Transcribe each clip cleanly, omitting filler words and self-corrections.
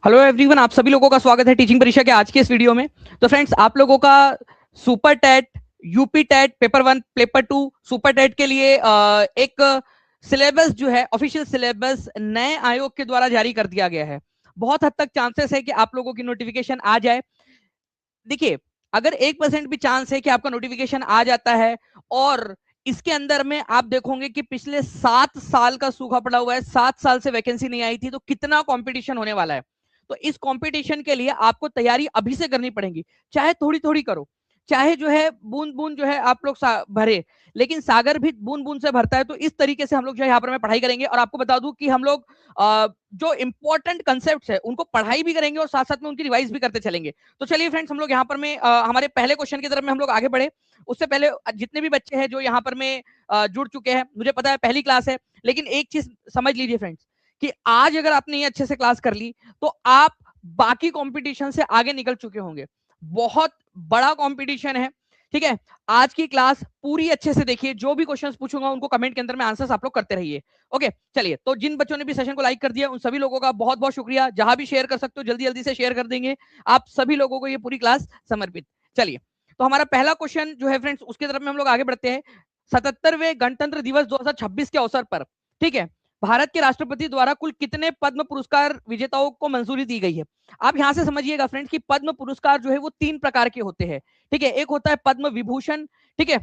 Hello everyone, आप सभी लोगों का स्वागत है टीचिंग परीक्षा के आज के इस वीडियो में। तो फ्रेंड्स, आप लोगों का super TET, UP TET, paper 1, paper 2, super TET के लिए एक सिलेबस जो है, ऑफिशियल सिलेबस नए आयोग के द्वारा जारी कर दिया गया है। बहुत हद तक चांसेस है कि आप लोगों की नोटिफिकेशन आ जाए। देखिए, अगर 1% भी चांस है कि आपका नोटिफिकेशन आ जाता है और इसके अंदर में आप देखोगे कि पिछले 7 साल का सूखा पड़ा हुआ है, 7 साल से वैकेंसी नहीं आई थी, तो कितना कंपटीशन होने वाला है। तो इस कंपटीशन के लिए आपको तैयारी अभी से करनी पड़ेगी। चाहे थोड़ी थोड़ी करो, चाहे जो है बूंद बूंद जो है आप लोग भरे, लेकिन सागर भी बूंद बूंद से भरता है। तो इस तरीके से हम लोग जो है यहाँ पर मैं पढ़ाई करेंगे। और आपको बता दूं कि हम लोग जो इंपॉर्टेंट कंसेप्ट है उनको पढ़ाई भी करेंगे और साथ साथ में उनकी रिवाइज भी करते चलेंगे। तो चलिए फ्रेंड्स, हम लोग यहाँ पर में हमारे पहले क्वेश्चन की तरफ में हम लोग आगे बढ़े। उससे पहले जितने भी बच्चे हैं जो यहाँ पर में जुड़ चुके हैं, मुझे पता है पहली क्लास है, लेकिन एक चीज समझ लीजिए फ्रेंड्स कि आज अगर आपने ये अच्छे से क्लास कर ली तो आप बाकी कंपटीशन से आगे निकल चुके होंगे। बहुत बड़ा कंपटीशन है, ठीक है। आज की क्लास पूरी अच्छे से देखिए, जो भी क्वेश्चंस पूछूंगा उनको कमेंट के अंदर में आंसर्स आप लोग करते रहिए। ओके, चलिए। तो जिन बच्चों ने भी सेशन को लाइक कर दिया उन सभी लोगों का बहुत बहुत शुक्रिया। जहां भी शेयर कर सकते हो जल्दी जल्दी से शेयर कर देंगे। आप सभी लोगों को ये पूरी क्लास समर्पित। चलिए, तो हमारा पहला क्वेश्चन जो है फ्रेंड्स, उसकी तरफ में हम लोग आगे बढ़ते हैं। 77वें गणतंत्र दिवस 2026 के अवसर पर, ठीक है, भारत के राष्ट्रपति द्वारा कुल कितने पद्म पुरस्कार विजेताओं को मंजूरी दी गई है। आप यहां से समझिएगा फ्रेंड्स कि पद्म पुरस्कार जो है वो 3 प्रकार के होते हैं, ठीक है। एक होता है पद्म विभूषण, ठीक है,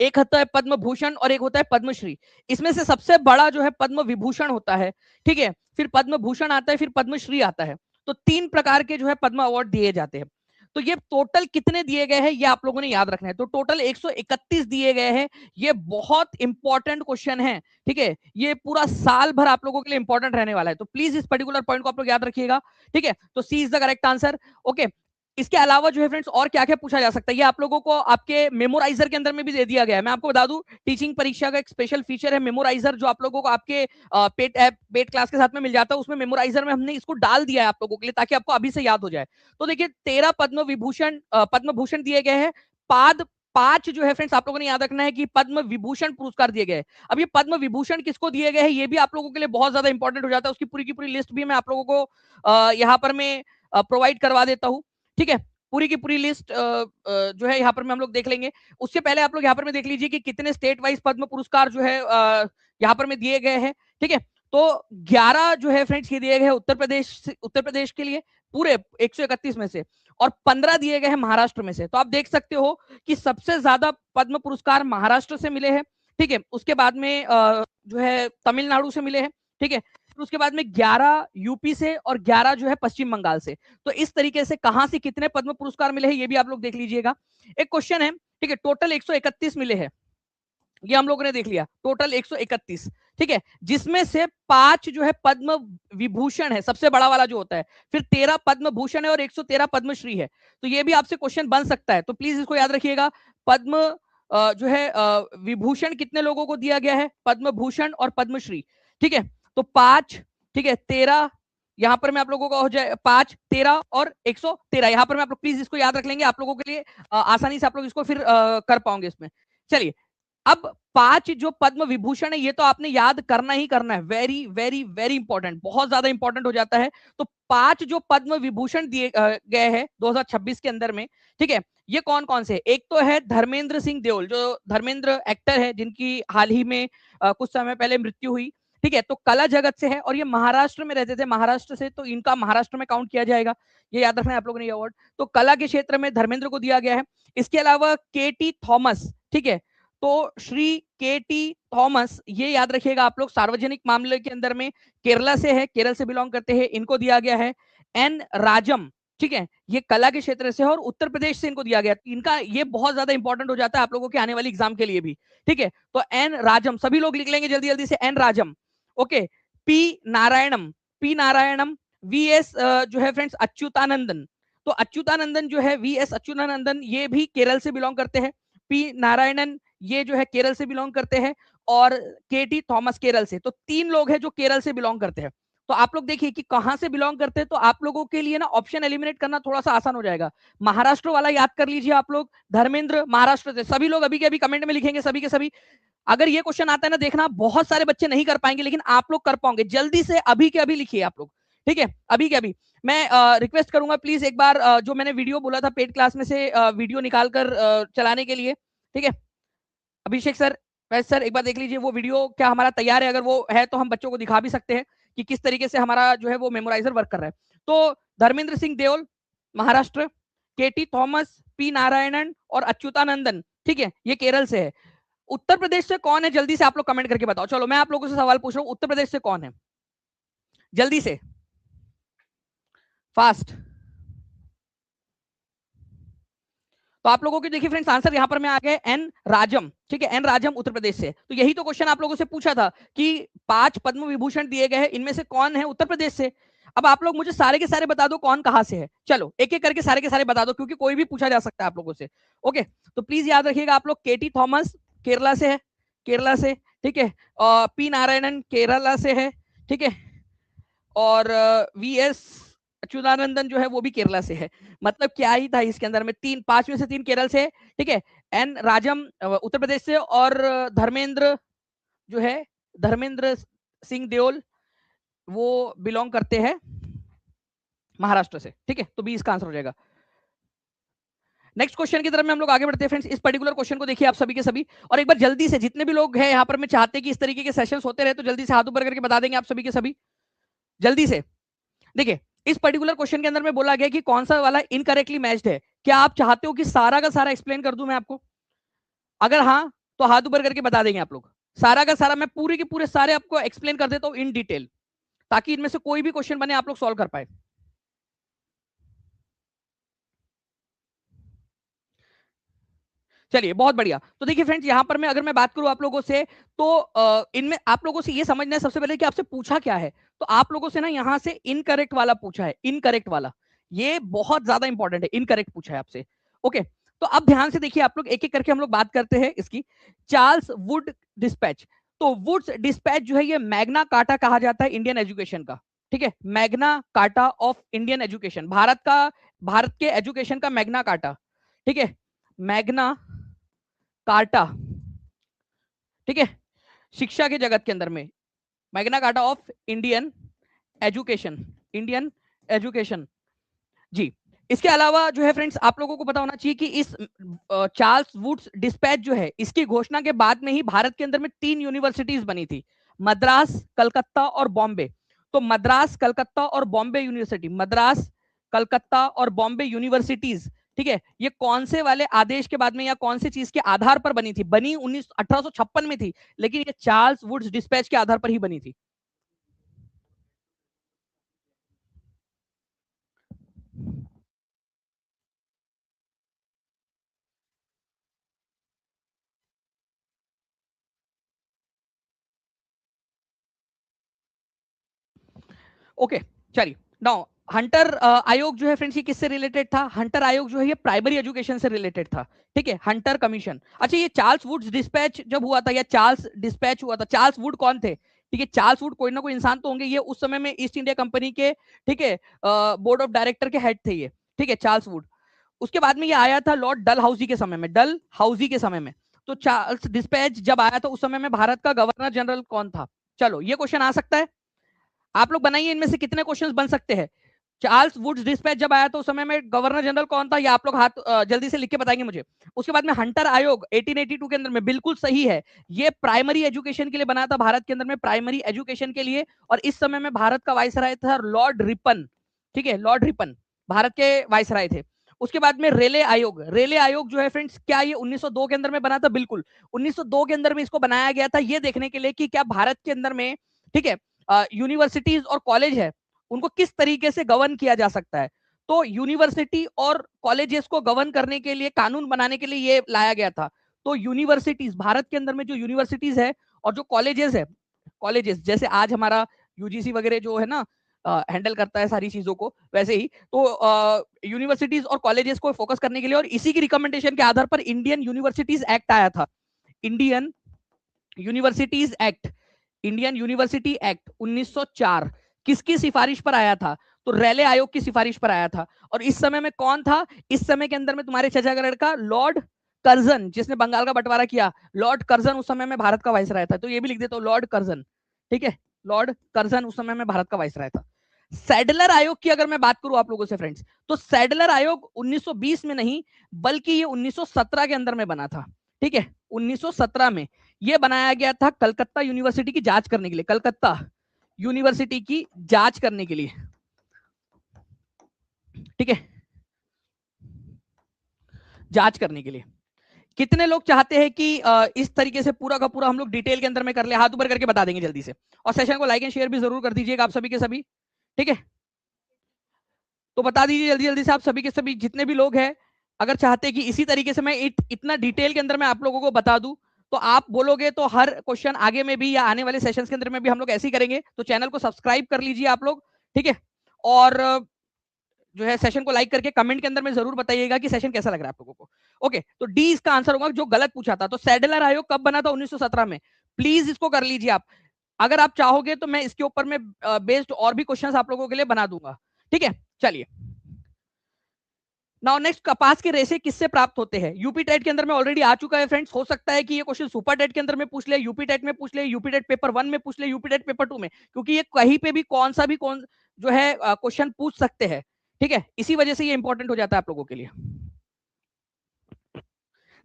एक होता है पद्म भूषण और एक होता है पद्मश्री। इसमें से सबसे बड़ा जो है पद्म विभूषण होता है, ठीक है। फिर पद्म भूषण आता है, फिर पद्मश्री आता है। तो 3 प्रकार के जो है पद्म अवार्ड दिए जाते हैं। तो ये टोटल कितने दिए गए हैं ये आप लोगों ने याद रखना है। तो टोटल 131 दिए गए हैं। ये बहुत इंपॉर्टेंट क्वेश्चन है, ठीक है। ये पूरा साल भर आप लोगों के लिए इंपॉर्टेंट रहने वाला है। तो प्लीज इस पर्टिकुलर पॉइंट को आप लोग याद रखिएगा, ठीक है। तो C is the correct answer. Okay, इसके अलावा जो है फ्रेंड्स और क्या क्या पूछा जा सकता है ये आप लोगों को आपके मेमोराइजर के अंदर में भी दे दिया गया है। मैं आपको बता दूं, टीचिंग परीक्षा का एक स्पेशल फीचर है मेमोराइजर, जो आप लोगों को आपके पेट ऐप पेट क्लास के साथ में मिल जाता है। उसमें मेमोराइजर में हमने इसको डाल दिया है आप लोगों के लिए, ताकि आपको अभी से याद हो जाए। तो देखिए, 13 पद्म भूषण दिए गए हैं। पाद 5 जो है फ्रेंड्स आप लोगों ने याद रखना है कि पद्म विभूषण पुरस्कार दिए गए। अब ये पद्म विभूषण किसको दिए गए हैं ये भी आप लोगों के लिए बहुत ज्यादा इंपॉर्टेंट हो जाता है। उसकी पूरी की पूरी लिस्ट भी मैं आप लोगों को यहाँ पर मैं प्रोवाइड करवा देता हूँ, ठीक है। पूरी की पूरी लिस्ट जो है यहाँ पर में हम लोग देख लेंगे। उससे पहले आप लोग यहाँ पर में देख लीजिए कि कितने स्टेट वाइज पद्म पुरस्कार जो है यहाँ पर में दिए गए हैं, ठीक है। तो 11 जो है फ्रेंड्स ये दिए गए हैं उत्तर प्रदेश के लिए, पूरे 131 में से, और 15 दिए गए हैं महाराष्ट्र में से। तो आप देख सकते हो कि सबसे ज्यादा पद्म पुरस्कार महाराष्ट्र से मिले हैं, ठीक है। उसके बाद में जो है तमिलनाडु से मिले हैं, ठीक है। फिर उसके बाद में 11 यूपी से और 11 जो है पश्चिम बंगाल से। तो इस तरीके से कहां से कितने पद्म पुरस्कार मिले हैं ये भी आप लोग देख लीजिएगा। एक क्वेश्चन है, ठीक है, टोटल 131 मिले हैं, ये हम लोगों ने देख लिया, टोटल 131, ठीक है। जिसमें से 5 जो है पद्म विभूषण है, सबसे बड़ा वाला जो होता है, फिर 13 पद्म भूषण है और 113 पद्मश्री है। तो ये भी आपसे क्वेश्चन बन सकता है, तो प्लीज इसको याद रखिएगा। पद्म जो है विभूषण कितने लोगों को दिया गया है, पद्म भूषण और पद्मश्री, ठीक है। तो 5, ठीक है, 13 यहां पर मैं आप लोगों का हो जाए, 5, 13 और 113 यहां पर मैं आप लोग प्लीज इसको याद रख लेंगे, आप लोगों के लिए आसानी से आप लोग इसको फिर कर पाओगे इसमें। चलिए, अब 5 जो पद्म विभूषण है ये तो आपने याद करना ही करना है, वेरी वेरी वेरी इंपॉर्टेंट, बहुत ज्यादा इंपॉर्टेंट हो जाता है। तो 5 जो पद्म विभूषण दिए गए हैं 2026 के अंदर में, ठीक है, ये कौन कौन से? एक तो है धर्मेंद्र सिंह देओल, जो धर्मेंद्र एक्टर है जिनकी हाल ही में कुछ समय पहले मृत्यु हुई, ठीक है। तो कला जगत से है और ये महाराष्ट्र में रहते थे, महाराष्ट्र से, तो इनका महाराष्ट्र में काउंट किया जाएगा, ये याद रखना है आप लोगों ने ये अवार्ड। तो कला के क्षेत्र में धर्मेंद्र को दिया गया है। इसके अलावा केटी थॉमस, ठीक है, तो श्री केटी थॉमस, ये याद रखिएगा आप लोग, सार्वजनिक मामले के अंदर में केरला से है, केरल से बिलोंग करते हैं, इनको दिया गया है। एन राजम, ठीक है, ये कला के क्षेत्र से है और उत्तर प्रदेश से इनको दिया गया। इनका ये बहुत ज्यादा इंपॉर्टेंट हो जाता है आप लोगों के आने वाली एग्जाम के लिए भी, ठीक है। तो एन राजम, सभी लोग लिख लेंगे जल्दी जल्दी से, एन राजम। ओके, पी नारायणम, वी एस जो है फ्रेंड्स अच्युतानंदन। तो अच्युतानंदन जो है, वी एस अच्युतानंदन, ये भी केरल से बिलोंग करते हैं। पी नारायणन ये जो है केरल से बिलोंग करते हैं, और केटी थॉमस केरल से। तो 3 लोग हैं जो केरल से बिलोंग करते हैं। तो आप लोग देखिए कि कहां से बिलोंग करते हैं, तो आप लोगों के लिए ना ऑप्शन एलिमिनेट करना थोड़ा सा आसान हो जाएगा। महाराष्ट्र वाला याद कर लीजिए आप लोग, धर्मेंद्र महाराष्ट्र से। सभी लोग अभी के अभी कमेंट में लिखेंगे, सभी के सभी। अगर ये क्वेश्चन आता है ना, देखना बहुत सारे बच्चे नहीं कर पाएंगे, लेकिन आप लोग कर पाओगे। जल्दी से अभी के अभी लिखिए आप लोग, ठीक है, अभी के अभी मैं रिक्वेस्ट करूंगा प्लीज एक बार जो मैंने वीडियो बोला था पेड क्लास में से वीडियो निकाल कर चलाने के लिए। ठीक है, अभिषेक सर, वैसे सर एक बार देख लीजिए वो वीडियो क्या हमारा तैयार है, अगर वो है तो हम बच्चों को दिखा भी सकते हैं कि किस तरीके से हमारा जो है वो मेमोराइजर वर्क कर रहा है। तो धर्मेंद्र सिंह देओल महाराष्ट्र, केटी थॉमस, पी नारायणन और अच्युतानंदन, ठीक है, ये केरल से है। उत्तर प्रदेश से कौन है, जल्दी से आप लोग कमेंट करके बताओ। चलो मैं आप लोगों से सवाल पूछ रहा हूं, उत्तर प्रदेश से कौन है, जल्दी से, फास्ट। तो आप लोगों की देखिए फ्रेंड्स आंसर यहां पर मैं आ गए एन राजम, ठीक है, एन राजम उत्तर प्रदेश से। तो यही तो क्वेश्चन आप लोगों से पूछा था कि 5 पद्म विभूषण दिए गए हैं, इनमें से कौन है उत्तर प्रदेश से। अब आप लोग मुझे सारे के सारे बता दो कौन कहां से है, चलो एक एक करके सारे के सारे बता दो, क्योंकि कोई भी पूछा जा सकता है आप लोगों से। ओके, तो प्लीज याद रखिएगा आप लोग, केटी थॉमस केरला से है, केरला से, ठीक है, पी नारायणन केरला से है, ठीक है, और वी एस अच्युतानंदन जो है वो भी केरला से है। मतलब क्या ही था इसके अंदर में, 5 में से 3 केरल से, ठीक है, एन राजम उत्तर प्रदेश से, और धर्मेंद्र जो है, धर्मेंद्र सिंह देओल, वो बिलोंग करते हैं महाराष्ट्र से। ठीक है, तो 20 का आंसर हो जाएगा। नेक्स्ट क्वेश्चन की तरफ में हम लोग आगे बढ़ते हैं फ्रेंड्स। इस पर्टिकुलर क्वेश्चन को देखिए आप सभी के सभी, और एक बार जल्दी से जितने भी लोग हैं यहाँ पर, मैं चाहते हैं कि इस तरीके के सेशंस होते रहे, तो जल्दी से हाथ ऊपर करके बता देंगे आप सभी के सभी, जल्दी से। देखिए इस पर्टिकुलर क्वेश्चन के अंदर में बोला गया कि कौन सा वाला इनकरेक्टली मैच्ड है। क्या आप चाहते हो कि सारा का सारा एक्सप्लेन कर दूं मैं आपको? अगर हाँ तो हाथ ऊपर करके बता देंगे आप लोग। सारा का सारा मैं पूरे के पूरे सारे आपको एक्सप्लेन कर देता हूं इन डिटेल, ताकि इनमें से कोई भी क्वेश्चन बने आप लोग सॉल्व कर पाए। चलिए बहुत बढ़िया। तो देखिए फ्रेंड्स यहाँ पर मैं अगर मैं बात करूं आप लोगों से, तो इनमें आप लोगों से ये समझना है सबसे पहले कि आपसे पूछा क्या है। तो आप लोगों से ना यहाँ से इनकरेक्ट वाला पूछा है, इनकरेक्ट वाला, ये बहुत ज्यादा इंपॉर्टेंट है, इनकरेक्ट पूछा है आपसे। ओके, तो अब ध्यान से देखिए आप लोग, एक एक करके हम लोग बात करते हैं इसकी। चार्ल्स वुड डिस्पैच, तो वुड्स डिस्पैच जो है ये मैग्ना कार्टा कहा जाता है इंडियन एजुकेशन का। ठीक है, Magna Carta of Indian education, Bharat का, भारत के एजुकेशन का मैग्ना कार्टा। ठीक है, मैग्ना कार्टा, ठीक है, शिक्षा के जगत के अंदर में Magna Carta of Indian education, Indian education जी। इसके अलावा जो है फ्रेंड्स आप लोगों को पता होना चाहिए कि इस चार्ल्स वुड्स डिस्पैच जो है, इसकी घोषणा के बाद में ही भारत के अंदर में 3 यूनिवर्सिटीज बनी थी, मद्रास, कलकत्ता और बॉम्बे। तो मद्रास, कलकत्ता और बॉम्बे यूनिवर्सिटी, मद्रास, कलकत्ता और बॉम्बे यूनिवर्सिटीज, ठीक है, ये कौन से वाले आदेश के बाद में या कौन से चीज के आधार पर बनी थी? बनी 1856 में थी, लेकिन ये चार्ल्स वुड्स डिस्पैच के आधार पर ही बनी थी। ओके, चलिए नाउ हंटर आयोग जो है फ्रेंड्स ये किससे रिलेटेड था? हंटर आयोग जो है ये प्राइमरी एजुकेशन से रिलेटेड था। ठीक है, हंटर कमीशन। अच्छा, ये चार्ल्स वुड्स डिस्पैच जब हुआ था, या चार्ल्स डिस्पैच हुआ था, चार्ल्स वुड कौन थे? ठीक है, चार्ल्स वुड कोई ना कोई इंसान तो होंगे, ये उस समय में ईस्ट इंडिया कंपनी के, ठीक है, बोर्ड ऑफ डायरेक्टर के हेड थे ये। ठीक है, चार्ल्स वुड। उसके बाद में ये आया था लॉर्ड डल हाउसी के समय में, डल हाउसी के समय में। तो चार्ल्स डिस्पैच जब आया था उस समय में भारत का गवर्नर जनरल कौन था? चलो ये क्वेश्चन आ सकता है, आप लोग बनाइए इनमें से कितने क्वेश्चंस बन सकते हैं। चार्ल्स वुड्स डिस्पैच जब आया तो उस समय में गवर्नर जनरल कौन था, या आप लोग हाथ जल्दी से लिख के बताएंगे मुझे। उसके बाद में हंटर आयोग 1882 के अंदर में, बिल्कुल सही है, ये प्राइमरी एजुकेशन के लिए बना था, भारत के अंदर में प्राइमरी एजुकेशन के लिए। और इस समय में भारत का वाइसराय था लॉर्ड रिपन। ठीक है, लॉर्ड रिपन भारत के वाइसराय थे। उसके बाद में रेले आयोग, रेले आयोग जो है फ्रेंड्स, क्या ये 1902 के अंदर में बना था? बिल्कुल 1902 के अंदर में इसको बनाया गया था, ये देखने के लिए कि क्या भारत के अंदर में, ठीक है, यूनिवर्सिटीज और कॉलेज है उनको किस तरीके से गवर्न किया जा सकता है। तो यूनिवर्सिटी और कॉलेजेस को गवर्न करने के लिए, कानून बनाने के लिए ये लाया गया था। तो यूनिवर्सिटीज, भारत के अंदर में जो यूनिवर्सिटीज है और जो कॉलेजेस है, कॉलेजेस जैसे आज हमारा यूजीसी वगैरह जो है ना हैंडल करता है सारी चीजों को, वैसे ही तो यूनिवर्सिटीज और कॉलेजेस को फोकस करने के लिए, और इसी की रिकमेंडेशन के आधार पर इंडियन यूनिवर्सिटीज एक्ट आया था, Indian universities act, Indian university act 1904 किसकी सिफारिश पर आया था? तो रेले आयोग की सिफारिश पर आया था। और इस समय में कौन था? इस समय के अंदर में तुम्हारे छत्तीसगढ़ का लॉर्ड कर्जन, जिसने बंगाल का बंटवारा किया, लॉर्ड कर्जन उस समय में भारत का वाइसराय था। तो ये भी लिख देता हूं, लॉर्ड कर्जन। ठीक है, लॉर्ड कर्जन उस समय में भारत का वाइसराय था। सैडलर आयोग की अगर मैं बात करूं आप लोगों से फ्रेंड्स, तो सैडलर आयोग 1920 में नहीं बल्कि ये 1917 के अंदर में बना था। ठीक है, 1917 में ये बनाया गया था कलकत्ता यूनिवर्सिटी की जांच करने के लिए, कलकत्ता यूनिवर्सिटी की जांच करने के लिए। ठीक है, जांच करने के लिए। कितने लोग चाहते हैं कि इस तरीके से पूरा का पूरा हम लोग डिटेल के अंदर में कर ले? हाथ ऊपर करके बता देंगे जल्दी से, और सेशन को लाइक एंड शेयर भी जरूर कर दीजिएगा आप सभी के सभी। ठीक है, तो बता दीजिए जल्दी जल्दी से आप सभी के सभी जितने भी लोग हैं, अगर चाहते हैं कि इसी तरीके से मैं इतना डिटेल के अंदर में आप लोगों को बता दूं, तो आप बोलोगे तो हर क्वेश्चन आगे में भी या आने वाले सेशंस के अंदर में भी हम लोग ऐसे ही करेंगे। तो चैनल को सब्सक्राइब कर लीजिए आप लोग। ठीक है, और जो है सेशन को लाइक करके कमेंट के अंदर में जरूर बताइएगा कि सेशन कैसा लग रहा है आप लोगों को। ओके, तो डी इसका आंसर होगा जो गलत पूछा था। तो सैडलर आयोग कब बना था? 1917 में। प्लीज इसको कर लीजिए आप। अगर आप चाहोगे तो मैं इसके ऊपर में बेस्ड और भी क्वेश्चंस आप लोगों के लिए बना दूंगा। ठीक है, चलिए नाउ नेक्स्ट, कपास के रेशे किससे प्राप्त होते हैं? यूपी टेट के अंदर में ऑलरेडी आ चुका है फ्रेंड्स। हो सकता है कि ये क्वेश्चन सुपर टेट के अंदर में पूछ ले, यूपी टेट में पूछ ले, यूपी टेट पेपर 1 में पूछ ले, यूपी टेट पेपर 2 में, क्योंकि ये कहीं पे भी कौन सा भी कौन जो है क्वेश्चन पूछ सकते हैं। ठीक है, इसी वजह से ये इंपॉर्टेंट हो जाता है आप लोगों के लिए।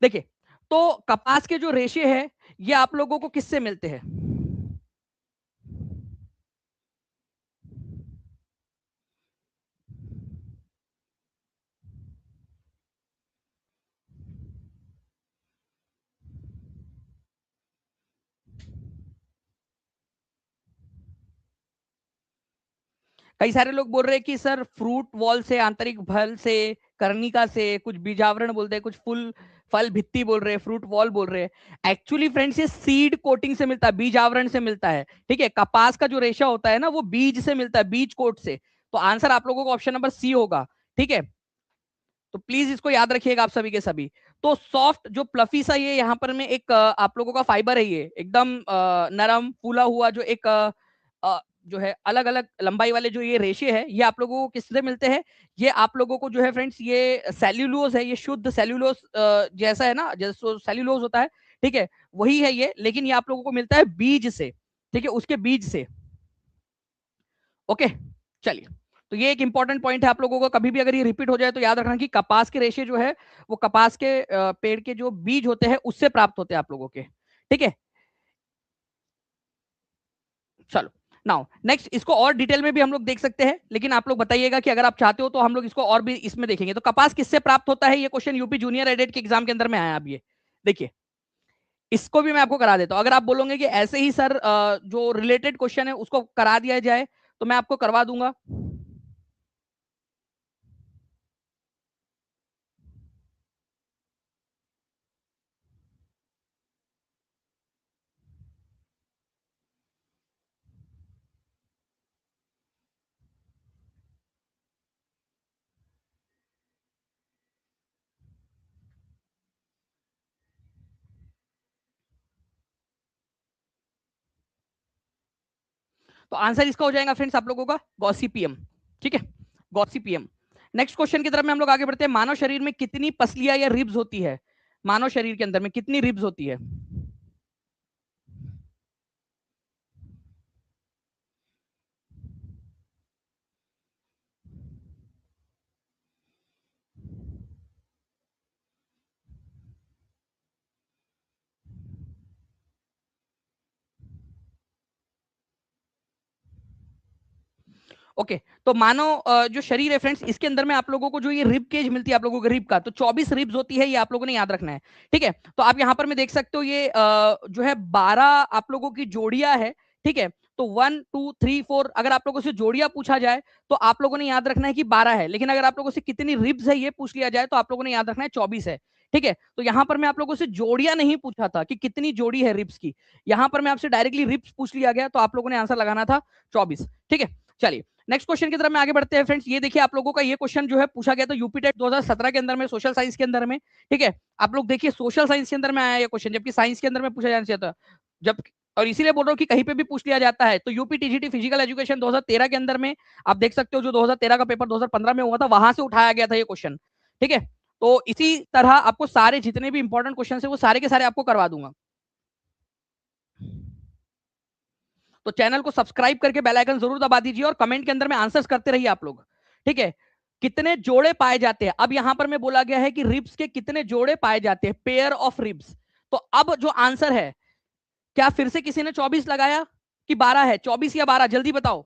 देखिए, तो कपास के जो रेशे हैं ये आप लोगों को किससे मिलते हैं? कई सारे लोग बोल रहे हैं कि सर फ्रूट वॉल से, आंतरिक फल से, कर्णिका से, कुछ बीजावरण बोलते हैं, कुछ फुल फल भित्ति बोल रहे हैं, फ्रूट वॉल बोल रहे हैं। एक्चुअली फ्रेंड्स ये सीड कोटिंग से मिलता है, बीज आवरण से मिलता है। ठीक है, कपास का जो रेशा होता है ना वो बीज से मिलता है, बीज कोट से। तो आंसर आप लोगों को ऑप्शन नंबर सी होगा। ठीक है, तो प्लीज इसको याद रखिएगा आप सभी के सभी। तो सॉफ्ट जो प्लफी सा ये यहाँ पर में एक आप लोगों का फाइबर है, ये एकदम नरम फूला हुआ जो एक जो है अलग अलग लंबाई वाले जो ये रेशे है, ये आप लोगों को किससे मिलते हैं? ये आप लोगों को जो है फ्रेंड्स ये सेल्यूलोज है, ये शुद्ध सेल्यूलोज जैसा है ना, जैसे सेल्यूलोज होता है। ठीक है, वही है ये, लेकिन ये आप लोगों को मिलता है बीज से। ठीक है, उसके बीज से। ओके, चलिए, तो ये एक इंपॉर्टेंट पॉइंट है आप लोगों को। कभी भी अगर ये रिपीट हो जाए तो याद रखना कि कपास के रेशे जो है वो कपास के पेड़ के जो बीज होते हैं उससे प्राप्त होते हैं आप लोगों के। ठीक है, चलो नाउ नेक्स्ट, इसको और डिटेल में भी हम लोग देख सकते हैं, लेकिन आप लोग बताइएगा कि अगर आप चाहते हो तो हम लोग इसको और भी इसमें देखेंगे। तो कपास किससे प्राप्त होता है? ये क्वेश्चन यूपी जूनियर एडेड के एग्जाम के अंदर में आया। अब ये देखिए, इसको भी मैं आपको करा देता हूं। अगर आप बोलोगे कि ऐसे ही सर जो रिलेटेड क्वेश्चन है उसको करा दिया जाए तो मैं आपको करवा दूंगा। तो आंसर इसका हो जाएगा फ्रेंड्स आप लोगों का गॉसिपियम। ठीक है, गॉसिपियम। नेक्स्ट क्वेश्चन की तरफ में हम लोग आगे बढ़ते हैं। मानव शरीर में कितनी पसलियां या रिब्स होती है? मानव शरीर के अंदर में कितनी रिब्स होती है? ओके, तो मानव जो शरीर है फ्रेंड्स, इसके अंदर में आप लोगों को जो ये रिब केज मिलती है आप लोगों को, रिब का तो 24 रिब्स होती है, ये आप लोगों ने याद रखना है। ठीक है, तो आप यहाँ पर में देख सकते हो ये जो है 12 आप लोगों की जोड़ियां है। ठीक है, तो 1 2 3 4 अगर आप लोगों से जोड़ियां पूछा जाए तो आप लोगों ने याद रखना है कि 12 है, लेकिन अगर आप लोगों से कितनी रिब्स है ये पूछ लिया जाए तो आप लोगों ने याद रखना है 24 है। ठीक है, तो यहाँ पर मैं आप लोगों से जोड़ियां नहीं पूछा था कि कितनी जोड़ी है रिब्स की, यहाँ पर मैं आपसे डायरेक्टली रिब्स पूछ लिया गया, तो आप लोगों ने आंसर लगाना था 24। ठीक है, चलिए नेक्स्ट क्वेश्चन की तरफ में आगे बढ़ते हैं फ्रेंड्स। ये देखिए आप लोगों का ये क्वेश्चन जो है पूछा गया था यूपी टेट 2017 के अंदर में, सोशल साइंस के अंदर में। ठीक है, आप लोग देखिए सोशल साइंस के अंदर में आया ये क्वेश्चन, जबकि साइंस के अंदर में पूछा जाना चाहिए था। जब और इसीलिए बोल रहा हूँ कि कहीं पे भी पूछ लिया जाता है। तो यूपी टीजीटी फिजिकल एजुकेशन 2013 के अंदर में आप देख सकते हो, जो 2013 का पेपर 2015 में हुआ था वहां से उठाया गया था ये क्वेश्चन। ठीक है, तो इसी तरह आपको सारे जितने भी इंपॉर्टेंट क्वेश्चन है वो सारे के सारे आपको करवा दूंगा। तो चैनल को सब्सक्राइब करके बेल आइकन जरूर दबा दीजिए और कमेंट के अंदर में आंसर्स करते रहिए आप लोग, ठीक है। कितने जोड़े पाए जाते हैं, अब यहां पर मैं बोला गया है कि रिब्स के कितने जोड़े पाए जाते हैं, पेयर ऑफ रिब्स। तो अब जो आंसर है, क्या फिर से किसी ने 24 लगाया कि 12 है? 24 या 12 जल्दी बताओ,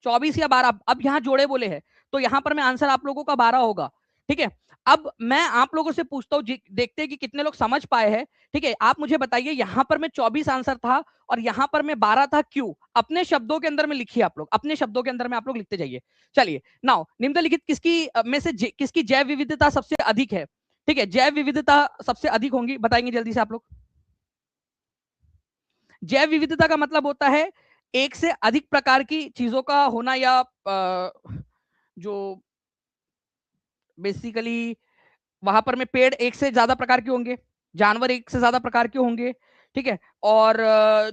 24 या 12? अब यहां जोड़े बोले हैं तो यहां पर मैं आंसर आप लोगों का 12 होगा, ठीक है। अब मैं आप लोगों से पूछता हूं, देखते हैं कि कितने लोग समझ पाए हैं, ठीक है। आप मुझे बताइए, यहां पर मैं 24 आंसर था और यहां पर मैं 12 था, क्यों? अपने शब्दों के अंदर में लिखिए आप लोग, अपने शब्दों के अंदर में आप लोग लिखते जाइए। चलिए नाउ, निम्नलिखित किसकी में से किसकी जैव विविधता सबसे अधिक है? ठीक है, जैव विविधता सबसे अधिक होंगी, बताएंगे जल्दी से आप लोग। जैव विविधता का मतलब होता है एक से अधिक प्रकार की चीजों का होना, या जो बेसिकली वहां पर में पेड़ एक से ज्यादा प्रकार के होंगे, जानवर एक से ज्यादा प्रकार के होंगे, ठीक है। और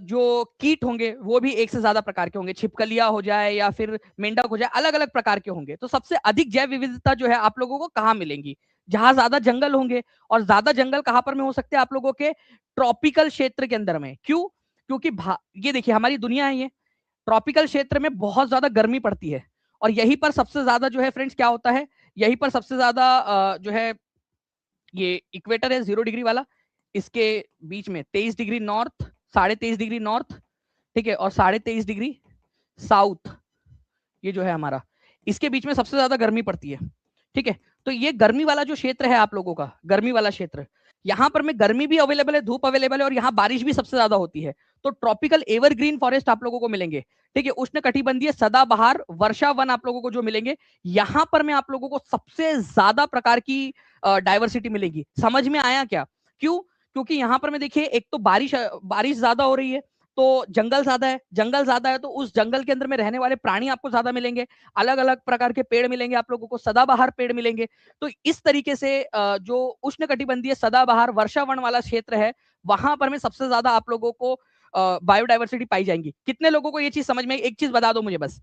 जो कीट होंगे वो भी एक से ज्यादा प्रकार के होंगे, छिपकलियां हो जाए या फिर मेंढक हो जाए, अलग अलग प्रकार के होंगे। तो सबसे अधिक जैव विविधता जो है आप लोगों को कहाँ मिलेंगी? जहां ज्यादा जंगल होंगे। और ज्यादा जंगल कहां पर में हो सकते हैं आप लोगों के? ट्रॉपिकल क्षेत्र के अंदर में। क्यों? क्योंकि ये देखिए हमारी दुनिया है, ये ट्रॉपिकल क्षेत्र में बहुत ज्यादा गर्मी पड़ती है, और यहीं पर सबसे ज्यादा जो है फ्रेंड्स क्या होता है, यहीं पर सबसे ज्यादा जो है ये इक्वेटर है 0 डिग्री वाला, इसके बीच में 23 डिग्री नॉर्थ, 23.5 डिग्री नॉर्थ, ठीक है, और 23.5 डिग्री साउथ, ये जो है हमारा, इसके बीच में सबसे ज्यादा गर्मी पड़ती है, ठीक है। तो ये गर्मी वाला जो क्षेत्र है आप लोगों का, गर्मी वाला क्षेत्र, यहां पर में गर्मी भी अवेलेबल है, धूप अवेलेबल है, और यहाँ बारिश भी सबसे ज्यादा होती है। तो ट्रॉपिकल एवरग्रीन फॉरेस्ट आप लोगों को मिलेंगे, ठीक है। उष्ण कटिबंधीय सदाबहार वर्षा वन आप लोगों को जो मिलेंगे, यहां पर में आप लोगों को सबसे ज्यादा प्रकार की डायवर्सिटी मिलेगी। समझ में आया क्या? क्यों? क्योंकि यहां पर में देखिए, एक तो बारिश बारिश ज्यादा हो रही है, तो जंगल ज्यादा है, जंगल ज्यादा है तो उस जंगल के अंदर में रहने वाले प्राणी आपको ज्यादा मिलेंगे, अलग अलग प्रकार के पेड़ मिलेंगे आप लोगों को, सदाबहार पेड़ मिलेंगे। तो इस तरीके से जो उष्ण कटिबंधीय सदाबहार वर्षावन वाला क्षेत्र है, वहां पर में सबसे ज्यादा आप लोगों को बायोडाइवर्सिटी पाई जाएंगी। कितने लोगों को ये चीज समझ में? एक चीज बता दो मुझे बस,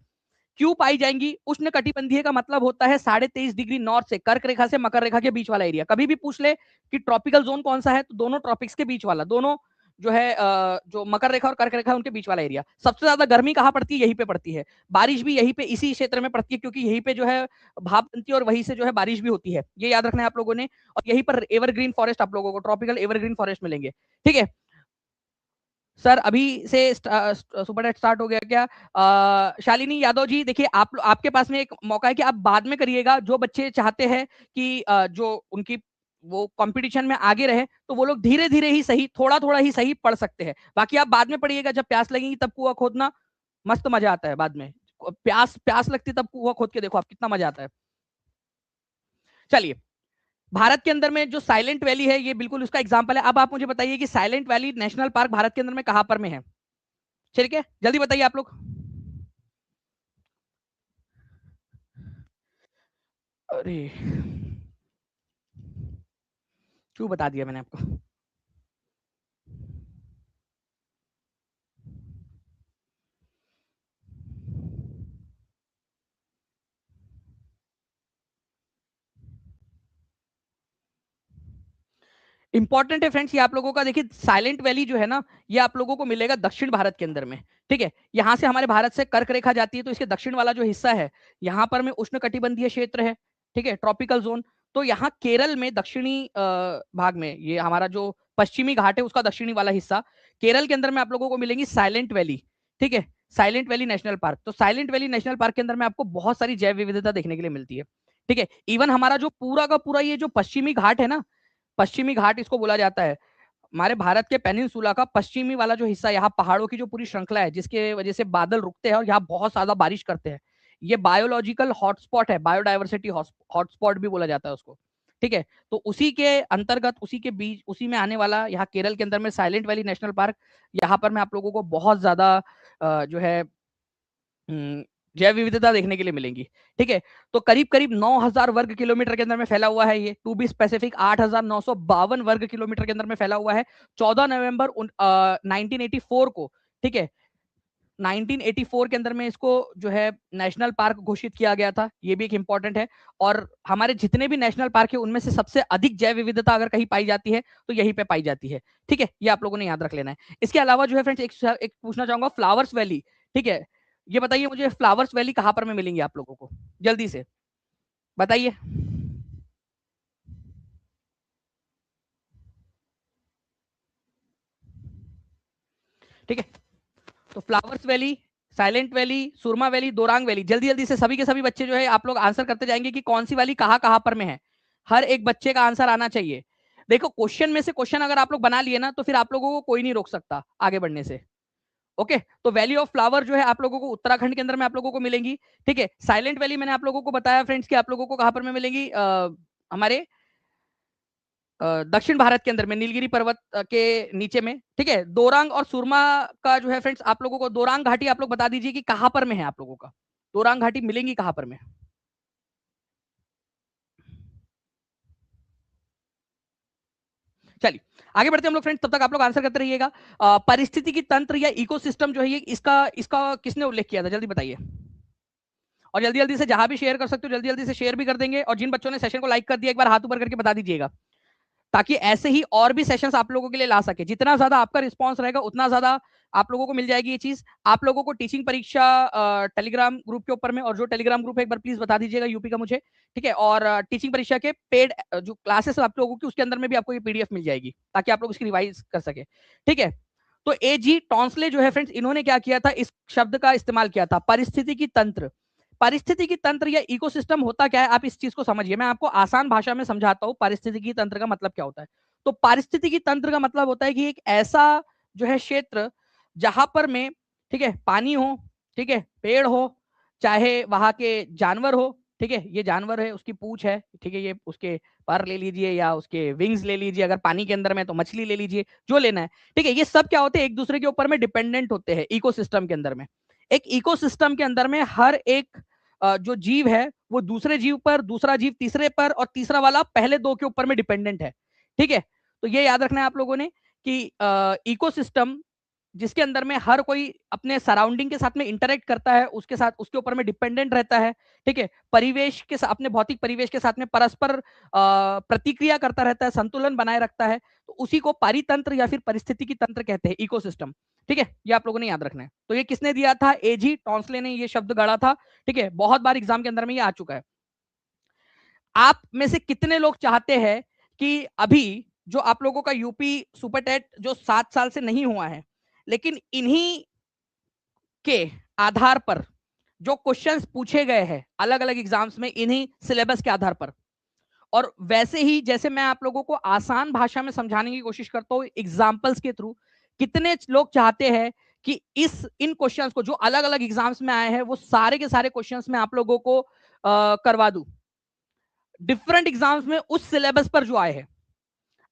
क्यों पाई जाएंगी? उष्ण कटिबंधीय का मतलब होता है 23.5 डिग्री नॉर्थ से, कर्क रेखा से मकर रेखा के बीच वाला एरिया। कभी भी पूछ ले कि ट्रॉपिकल जोन कौन सा है, तो दोनों ट्रॉपिक्स के बीच वाला, दोनों जो है जो मकर रेखा और कर्क रेखा है उनके बीच वाला एरिया। सबसे ज्यादा गर्मी कहाँ पड़ती है? यहीं पे पड़ती है। बारिश भी यहीं पे, इसी क्षेत्र में पड़ती है, क्योंकि यहीं पे जो है भाप बनती है और वहीं से जो है बारिश भी होती है, ये याद रखना है आप लोगों ने। और यहीं पर एवरग्रीन फॉरेस्ट आप लोगों को, ट्रॉपिकल एवरग्रीन फॉरेस्ट मिलेंगे, ठीक है। सर अभी से सुपर टेट स्टार्ट हो गया क्या? शालिनी यादव जी, देखिए आपके पास में एक मौका है कि आप बाद में करिएगा। जो बच्चे चाहते हैं कि जो उनकी वो कंपटीशन में आगे रहे, तो वो लोग धीरे धीरे ही सही, थोड़ा थोड़ा ही सही पढ़ सकते हैं। बाकी आप बाद में पढ़िएगा, जब प्यास लगेगी तब कुआं खोदना, मस्त मजा आता है बाद में। प्यास प्यास लगती तब कुआं खोद के देखो आप, कितना मजा आता है। चलिए, भारत के अंदर में जो साइलेंट वैली है, ये बिल्कुल उसका एग्जांपल है। अब आप मुझे बताइए कि silent valley national park Bharat के अंदर में कहां पर में है? ठीक है, जल्दी बताइए आप लोग। अरे क्यों बता दिया मैंने आपको? इंपॉर्टेंट है फ्रेंड्स ये आप लोगों का। देखिए साइलेंट वैली जो है ना, ये आप लोगों को मिलेगा दक्षिण भारत के अंदर में, ठीक है। यहाँ से हमारे भारत से कर्क रेखा जाती है, तो इसके दक्षिण वाला जो हिस्सा है, यहाँ पर में उष्ण कटिबंधीय क्षेत्र है, ठीक है, ट्रॉपिकल जोन। तो यहाँ केरल में दक्षिणी भाग में, ये हमारा जो पश्चिमी घाट है उसका दक्षिणी वाला हिस्सा, केरल के अंदर में आप लोगों को मिलेंगी साइलेंट वैली, ठीक है, साइलेंट वैली नेशनल पार्क। तो साइलेंट वैली नेशनल पार्क के अंदर में आपको बहुत सारी जैव विविधता देखने के लिए मिलती है, ठीक है। इवन हमारा जो पूरा का पूरा ये जो पश्चिमी घाट है ना, पश्चिमी घाट इसको बोला जाता है, हमारे भारत के पेनिनसुला का पश्चिमी वाला जो हिस्सा, यहाँ पहाड़ों की जो पूरी श्रृंखला है, जिसके वजह से बादल रुकते हैं और यहाँ बहुत ज्यादा बारिश करते हैं, ये बायोलॉजिकल हॉटस्पॉट है, बायोडाइवर्सिटी हॉटस्पॉट भी बोला जाता है उसको, ठीक है। तो उसी के अंतर्गत, उसी के बीच, उसी में आने वाला यहाँ केरल के अंदर में साइलेंट वैली नेशनल पार्क, यहाँ पर मैं आप लोगों को बहुत ज्यादा जो है जैव विविधता देखने के लिए मिलेंगी, ठीक है। तो करीब करीब 9,000 वर्ग किलोमीटर के अंदर में फैला हुआ है ये, टू बी स्पेसिफिक 8,952 वर्ग किलोमीटर के अंदर में फैला हुआ है। 14 नवंबर 1984 को, ठीक है, 1984 के अंदर में इसको जो है नेशनल पार्क घोषित किया गया था, ये भी एक इंपॉर्टेंट है। और हमारे जितने भी नेशनल पार्क है उनमें से सबसे अधिक जैव विविधता अगर कहीं पाई जाती है तो यहीं पे पाई जाती है, ठीक है, ये आप लोगों ने याद रख लेना है। इसके अलावा जो है फ्रेंड्स एक पूछना चाहूंगा, फ्लावर्स वैली, ठीक है, ये बताइए मुझे फ्लावर्स वैली कहां पर में मिलेंगे आप लोगों को, जल्दी से बताइए। ठीक है, तो फ्लावर्स वैली, साइलेंट वैली, सुरमा वैली, दोरांग वैली, जल्दी जल्दी से सभी के सभी बच्चे जो है आप लोग आंसर करते जाएंगे कि कौन सी वाली कहां कहां पर में है। हर एक बच्चे का आंसर आना चाहिए। देखो क्वेश्चन में से क्वेश्चन अगर आप लोग बना लिए ना तो फिर आप लोगों को कोई नहीं रोक सकता आगे बढ़ने से। ओके, तो वैली ऑफ फ्लावर जो है आप लोगों को उत्तराखंड के अंदर में आप लोगों को मिलेंगी। ठीक है, साइलेंट वैली मैंने आप लोगों को बताया फ्रेंड्स कि आप लोगों को कहां पर में मिलेंगी, हमारे दक्षिण भारत के अंदर में नीलगिरी पर्वत के नीचे में। ठीक है, दोरांग और सुरमा का जो है फ्रेंड्स आप लोगों को, दोरांग घाटी आप लोग बता दीजिए कि कहां पर में है आप लोगों का, दोरांग घाटी मिलेंगी कहां पर में। चलिए आगे बढ़ते हैं हम लोग फ्रेंड्स, तब तक आप लोग आंसर करते रहिएगा। परिस्थिति की तंत्र या इकोसिस्टम जो है ये इसका इसका किसने उल्लेख किया था, जल्दी बताइए। और जल्दी जल्दी से जहां भी शेयर कर सकते हो जल्दी जल्दी से शेयर भी कर देंगे, और जिन बच्चों ने सेशन को लाइक कर दिया एक बार हाथ ऊपर करके बता दीजिएगा, ताकि ऐसे ही और भी सेशंस आप लोगों के लिए ला सके। जितना ज्यादा आपका रिस्पांस रहेगा उतना ज्यादा आप लोगों को मिल जाएगी ये चीज। आप लोगों को टीचिंग परीक्षा टेलीग्राम ग्रुप के ऊपर में, और जो टेलीग्राम ग्रुप है एक बार प्लीज बता दीजिएगा यूपी का मुझे। ठीक है, और टीचिंग परीक्षा के पेड जो क्लासेस आप लोगों की उसके अंदर में भी आपको ये पीडीएफ मिल जाएगी, ताकि आप लोग इसकी रिवाइज कर सके। ठीक है, तो ए जी टॉन्सले जो है फ्रेंड्स, इन्होंने क्या किया था, इस शब्द का इस्तेमाल किया था, परिस्थिति की तंत्र। परिस्थिति की तंत्र या इकोसिस्टम होता क्या है, आप इस चीज को समझिए, मैं आपको आसान भाषा में समझाता हूं परिस्थिति की तंत्र का मतलब क्या होता है। तो पारिस्थितिकी तंत्र का मतलब होता है कि एक ऐसा जो है क्षेत्र जहां पर में, ठीक है, पानी हो, ठीक है, पेड़ हो, चाहे वहां के जानवर हो। ठीक है, ये जानवर है, उसकी पूंछ है, ठीक है, ये उसके पर ले लीजिए या उसके विंग्स ले लीजिए, अगर पानी के अंदर में तो मछली ले लीजिए, जो लेना है। ठीक है, ये सब क्या होते हैं, एक दूसरे के ऊपर में डिपेंडेंट होते हैं इकोसिस्टम के अंदर में। एक इकोसिस्टम के अंदर में हर एक जो जीव है वो दूसरे जीव पर, दूसरा जीव तीसरे पर, और तीसरा वाला पहले दो के ऊपर में डिपेंडेंट है। ठीक है, तो ये याद रखना है आप लोगों ने कि इकोसिस्टम जिसके अंदर में हर कोई अपने सराउंडिंग के साथ में इंटरेक्ट करता है, उसके साथ उसके ऊपर में डिपेंडेंट रहता है। ठीक है, परिवेश के साथ, अपने भौतिक परिवेश के साथ में परस्पर प्रतिक्रिया करता रहता है, संतुलन बनाए रखता है, तो उसी को पारितंत्र या फिर परिस्थितिकी तंत्र कहते हैं, इकोसिस्टम। ठीक है, ये आप लोगों ने याद रखना है। तो ये किसने दिया था, एजी टॉन्सले ने ये शब्द गढ़ा था। ठीक है, बहुत बार एग्जाम के अंदर में ये आ चुका है। आप में से कितने लोग चाहते हैं कि अभी जो आप लोगों का यूपी सुपर टेट जो 7 साल से नहीं हुआ है, लेकिन इन्हीं के आधार पर जो क्वेश्चंस पूछे गए हैं अलग अलग एग्जाम्स में, इन्हीं सिलेबस के आधार पर, और वैसे ही जैसे मैं आप लोगों को आसान भाषा में समझाने की कोशिश करता हूँ एग्जाम्पल्स के थ्रू, कितने लोग चाहते हैं कि इन क्वेश्चंस को जो अलग अलग एग्जाम्स में आए हैं वो सारे के सारे क्वेश्चंस में आप लोगों को करवा दूं, डिफरेंट एग्जाम्स में उस सिलेबस पर जो आए हैं।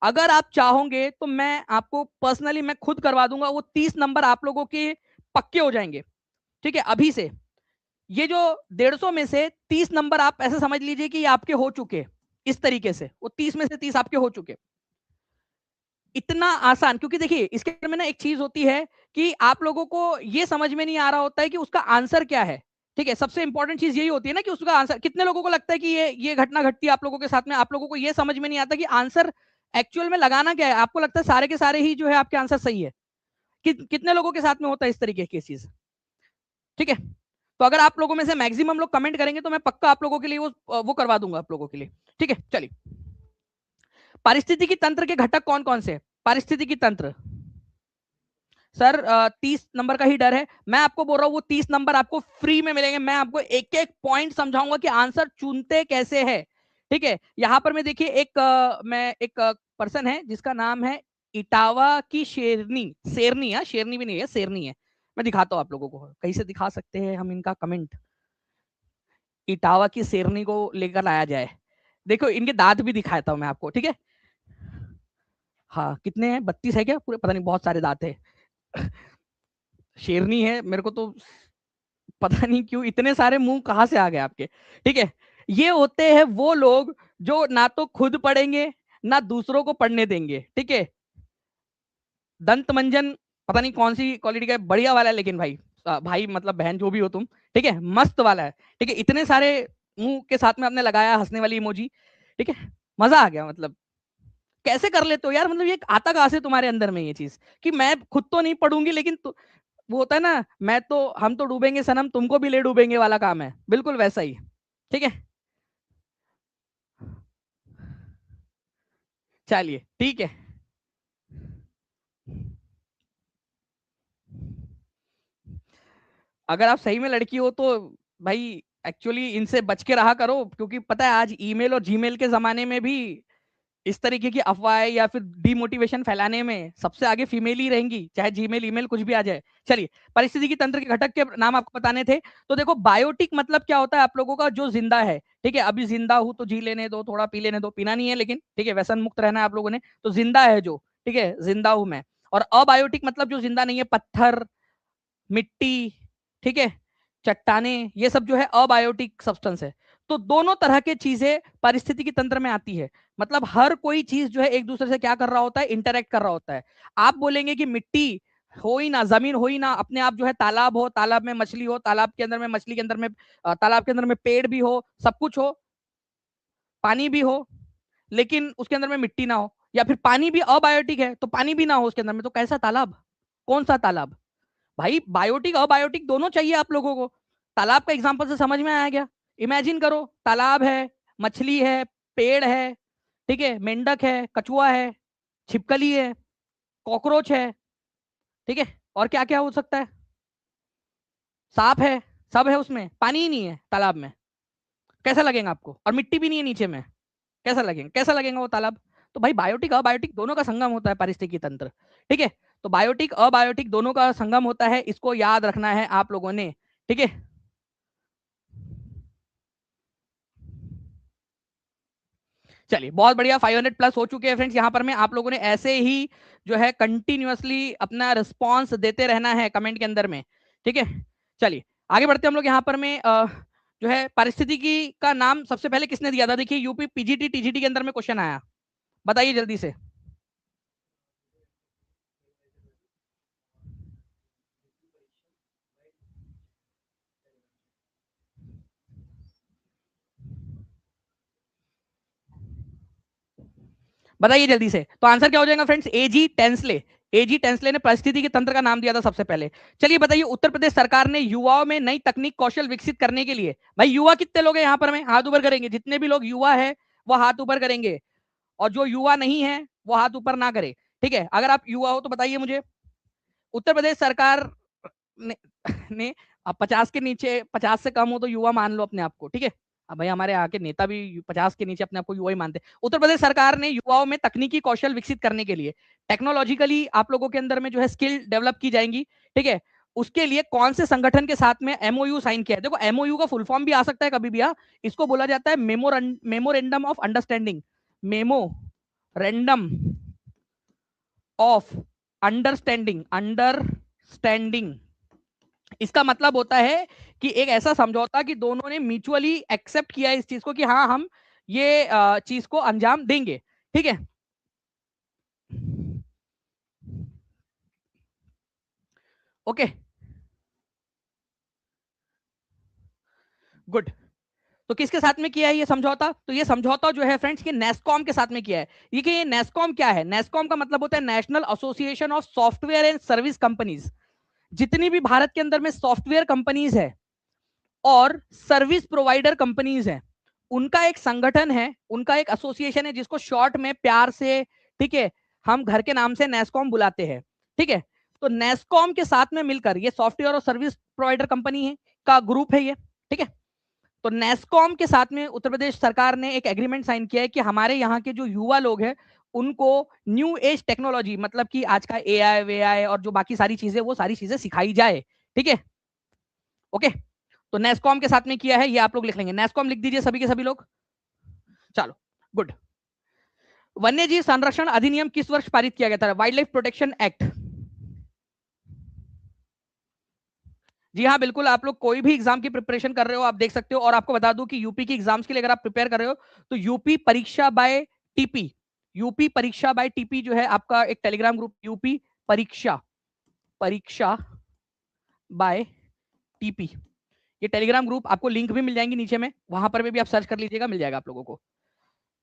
अगर आप चाहोगे तो मैं आपको पर्सनली मैं खुद करवा दूंगा, वो 30 नंबर आप लोगों के पक्के हो जाएंगे। ठीक है, अभी से ये जो 150 में से 30 नंबर आप ऐसे समझ लीजिए कि ये आपके हो चुके, इस तरीके से वो 30 में से 30 आपके हो चुके। इतना आसान, क्योंकि देखिए इसके अंदर में ना एक चीज होती है कि आप लोगों को ये समझ में नहीं आ रहा होता है कि उसका आंसर क्या है। ठीक है, सबसे इंपॉर्टेंट चीज यही होती है ना कि उसका आंसर, कितने लोगों को लगता है कि ये घटना घटती है आप लोगों के साथ में, आप लोगों को ये समझ में नहीं आता कि आंसर एक्चुअल में लगाना क्या है, आपको लगता है सारे के सारे ही जो है आपके आंसर सही है। कितने लोगों के साथ में होता है इस तरीके की चीज। ठीक है, तो अगर आप लोगों में से मैक्सिमम लोग कमेंट करेंगे तो मैं पक्का आप लोगों के लिए वो करवा दूंगा आप लोगों के लिए। ठीक है, चलिए, पारिस्थितिकी तंत्र के घटक कौन कौन से, पारिस्थितिकी तंत्र सर 30 नंबर का ही डर है, मैं आपको बोल रहा हूँ वो 30 नंबर आपको फ्री में मिलेंगे, मैं आपको एक एक पॉइंट समझाऊंगा कि आंसर चुनते कैसे है। ठीक है, यहां पर मैं देखिए मैं एक पर्सन है जिसका नाम है इटावा की शेरनी, शेरनी है, शेरनी भी नहीं है, शेरनी है। मैं दिखाता हूँ आप लोगों को, कहीं से दिखा सकते हैं हम इनका कमेंट, इटावा की शेरनी को लेकर लाया जाए। देखो इनके दांत भी दिखाता हूं मैं आपको। ठीक है, हाँ कितने हैं, 32 है क्या पूरे, पता नहीं, बहुत सारे दांत है। शेरनी है, मेरे को तो पता नहीं क्यों इतने सारे मुंह कहां से आ गए आपके। ठीक है, ये होते हैं वो लोग जो ना तो खुद पढ़ेंगे ना दूसरों को पढ़ने देंगे। ठीक है, दंत मंजन पता नहीं कौन सी क्वालिटी का है, बढ़िया वाला है, लेकिन भाई भाई मतलब बहन जो भी हो तुम, ठीक है, मस्त वाला है। ठीक है, इतने सारे मुंह के साथ में आपने लगाया हंसने वाली इमोजी। ठीक है, मजा आ गया, मतलब कैसे कर लेते हो यार, मतलब ये आता कहां से तुम्हारे अंदर में ये चीज कि मैं खुद तो नहीं पढ़ूंगी लेकिन वो होता है ना, मैं तो हम तो डूबेंगे सनम तुमको भी ले डूबेंगे वाला काम है, बिल्कुल वैसा ही। ठीक है, चलिए ठीक है। अगर आप सही में लड़की हो तो भाई एक्चुअली इनसे बच के रहा करो, क्योंकि पता है आज ईमेल और जीमेल के जमाने में भी इस तरीके की अफवाहें या फिर डिमोटिवेशन फैलाने में सबसे आगे फीमेल ही रहेंगी, चाहे जीमेल ईमेल कुछ भी आ जाए। चलिए, पारिस्थितिकी तंत्र के घटक के नाम आपको बताने थे। तो देखो बायोटिक मतलब क्या होता है आप लोगों का, जो जिंदा है। ठीक है, अभी जिंदा हूं तो जी लेने दो, थोड़ा पी लेने दो, पीना नहीं है लेकिन, ठीक है, व्यसन मुक्त रहना है आप लोगों ने। तो जिंदा है जो, ठीक है, जिंदा हूं मैं। और अबायोटिक मतलब जो जिंदा नहीं है, पत्थर, मिट्टी, ठीक है, चट्टाने, ये सब जो है अबायोटिक सब्सटेंस है। तो दोनों तरह के चीजें पारिस्थितिकी तंत्र में आती है। मतलब हर कोई चीज जो है एक दूसरे से क्या कर रहा होता है, इंटरेक्ट कर रहा होता है। आप बोलेंगे कि मिट्टी हो ही ना, जमीन हो ही ना, अपने आप जो है तालाब हो, तालाब में मछली हो, तालाब के अंदर में मछली के अंदर में तालाब के अंदर में पेड़ भी हो, सब कुछ हो, पानी भी हो, लेकिन उसके अंदर में मिट्टी ना हो, या फिर पानी भी अबायोटिक है तो पानी भी ना हो उसके अंदर में, तो कैसा तालाब, कौन सा तालाब? भाई बायोटिक अबायोटिक दोनों चाहिए आप लोगों को। तालाब का एग्जांपल से समझ में आया क्या? इमेजिन करो, तालाब है, मछली है, पेड़ है, ठीक है, मेंढक है, कछुआ है, छिपकली है, कॉकरोच है, ठीक है, और क्या क्या हो सकता है, सांप है, सब है उसमें, पानी ही नहीं है तालाब में। कैसा लगेगा आपको? और मिट्टी भी नहीं है नीचे में, कैसा लगेगा, कैसा लगेगा वो तालाब? तो भाई बायोटिक अबायोटिक दोनों का संगम होता है पारिस्थितिकी तंत्र। ठीक है, तो बायोटिक अबायोटिक दोनों का संगम होता है, इसको याद रखना है आप लोगों ने। ठीक है, चलिए बहुत बढ़िया, 500 प्लस हो चुके हैं फ्रेंड्स। यहाँ पर मैं आप लोगों ने ऐसे ही जो है कंटिन्यूअसली अपना रिस्पॉन्स देते रहना है कमेंट के अंदर में। ठीक है, चलिए आगे बढ़ते हैं हम लोग। यहाँ पर मैं जो है पारिस्थितिकी का नाम सबसे पहले किसने दिया था? देखिए यूपी पीजीटी टीजीटी के अंदर में क्वेश्चन आया, बताइए जल्दी से। बताइए जल्दी से, तो आंसर क्या हो जाएगा फ्रेंड्स? एजी टेंसले। एजी टेंसले ने परिस्थिति के तंत्र का नाम दिया था सबसे पहले। चलिए बताइए, उत्तर प्रदेश सरकार ने युवाओं में नई तकनीक कौशल विकसित करने के लिए, भाई युवा कितने लोग हैं यहाँ पर? में हाथ ऊपर करेंगे, जितने भी लोग युवा है वो हाथ ऊपर करेंगे, और जो युवा नहीं है वो हाथ ऊपर ना करे। ठीक है, अगर आप युवा हो तो बताइए मुझे। उत्तर प्रदेश सरकार ने, ने अब 50 के नीचे, 50 से कम हो तो युवा मान लो अपने आप को। ठीक है, अब भाई हमारे यहाँ के नेता भी 50 के नीचे अपने आप को युवा ही मानते हैं। उत्तर प्रदेश सरकार ने युवाओं में तकनीकी कौशल विकसित करने के लिए, टेक्नोलॉजिकली आप लोगों के अंदर में जो है स्किल डेवलप की जाएंगी। ठीक है, उसके लिए कौन से संगठन के साथ में एमओयू साइन किया है? देखो एमओयू का फुल फॉर्म भी आ सकता है कभी भी, इसको बोला जाता है memorandum of understanding. Memorandum of understanding, understanding, इसका मतलब होता है कि एक ऐसा समझौता कि दोनों ने म्यूचुअली एक्सेप्ट किया इस चीज को कि हाँ हम ये चीज को अंजाम देंगे। ठीक है, ओके, गुड। तो किसके साथ में किया है ये समझौता? तो ये समझौता जो है फ्रेंड्स, ये नेस्कॉम के साथ में किया है। ये नेस्कॉम क्या है? नेस्कॉम का मतलब होता है national association of software and service companies. जितनी भी भारत के अंदर में सॉफ्टवेयर कंपनीज है और सर्विस प्रोवाइडर कंपनीज हैं, उनका एक संगठन है, उनका एक एसोसिएशन है, जिसको शॉर्ट में प्यार से, ठीक है, हम घर के नाम से नेस्कॉम बुलाते हैं। ठीक है, तो नेस्कॉम के साथ में मिलकर ये सॉफ्टवेयर और सर्विस प्रोवाइडर कंपनी है का ग्रुप है ये। ठीक है, तो नेस्कॉम के साथ में उत्तर प्रदेश सरकार ने एक एग्रीमेंट साइन किया है कि हमारे यहाँ के जो युवा लोग हैं उनको न्यू एज टेक्नोलॉजी, मतलब कि आज का एआई वेआई और जो बाकी सारी चीजें, वो सारी चीजें सिखाई जाए। ठीक है, ओके, तो नेस्कॉम के साथ में किया है, ये आप लोग लिख लेंगे, नेस्कॉम लिख दीजिए सभी के सभी लोग। चलो गुड। वन्य जीव संरक्षण अधिनियम किस वर्ष पारित किया गया था? Wildlife protection act. जी हाँ बिल्कुल, आप लोग कोई भी एग्जाम की प्रिपरेशन कर रहे हो आप देख सकते हो। और आपको बता दूं कि यूपी की एग्जाम्स के लिए अगर आप प्रिपेयर कर रहे हो तो यूपी परीक्षा बाय टीपी, यूपी परीक्षा बाय टीपी जो है आपका एक टेलीग्राम ग्रुप, यूपी परीक्षा, परीक्षा बाय टीपी, ये टेलीग्राम ग्रुप, आपको लिंक भी मिल जाएंगी नीचे में, वहां पर भी आप सर्च कर लीजिएगा, मिल जाएगा आप लोगों को।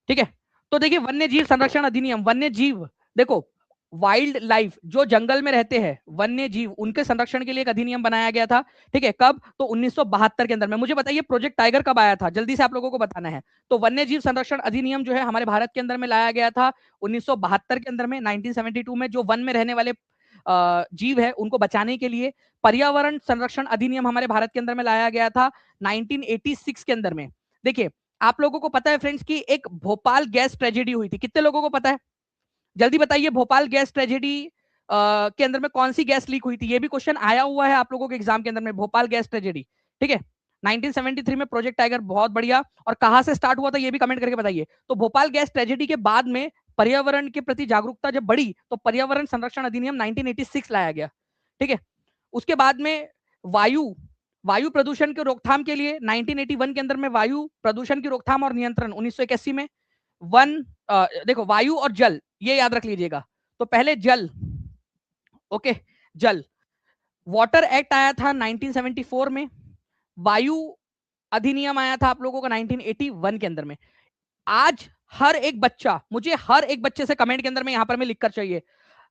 ठीक है, तो देखिए वन्य जीव संरक्षण अधिनियम, वन्य जीव, देखो वाइल्ड लाइफ, जो जंगल में रहते हैं वन्य जीव, उनके संरक्षण के लिए एक अधिनियम बनाया गया था। ठीक है, कब? तो 1972 के अंदर में। मुझे बताइए प्रोजेक्ट टाइगर कब आया था, जल्दी से आप लोगों को बताना है। तो वन्य जीव संरक्षण अधिनियम जो है हमारे भारत के अंदर में लाया गया था 1972 के अंदर में, 1972 में, जो वन में रहने वाले जीव है उनको बचाने के लिए। पर्यावरण संरक्षण अधिनियम हमारे भारत के अंदर में लाया गया था 1986 के अंदर में। देखिए, आप लोगों को पता है फ्रेंड्स कि एक भोपाल गैस ट्रेजेडी हुई थी, कितने लोगों को पता है? जल्दी बताइए, भोपाल गैस ट्रेजेडी के अंदर में कौन सी गैस लीक हुई थी? ये भी क्वेश्चन आया हुआ है आप लोगों के एग्जाम के अंदर में, भोपाल गैस ट्रेजेडी। ठीक है, 1973 में प्रोजेक्ट टाइगर, बहुत बढ़िया। और कहां से स्टार्ट हुआ था ये भी कमेंट करके बताइए। तो भोपाल गैस ट्रेजेडी के बाद में पर्यावरण के प्रति जागरूकता जब बढ़ी तो पर्यावरण संरक्षण अधिनियम 1986 लाया गया। ठीक है, उसके बाद में वायु वायु प्रदूषण की रोकथाम के लिए 1981 के अंदर में वायु प्रदूषण की रोकथाम और नियंत्रण, 1981 में वन देखो, वायु और जल, ये याद रख लीजिएगा। तो पहले जल, ओके, जल, वाटर एक्ट आया था 1974 में। वायु अधिनियम आया था आप लोगों का 1981 के अंदर में। आज हर एक बच्चा, मुझे हर एक बच्चे से कमेंट के अंदर में यहां पर मैं लिखकर चाहिए,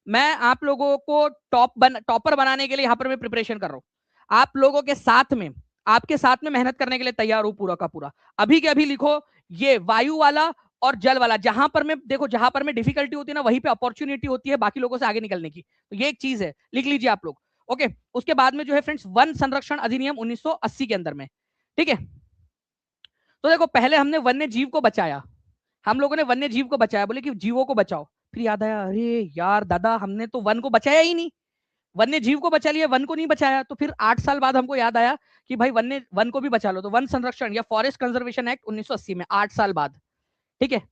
मैं आप लोगों को टॉपर बनाने के लिए यहां पर मैं प्रिपरेशन कर रहा हूं। आप लोगों के साथ में, आपके साथ में मेहनत करने के लिए तैयार हूं पूरा का पूरा। अभी के अभी लिखो, ये वायु वाला और जल वाला, जहां पर मैं देखो, जहां पर मैं डिफिकल्टी होती है ना, वहीं पे अपॉर्चुनिटी होती है बाकी लोगों से आगे निकलने की। तो ये एक चीज है, लिख लीजिए आप लोग। ओके, उसके बाद में जो है फ्रेंड्स, वन संरक्षण अधिनियम 1980 के अंदर में। ठीक है, तो देखो, पहले हमने वन्य जीव को बचाया, हम लोगों ने वन्य जीव को बचाया, बोले कि जीवों को बचाओ। फिर याद आया, अरे यार दादा, हमने तो वन को बचाया ही नहीं, वन्य जीव को बचा लिया, वन को नहीं बचाया। तो फिर 8 साल बाद हमको याद आया कि भाई वन को भी बचा लो। तो वन संरक्षण या फॉरेस्ट कंजर्वेशन एक्ट 1980 में, 8 साल बाद। ठीक है,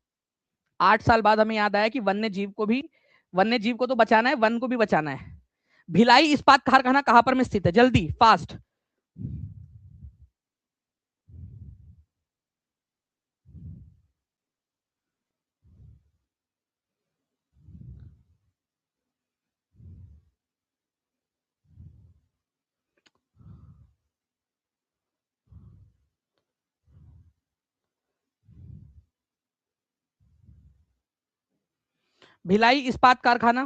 8 साल बाद हमें याद आया कि वन्य जीव को तो बचाना है, वन को भी बचाना है। भिलाई इस्पात कारखाना कहां पर में स्थित है? जल्दी, फास्ट। भिलाई इस्पात कारखाना,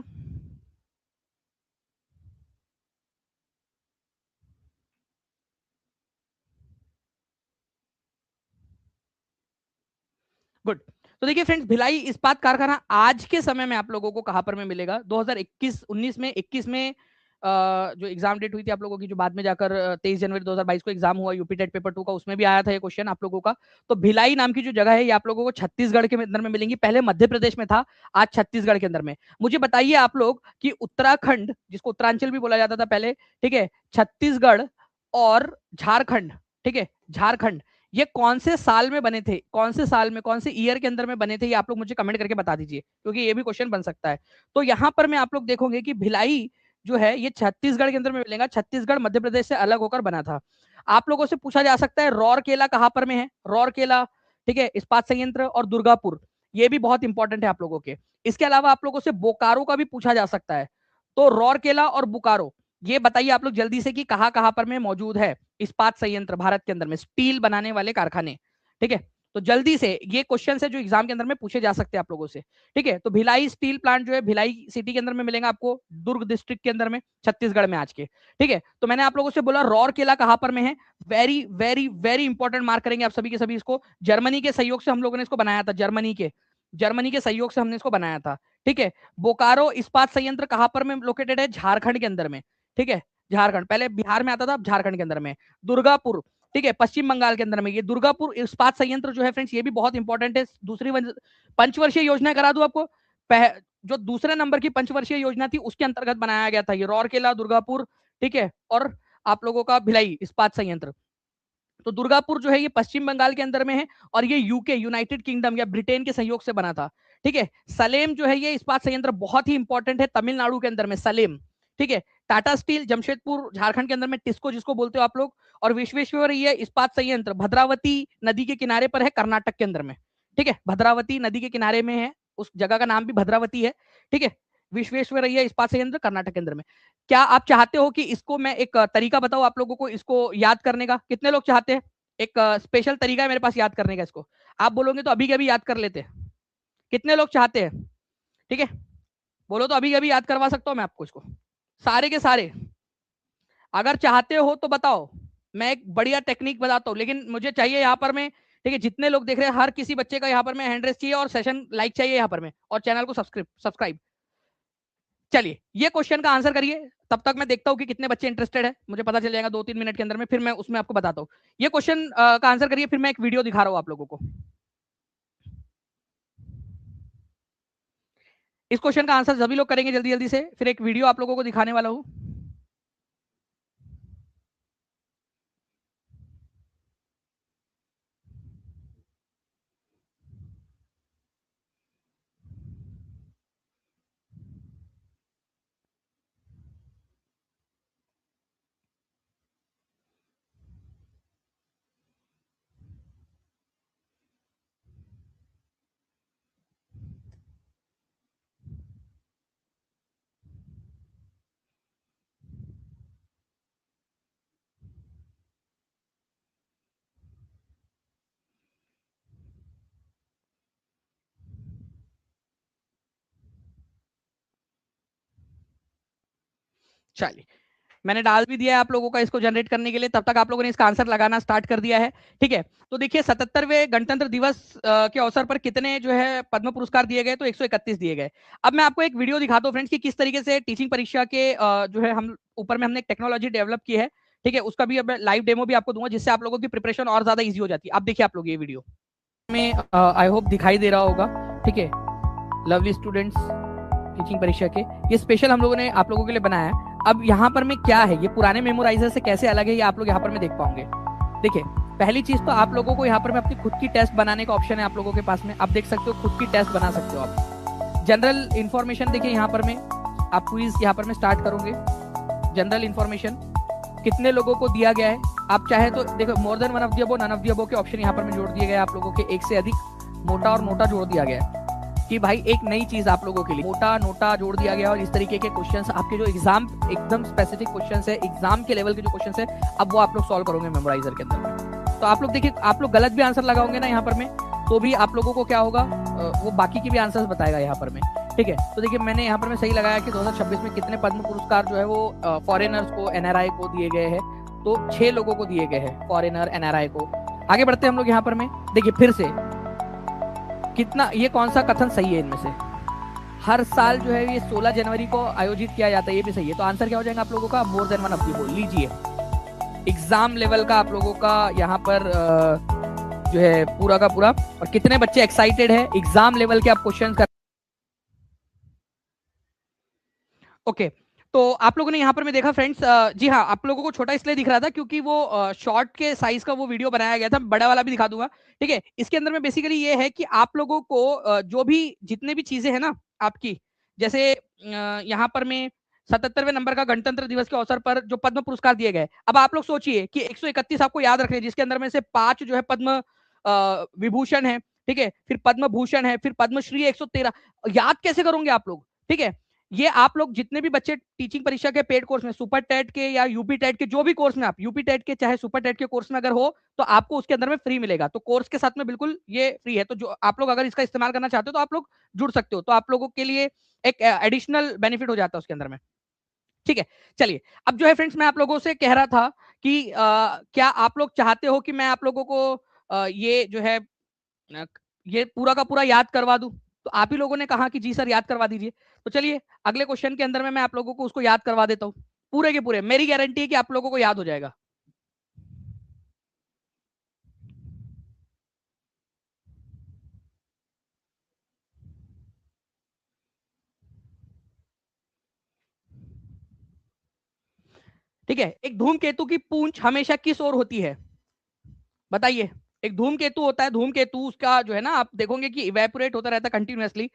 गुड। तो देखिए फ्रेंड्स, भिलाई इस्पात कारखाना आज के समय में आप लोगों को कहां पर में मिलेगा? 2021-19 में, 21 में जो एग्जाम डेट हुई थी आप लोगों की, जो बाद में जाकर 23 जनवरी 2022 को एग्जाम हुआ यूपी टेट पेपर 2 का, उसमें भी आया था ये क्वेश्चन आप लोगों का। तो भिलाई नाम की जो जगह है ये आप लोगों को छत्तीसगढ़ के अंदर में मिलेंगी, पहले मध्य प्रदेश में था, आज छत्तीसगढ़ के अंदर में। मुझे बताइए आप लोग कि उत्तराखंड, जिसको उत्तरांचल भी बोला जाता था पहले, ठीक है, छत्तीसगढ़ और झारखंड, ठीक है, झारखंड, ये कौन से साल में बने थे, कौन से साल में, कौन से ईयर के अंदर में बने थे? ये आप लोग मुझे कमेंट करके बता दीजिए, क्योंकि ये भी क्वेश्चन बन सकता है। तो यहां पर मैं आप लोग देखोगे कि भिलाई जो है ये छत्तीसगढ़ के अंदर में मिलेगा, छत्तीसगढ़ मध्य प्रदेश से अलग होकर बना था। आप लोगों से पूछा जा सकता है रौरकेला कहां पर में है? रौरकेला, ठीक है, इस्पात संयंत्र, और दुर्गापुर, ये भी बहुत इंपॉर्टेंट है आप लोगों के। इसके अलावा आप लोगों से बोकारो का भी पूछा जा सकता है। तो रौरकेला और बोकारो, ये बताइए आप लोग जल्दी से कि कहां कहां पर में मौजूद है इस्पात संयंत्र भारत के अंदर में, स्टील बनाने वाले कारखाने। ठीक है, तो जल्दी से ये क्वेश्चन है जो एग्जाम के अंदर में पूछे जा सकते हैं आप लोगों से। ठीक है, तो भिलाई स्टील प्लांट जो है भिलाई सिटी के अंदर में मिलेगा आपको, दुर्ग डिस्ट्रिक्ट के अंदर में, छत्तीसगढ़ में आज के। ठीक है, तो मैंने आप लोगों से बोला रौरकेला कहां पर में है, very very very important, mark करेंगे आप सभी के सभी इसको। जर्मनी के सहयोग से हम लोगों ने इसको बनाया था, जर्मनी के सहयोग से हमने इसको बनाया था। ठीक है, बोकारो इस्पात संयंत्र कहां पर में लोकेटेड है? झारखंड के अंदर में। ठीक है, झारखंड, पहले बिहार में आता था, अब झारखंड के अंदर में। दुर्गापुर, ठीक है, पश्चिम बंगाल के अंदर में। ये दुर्गापुर इस्पात संयंत्र जो है फ्रेंड्स, ये भी बहुत इंपॉर्टेंट है। दूसरी पंचवर्षीय योजना करा दूं आपको, जो दूसरे नंबर की पंचवर्षीय योजना थी उसके अंतर्गत बनाया गया था ये रौरकेला, दुर्गापुर, ठीक है, और आप लोगों का भिलाई इस्पात संयंत्र। तो दुर्गापुर जो है ये पश्चिम बंगाल के अंदर में है, और ये यूके, यूनाइटेड किंगडम या ब्रिटेन के सहयोग से बना था। ठीक है, सलेम जो है ये इस्पात संयंत्र बहुत ही इंपॉर्टेंट है, तमिलनाडु के अंदर में, सलेम। ठीक है, टाटा स्टील जमशेदपुर झारखंड के अंदर में, टिस्को जिसको बोलते हो आप लोग, और विश्वेश्वरैया इस्पात संयंत्र भद्रावती नदी के किनारे पर है, कर्नाटक के अंदर में। ठीक है, भद्रावती नदी के किनारे में है, उस जगह का नाम भी भद्रावती है। ठीक है, विश्वेश्वरैया इस्पात संयंत्र कर्नाटक के अंदर में। क्या आप चाहते हो कि इसको मैं एक तरीका बताऊं आप लोगों को इसको याद करने का? कितने लोग चाहते हैं? एक स्पेशल तरीका है मेरे पास याद करने का इसको, आप बोलोगे तो अभी के अभी याद कर लेते हैं। कितने लोग चाहते हैं? ठीक है, बोलो तो अभी अभी याद करवा सकता हूं मैं आपको इसको, सारे के सारे। अगर चाहते हो तो बताओ, मैं एक बढ़िया टेक्निक बताता हूँ, लेकिन मुझे चाहिए यहाँ पर मैं, ठीक है, जितने लोग देख रहे हैं हर किसी बच्चे का यहाँ पर मैं हैंड रेस चाहिए और सेशन लाइक चाहिए यहाँ पर मैं, और चैनल को सब्सक्राइब। चलिए ये क्वेश्चन का आंसर करिए, तब तक मैं देखता हूँ कि कितने बच्चे इंटरेस्टेड है, मुझे पता चल जाएगा 2-3 मिनट के अंदर में, फिर मैं उसमें आपको बताता हूँ। ये क्वेश्चन का आंसर करिए, फिर मैं एक वीडियो दिखा रहा हूँ आप लोगों को। इस क्वेश्चन का आंसर सभी लोग करेंगे जल्दी जल्दी से, फिर एक वीडियो आप लोगों को दिखाने वाला हूँ। चलिए मैंने डाल भी दिया है आप लोगों का इसको जनरेट करने के लिए, तब तक आप लोगों ने इसका आंसर लगाना स्टार्ट कर दिया है। ठीक है, तो देखिए 77वें गणतंत्र दिवस के अवसर पर कितने जो है पद्म पुरस्कार दिए गए, तो 131 दिए गए। अब मैं आपको एक वीडियो दिखाता हूँ फ्रेंड्स कि किस तरीके से टीचिंग परीक्षा के जो है हम ऊपर में हमने एक टेक्नोलॉजी डेवलप की है। ठीक है, उसका भी अब लाइव डेमो भी आपको दूंगा, जिससे आप लोगों की प्रिपरेशन और ज्यादा ईजी हो जाती है। अब देखिए आप लोग ये वीडियो में आई होप दिखाई दे रहा होगा। ठीक है, लवली स्टूडेंट्स टीचिंग परीक्षा के, ये स्पेशल हम लोगों ने आप लोगों के लिए बनाया है। अब यहाँ पर में क्या है, ये पुराने मेमोराइजर से कैसे अलग है, ये आप लोग यहाँ पर में देख पाओगे। देखिए पहली चीज तो आप लोगों को यहाँ पर में अपनी खुद की टेस्ट बनाने का ऑप्शन है आप लोगों के पास में, आप देख सकते हो खुद की टेस्ट बना सकते हो आप। जनरल इंफॉर्मेशन देखिए यहाँ पर में आप क्विज यहाँ पर में स्टार्ट करोगे। जनरल इंफॉर्मेशन कितने लोगों को दिया गया है, आप चाहे तो देखो more than one of the above, none of the above के ऑप्शन यहाँ पर में जोड़ दिए गए आप लोगों के, एक से अधिक, मोटा और नोटा जोड़ दिया गया है कि भाई एक नई चीज आप लोगों के लिए मोटा नोटा जोड़ दिया गया। और इस तरीके के क्वेश्चंस आपके जो एग्जाम एकदम स्पेसिफिक क्वेश्चंस है, एग्जाम के लेवल के जो क्वेश्चंस है, अब वो आप लोग सॉल्व करोगे मेमोराइजर के अंदर। तो आप लोग देखिए, आप लोग गलत भी आंसर लगाओगे ना यहाँ पर में, तो भी आप लोगों को क्या होगा, वो बाकी के भी आंसर्स बताएगा यहाँ पर में। ठीक है, तो देखिए मैंने यहाँ पर में सही लगाया कि 2026 में कितने पद्म पुरस्कार जो है वो फॉरेनर्स को, एनआरआई को दिए गए हैं, तो 6 लोगों को दिए गए हैं, फॉरेनर एनआरआई को। आगे बढ़ते हैं हम लोग यहाँ पर में, देखिए फिर से कितना, ये कौन सा कथन सही है इनमें से, हर साल जो है ये 16 जनवरी को आयोजित किया जाता है, ये भी सही है। तो आंसर क्या हो जाएगा आप लोगों का, मोर देन वन ऑफ दी बोल लीजिए। एग्जाम लेवल का आप लोगों का यहाँ पर जो है पूरा का पूरा, और कितने बच्चे एक्साइटेड है एग्जाम लेवल के आप क्वेश्चन कर। ओके, तो आप लोगों ने यहाँ पर मैं देखा फ्रेंड्स, जी हाँ, आप लोगों को छोटा इसलिए दिख रहा था क्योंकि वो शॉर्ट के साइज का वो वीडियो बनाया गया था, बड़ा वाला भी दिखा दूंगा। ठीक है, इसके अंदर में बेसिकली ये है कि आप लोगों को जो भी जितने भी चीजें हैं ना आपकी, जैसे यहाँ पर मैं 77वें नंबर का गणतंत्र दिवस के अवसर पर जो पद्म पुरस्कार दिए गए, अब आप लोग सोचिए कि 131 आपको याद रखने, जिसके अंदर में से 5 जो है पद्म विभूषण है, ठीक है, फिर पद्म भूषण है, फिर पद्मश्री 113, याद कैसे करोगे आप लोग। ठीक है, ये आप लोग जितने भी बच्चे टीचिंग परीक्षा के पेड कोर्स में, सुपर टेट के या यूपी टेट के, जो भी कोर्स में आप यूपी टेट के चाहे सुपर टेट के कोर्स में अगर हो, तो आपको उसके अंदर में फ्री मिलेगा। तो कोर्स के साथ में बिल्कुल ये फ्री है, तो जो आप लोग अगर इसका इस्तेमाल करना चाहते हो तो आप लोग जुड़ सकते हो, तो आप लोगों के लिए एक एडिशनल बेनिफिट हो जाता है उसके अंदर में। ठीक है, चलिए अब जो है फ्रेंड्स मैं आप लोगों से कह रहा था कि क्या आप लोग चाहते हो कि मैं आप लोगों को ये जो है ये पूरा का पूरा याद करवा दूं, तो आप ही लोगों ने कहा कि जी सर याद करवा दीजिए। तो चलिए अगले क्वेश्चन के अंदर में मैं आप लोगों को उसको याद करवा देता हूं, पूरे के पूरे, मेरी गारंटी है कि आप लोगों को याद हो जाएगा। ठीक है, एक धूमकेतु की पूंछ हमेशा किस ओर होती है, बताइए। एक धूमकेतु होता है, धूमकेतु उसका जो है ना आप देखोगे कि इवेपोरेट होता रहता है कंटिन्यूअसली,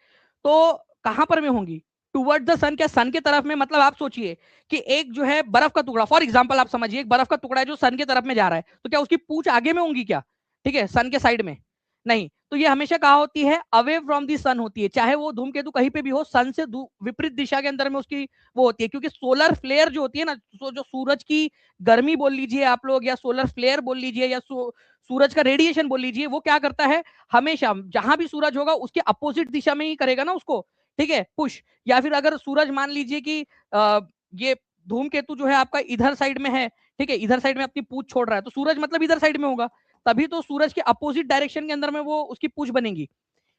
तो कहां पर में होंगी, टुवर्ड द सन, क्या सन के तरफ में, मतलब आप सोचिए कि एक जो है बर्फ का टुकड़ा, फॉर एग्जांपल आप समझिए एक बर्फ का टुकड़ा है जो सन के तरफ में जा रहा है, तो क्या उसकी पूंछ आगे में होंगी क्या, ठीक है, सन के साइड में नहीं, तो ये हमेशा कहा होती है अवे फ्रॉम दी सन होती है, चाहे वो धूमकेतु कहीं पे भी हो, सन से विपरीत दिशा के अंदर में उसकी वो होती है, क्योंकि सोलर फ्लेयर जो होती है ना, जो सूरज की गर्मी बोल लीजिए आप लोग, या सोलर फ्लेयर बोल लीजिए, या सूरज का रेडिएशन बोल लीजिए, वो क्या करता है, हमेशा जहां भी सूरज होगा उसके अपोजिट दिशा में ही करेगा ना उसको, ठीक है, पुश। या फिर अगर सूरज मान लीजिए कि ये धूमकेतु जो है आपका इधर साइड में है, ठीक है, इधर साइड में अपनी पूंछ छोड़ रहा है, तो सूरज मतलब इधर साइड में होगा, तभी तो सूरज के अपोजिट डायरेक्शन के अंदर में वो उसकी पूंछ बनेगी।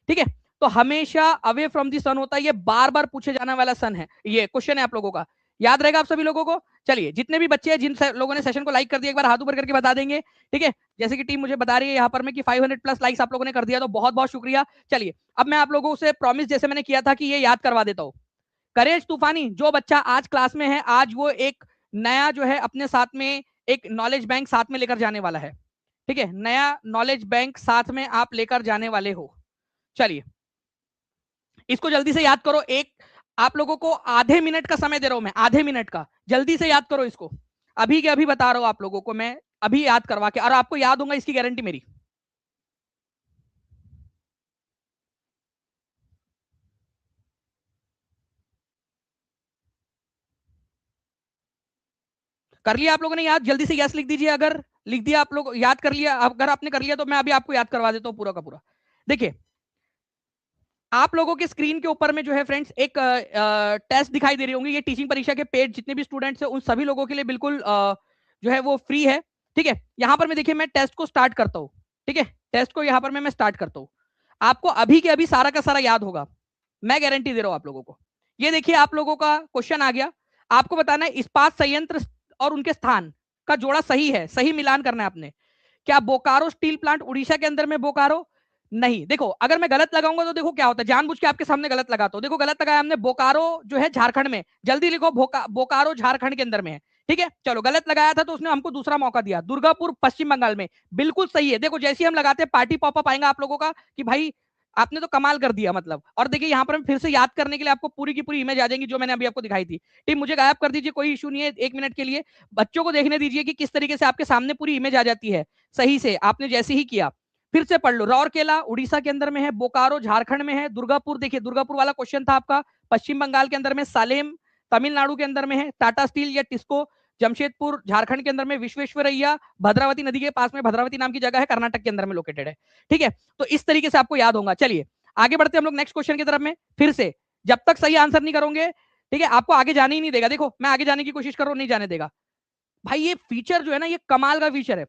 ठीक है, तो हमेशा अवे फ्रॉम दी सन होता है, ये बार बार पूछे जाने वाला सन है, ये क्वेश्चन है आप लोगों का, याद रहेगा आप सभी लोगों को। चलिए, जितने भी बच्चे हैं, जिन लोगों ने सेशन को लाइक कर दिया, एक बार हाथ ऊपर करके बता देंगे। ठीक है, जैसे कि टीम मुझे बता रही है यहाँ पर में कि 500 प्लस लाइक्स आप लोगों ने कर दिया, तो बहुत बहुत शुक्रिया। चलिए, अब मैं आप लोगों से प्रॉमिस जैसे मैंने किया था कि ये याद करवा देता हूँ। करेज तूफानी जो बच्चा आज क्लास में है, आज वो एक नया जो है अपने साथ में एक नॉलेज बैंक साथ में लेकर जाने वाला है। ठीक है, नया नॉलेज बैंक साथ में आप लेकर जाने वाले हो। चलिए, इसको जल्दी से याद करो। एक आप लोगों को आधे मिनट का समय दे रहा हूं मैं, आधे मिनट का, जल्दी से याद करो इसको। अभी के अभी बता रहा हूं आप लोगों को मैं, अभी याद करवा के, और आपको याद होगा इसकी गारंटी मेरी। कर लिया आप लोगों ने याद? जल्दी से यस लिख दीजिए अगर लिख दिया आप लोग, याद कर लिया। अगर आपने कर लिया तो मैं अभी आपको याद करवा देता हूं पूरा का पूरा। देखिए, आप लोगों के स्क्रीन के ऊपर में जो है फ्रेंड्स एक टेस्ट दिखाई दे रही होंगी। ये टीचिंग परीक्षा के पेड जितने भी स्टूडेंट्स हैं उन सभी लोगों के लिए बिल्कुल जो है वो फ्री है। ठीक है, यहां पर मैं देखिए मैं टेस्ट को स्टार्ट करता हूं। ठीक है, टेस्ट को यहां पर मैं स्टार्ट करता हूं। आपको अभी के अभी सारा का सारा याद होगा, मैं गारंटी दे रहा हूं आप लोगों को। ये देखिए आप लोगों का क्वेश्चन आ गया। आपको बताना है इस्पात संयंत्र और उनके स्थान का जोड़ा सही है, सही मिलान करना है आपने। क्या बोकारो स्टील प्लांट उड़ीसा के अंदर में बोकारो? नहीं। देखो, अगर मैं गलत लगाऊंगा तो देखो क्या होता है, जानबूझ के आपके सामने गलत लगाता हूं। देखो गलत लगाया हमने, बोकारो जो है झारखंड में, जल्दी लिखो बोकारो झारखंड के अंदर में है। ठीक है, चलो गलत लगाया था तो उसने हमको दूसरा मौका दिया, दुर्गापुर पश्चिम बंगाल में। बिल्कुल सही है। देखो जैसे ही हम लगाते हैं पार्टी पॉपअप आएगा आप लोगों का कि भाई आपने तो कमाल कर दिया मतलब। और देखिए यहाँ पर हम फिर से याद करने के लिए आपको पूरी की पूरी इमेज आ जाएंगी जो मैंने अभी आपको दिखाई थी। टीम मुझे गायब कर दीजिए, कोई इशू नहीं है, 1 मिनट के लिए बच्चों को देखने दीजिए कि किस तरीके से आपके सामने पूरी इमेज आ जाती है सही से, आपने जैसे ही किया। फिर से पढ़ लो, राउरकेला उड़ीसा के अंदर में है, बोकारो झारखंड में है, दुर्गापुर, देखिए दुर्गापुर वाला क्वेश्चन था आपका पश्चिम बंगाल के अंदर में, सालेम तमिलनाडु के अंदर में है, टाटा स्टील या टिस्को जमशेदपुर झारखंड के अंदर में, विश्वेश्वरैया भद्रावती नदी के पास में भद्रावती नाम की जगह है, कर्नाटक के अंदर में लोकेटेड है। ठीक है, तो इस तरीके से आपको याद होगा। चलिए आगे बढ़ते हम लोग नेक्स्ट क्वेश्चन की तरफ में। फिर से जब तक सही आंसर नहीं करोगे, ठीक है, आपको आगे जाने ही नहीं देगा। देखो मैं आगे जाने की कोशिश कर रहा हूं, नहीं जाने देगा भाई। ये फीचर जो है ना, ये कमाल का फीचर है।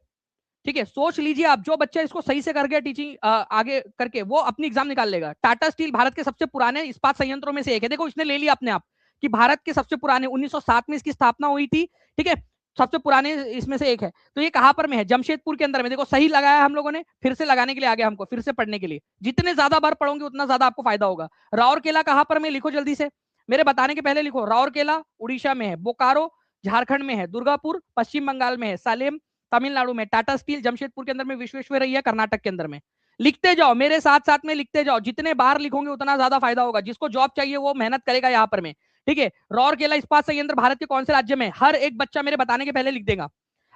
ठीक है, सोच लीजिए आप, जो बच्चा इसको सही से कर गया टीचिंग आगे करके, वो अपनी एग्जाम निकाल लेगा। टाटा स्टील भारत के सबसे पुराने इस्पात संयंत्रों में से एक है। देखो इसने ले लिया अपने आप कि भारत के सबसे पुराने, 1907 में इसकी स्थापना हुई थी। ठीक है, सबसे पुराने इसमें से एक है। तो ये कहां पर में है? जमशेदपुर के अंदर में। देखो सही लगाया हम लोगों ने, फिर से लगाने के लिए आ गया हमको, फिर से पढ़ने के लिए। जितने ज्यादा बार पढ़ोगे उतना ज्यादा आपको फायदा होगा। राउरकेला कहां पर में, लिखो जल्दी से, मेरे बताने के पहले लिखो। राउरकेला उड़ीसा में है, बोकारो झारखंड में है, दुर्गापुर पश्चिम बंगाल में है, सालेम तमिलनाडु में, टाटा स्टील जमशेदपुर के अंदर में, विश्वेश्वरैया कर्नाटक के अंदर में। लिखते जाओ मेरे साथ साथ में, लिखते जाओ। जितने बार लिखोगे उतना ज्यादा फायदा होगा। जिसको जॉब चाहिए वो मेहनत करेगा यहाँ पर में। ठीक है, राउरकेला इस्पात संयंत्र भारत के कौन से राज्य में? हर एक बच्चा मेरे बताने के पहले लिख देगा।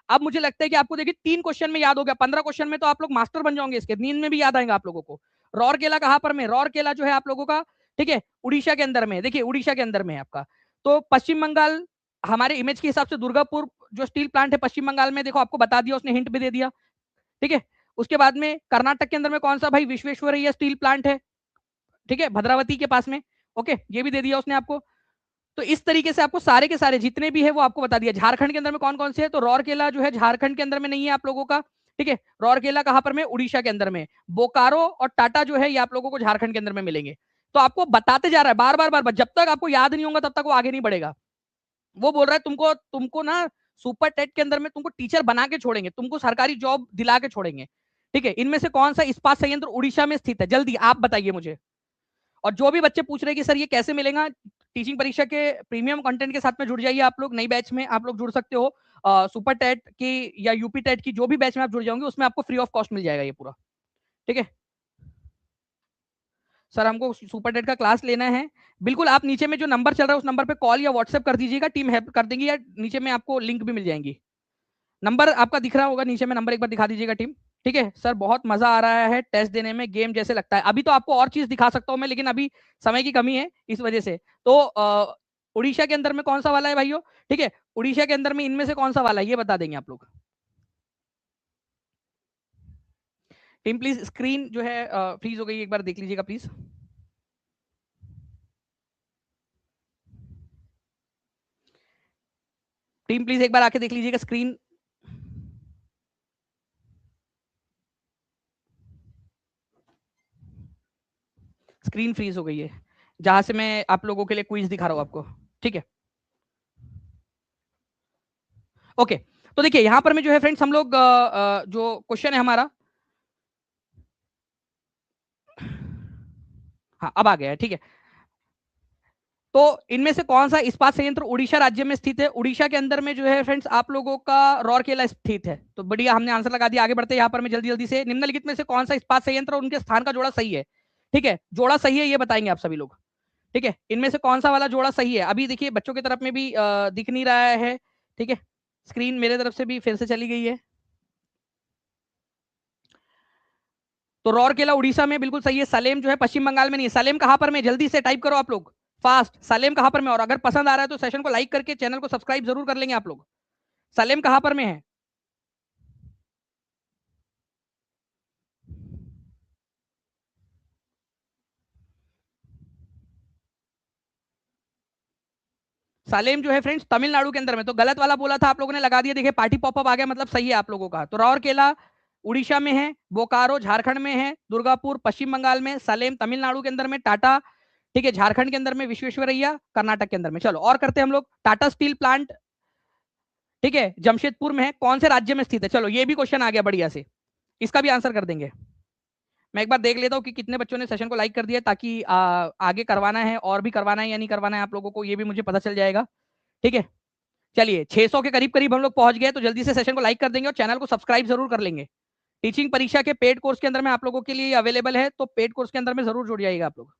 अब मुझे लगता है कि आपको देखिए 3 क्वेश्चन में याद हो गया, 15 क्वेश्चन में तो आप लोग मास्टर बन जाओगे इसके, नींद में भी याद आएगा आप लोगों को। राउरकेला कहां पर में? राउरकेला जो है आप लोगों का, ठीक है, उड़ीसा के अंदर में। देखिए उड़ीसा के अंदर में है आपका। तो पश्चिम बंगाल, हमारे इमेज के हिसाब से दुर्गापुर जो स्टील प्लांट है पश्चिम बंगाल में, देखो आपको बता दिया उसने, हिंट भी दे दिया। ठीक है, उसके बाद में कर्नाटक के अंदर में कौन सा भाई? विश्वेश्वरैया स्टील प्लांट है। ठीक है, भद्रावती के पास में। ओके, ये भी दे दिया उसने आपको। तो इस तरीके से आपको सारे के सारे जितने भी है वो आपको बता दिया। झारखंड के अंदर में कौन कौन से है? तो राउरकेला जो है झारखंड के अंदर में नहीं है आप लोगों का। ठीक है, राउरकेला कहां पर में? उड़ीसा के अंदर में। बोकारो और टाटा जो है ये आप लोगों को झारखंड के अंदर में मिलेंगे। तो आपको बताते जा रहा है बार बार बार बार, जब तक आपको याद नहीं होगा तब तक वो आगे नहीं बढ़ेगा। वो बोल रहा है तुमको तुमको ना सुपर टेट के अंदर में तुमको टीचर बना के छोड़ेंगे, तुमको सरकारी जॉब दिला के छोड़ेंगे। ठीक है, इनमें से कौन सा इस्पात संयंत्र उड़ीसा में स्थित है? जल्दी आप बताइए मुझे। और जो भी बच्चे पूछ रहे हैं कि सर ये कैसे मिलेगा, टीचिंग परीक्षा के प्रीमियम कंटेंट के साथ में जुड़ जाइए आप लोग। नई बैच में आप लोग जुड़ सकते हो। सुपर टेट की या यूपी टेट की जो भी बैच में आप जुड़ जाओगे उसमें आपको फ्री ऑफ कॉस्ट मिल जाएगा ये पूरा। ठीक है, सर हमको सुपर टेट का क्लास लेना है। बिल्कुल, आप नीचे में जो नंबर चल रहा है उस नंबर पे कॉल या व्हाट्सएप कर दीजिएगा, टीम हेल्प कर देंगी, या नीचे में आपको लिंक भी मिल जाएंगी। नंबर आपका दिख रहा होगा नीचे में, नंबर एक बार दिखा दीजिएगा टीम। ठीक है सर, बहुत मजा आ रहा है टेस्ट देने में, गेम जैसे लगता है। अभी तो आपको और चीज दिखा सकता हूं मैं, लेकिन अभी समय की कमी है इस वजह से। तो उड़ीसा के अंदर में कौन सा वाला है भाइयों? ठीक है, उड़ीसा के अंदर में इनमें से कौन सा वाला है ये बता देंगे आप लोग। टीम प्लीज, स्क्रीन जो है फ्रीज हो गई, एक बार देख लीजिएगा प्लीज। टीम प्लीज एक बार आके देख लीजिएगा स्क्रीन। स्क्रीन फ्रीज हो गई है जहां से मैं आप लोगों के लिए क्विज दिखा रहा हूं आपको, ठीक है। ओके, तो देखिए यहां पर में जो है फ्रेंड्स हम लोग जो क्वेश्चन है हमारा, हाँ अब आ गया है, ठीक है। तो इनमें से कौन सा इस्पात संयंत्र उड़ीसा राज्य में स्थित है? उड़ीसा के अंदर में जो है फ्रेंड्स आप लोगों का रौरकेला स्थित है। तो बढ़िया, हमने आंसर लगा दिया। आगे बढ़ते हैं यहाँ पर में जल्दी जल्दी से। निम्नलिखित में से कौन सा इस्पात संयंत्र और उनके स्थान का जोड़ा सही है? ठीक है, जोड़ा सही है ये बताएंगे आप सभी लोग, ठीक है। इनमें से कौन सा वाला जोड़ा सही है? अभी देखिए बच्चों की तरफ में भी दिख नहीं रहा है, ठीक है। स्क्रीन मेरे तरफ से भी फिर से चली गई है। तो रौरकेला उड़ीसा में बिल्कुल सही है। सलेम जो है पश्चिम बंगाल में नहीं है। सलेम कहां पर में? जल्दी से टाइप करो आप लोग फास्ट, सलेम कहां पर में? और अगर पसंद आ रहा है तो सेशन को लाइक करके चैनल को सब्सक्राइब जरूर कर लेंगे आप लोग। सलेम कहां पर में है? सालेम जो है फ्रेंड्स तमिलनाडु के अंदर में। तो गलत वाला बोला था आप लोगों ने, लगा दिया। देखिए पार्टी पॉपअप आ गया, मतलब सही है आप लोगों का। तो रौरकेला उड़ीसा में है, बोकारो झारखंड में है, दुर्गापुर पश्चिम बंगाल में, सलेम तमिलनाडु के अंदर में, टाटा ठीक है झारखंड के अंदर में, विश्वेश्वरैया कर्नाटक के अंदर में। चलो और करते हैं हम लोग। टाटा स्टील प्लांट ठीक है जमशेदपुर में है, कौन से राज्य में स्थित है? चलो ये भी क्वेश्चन आ गया बढ़िया से, इसका भी आंसर कर देंगे। मैं एक बार देख लेता हूँ कि कितने बच्चों ने सेशन को लाइक कर दिया, ताकि आगे करवाना है और भी करवाना है या नहीं करवाना है आप लोगों को, ये भी मुझे पता चल जाएगा, ठीक है। चलिए 600 के करीब करीब हम लोग पहुंच गए, तो जल्दी से सेशन को लाइक कर देंगे और चैनल को सब्सक्राइब जरूर कर लेंगे। टीचिंग परीक्षा के पेड कोर्स के अंदर में आप लोगों के लिए अवेलेबल है, तो पेड कोर्स के अंदर में जरूर जुड़ जाइएगा आप लोग।